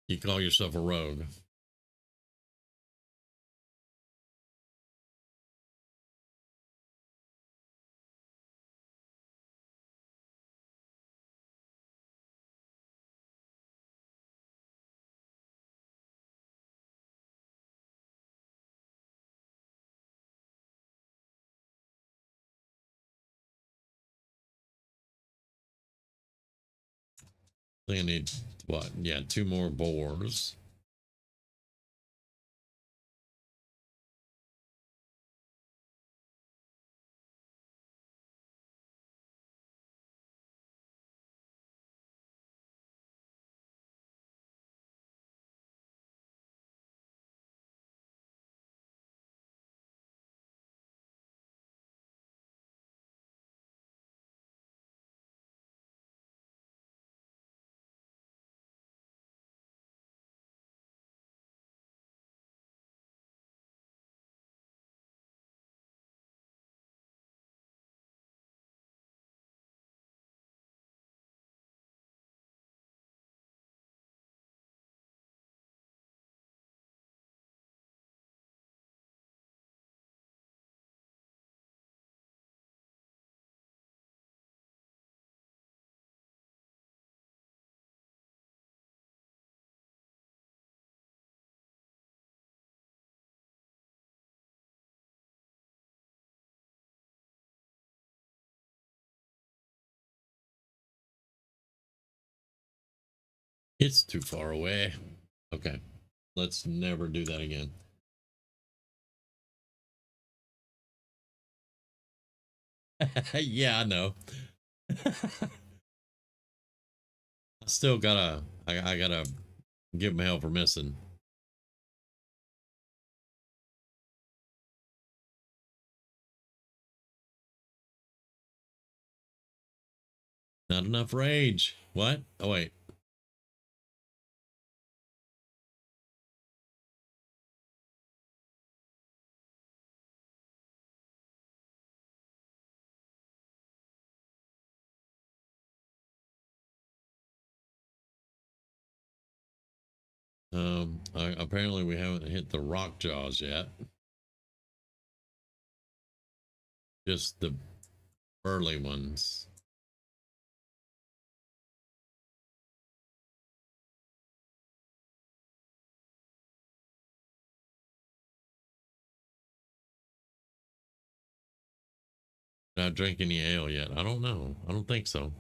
You call yourself a rogue. I think I need what? Yeah, 2 more boars. It's too far away. Okay. Let's never do that again. Yeah, I know. I still gotta, I gotta give him hell for missing. Not enough rage. What? Oh, wait. Apparently we haven't hit the rock jaws yet. Just the burly ones. Not drink any ale yet. I don't know. I don't think so.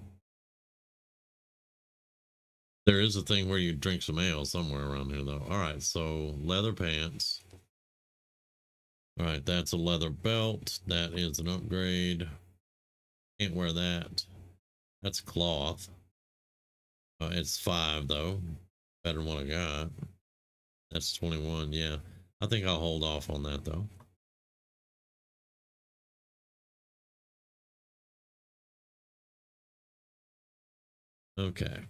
There is a thing where you drink some ale somewhere around here, though. All right, so leather pants. All right, that's a leather belt. That is an upgrade. Can't wear that. That's cloth. It's 5 though. Better than what I got. That's 21. Yeah, I think I'll hold off on that though. Okay.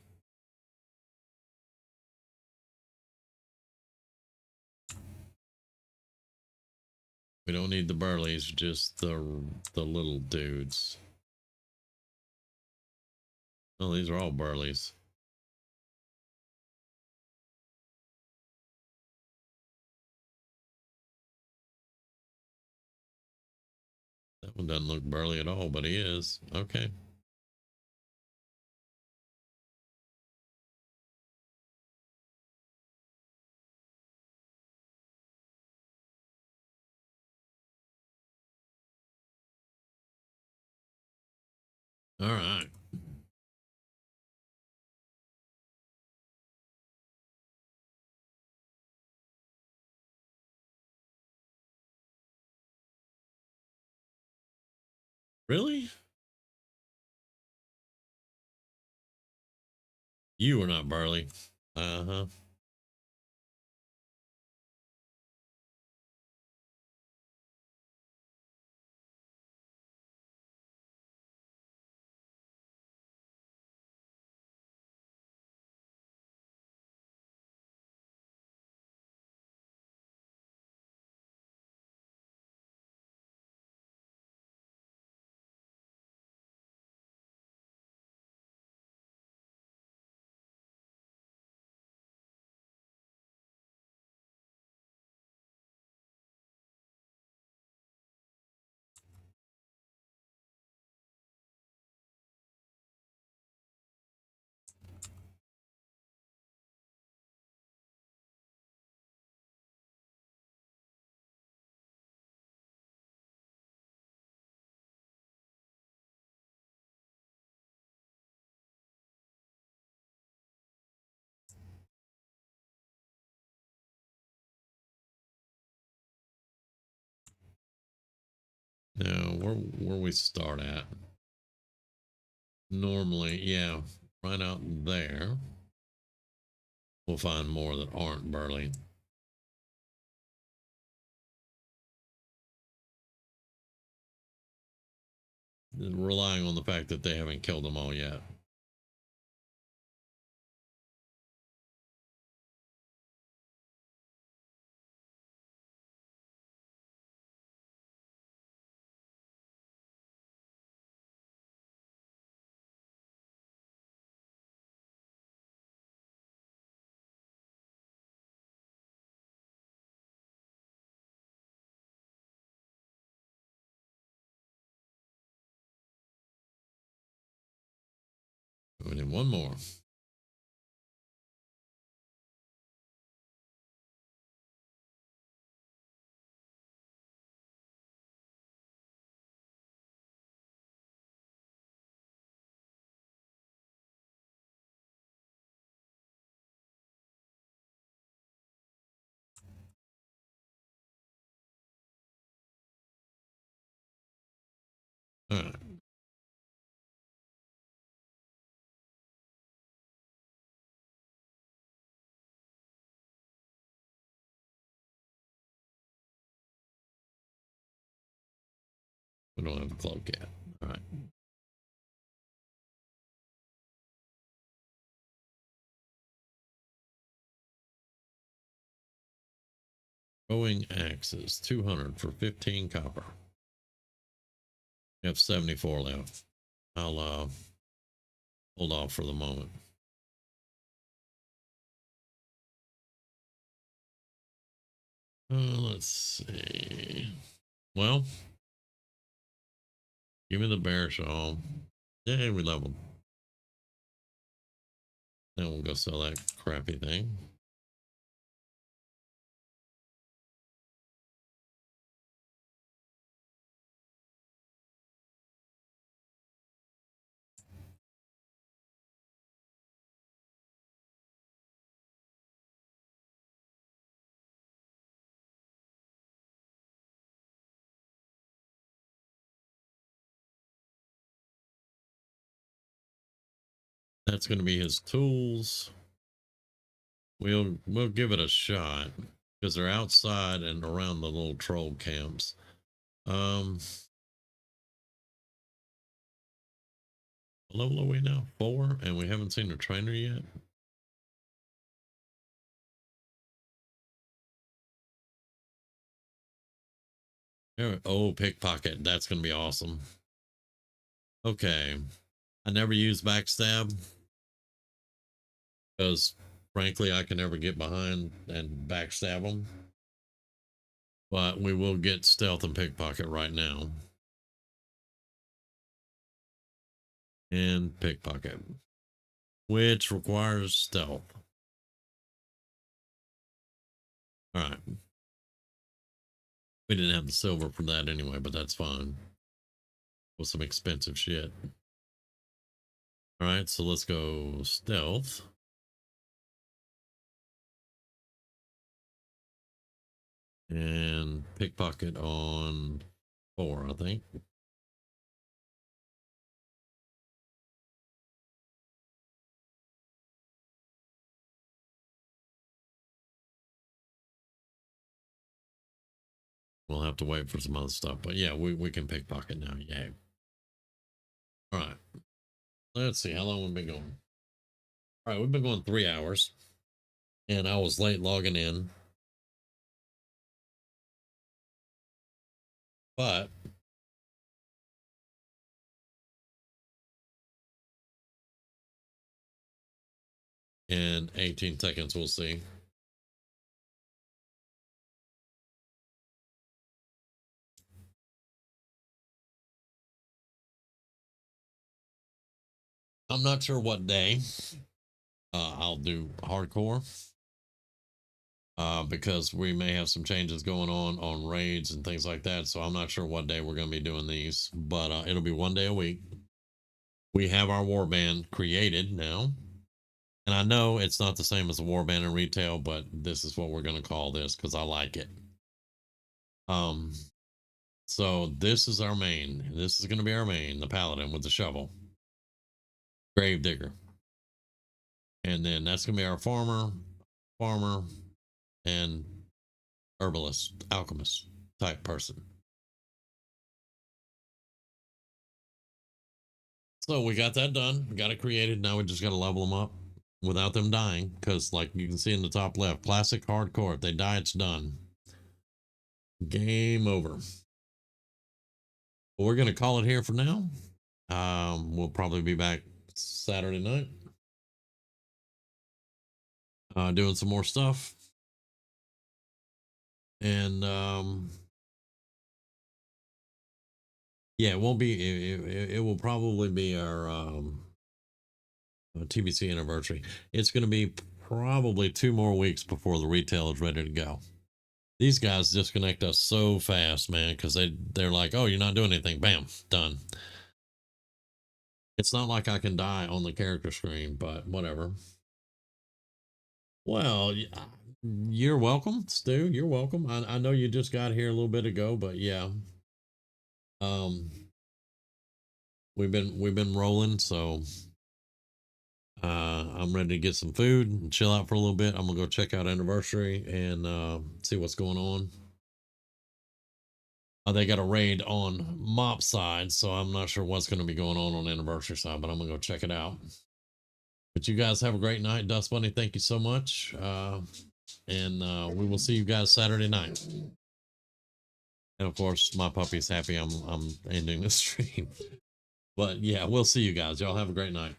We don't need the burleys, just the little dudes. Oh, these are all burleys. That one doesn't look burly at all, but he is. Okay. All right. Really? You were not Burley. Uh-huh. Now, where we start at? Normally, yeah, right out there. We'll find more that aren't Burley. Relying on the fact that they haven't killed them all yet. We need one more. All right. We don't have a cloak yet. All right. Throwing axes, 200 for 15 copper. We have 74 left. I'll hold off for the moment. Let's see. Well, give me the bear shawl. Yay, we leveled. Then we'll go sell that crappy thing. That's going to be his tools. We'll give it a shot because they're outside and around the little troll camps. What level are we now? 4, and we haven't seen a trainer yet. Oh, pickpocket. That's going to be awesome. Okay. I never use backstab because, frankly, I can never get behind and backstab them. But we will get stealth and pickpocket right now. And pickpocket, which requires stealth. All right. We didn't have the silver for that anyway, but that's fine. With some expensive shit. All right, so let's go stealth. And pickpocket on 4, I think. We'll have to wait for some other stuff, but yeah, we can pickpocket now. Yay. All right. Let's see how long we've been going. All right, we've been going 3 hours, and I was late logging in, but in 18 seconds, we'll see. I'm not sure what day I'll do hardcore. Because we may have some changes going on raids and things like that. So I'm not sure what day we're going to be doing these, but it'll be 1 day a week. We have our warband created now. And I know it's not the same as a warband in retail, but this is what we're going to call this because I like it. So this is our main. This is going to be our main, the Paladin with the shovel. Gravedigger. And then that's going to be our farmer, and herbalist, alchemist type person. So we got that done. We got it created. Now we just got to level them up without them dying. Because like you can see in the top left, classic hardcore. If they die, it's done. Game over. But we're going to call it here for now. We'll probably be back Saturday night. Doing some more stuff. And yeah, it won't be, it will probably be our TBC anniversary. It's going to be probably 2 more weeks before the retail is ready to go. These guys disconnect us so fast, man, because they're like, oh, you're not doing anything. Bam, done. It's not like I can die on the character screen, but whatever. Well, you're welcome, Stu. You're welcome. I know you just got here a little bit ago, but yeah. We've been rolling, so I'm ready to get some food and chill out for a little bit. I'm gonna go check out Anniversary and see what's going on. They got a raid on Mop side, so I'm not sure what's going to be going on Anniversary side, but I'm gonna go check it out. But you guys have a great night. Dust Bunny, thank you so much, and we will see you guys Saturday night. And of course, my puppy's happy I'm ending the stream. But yeah, we'll see you guys. Y'all have a great night.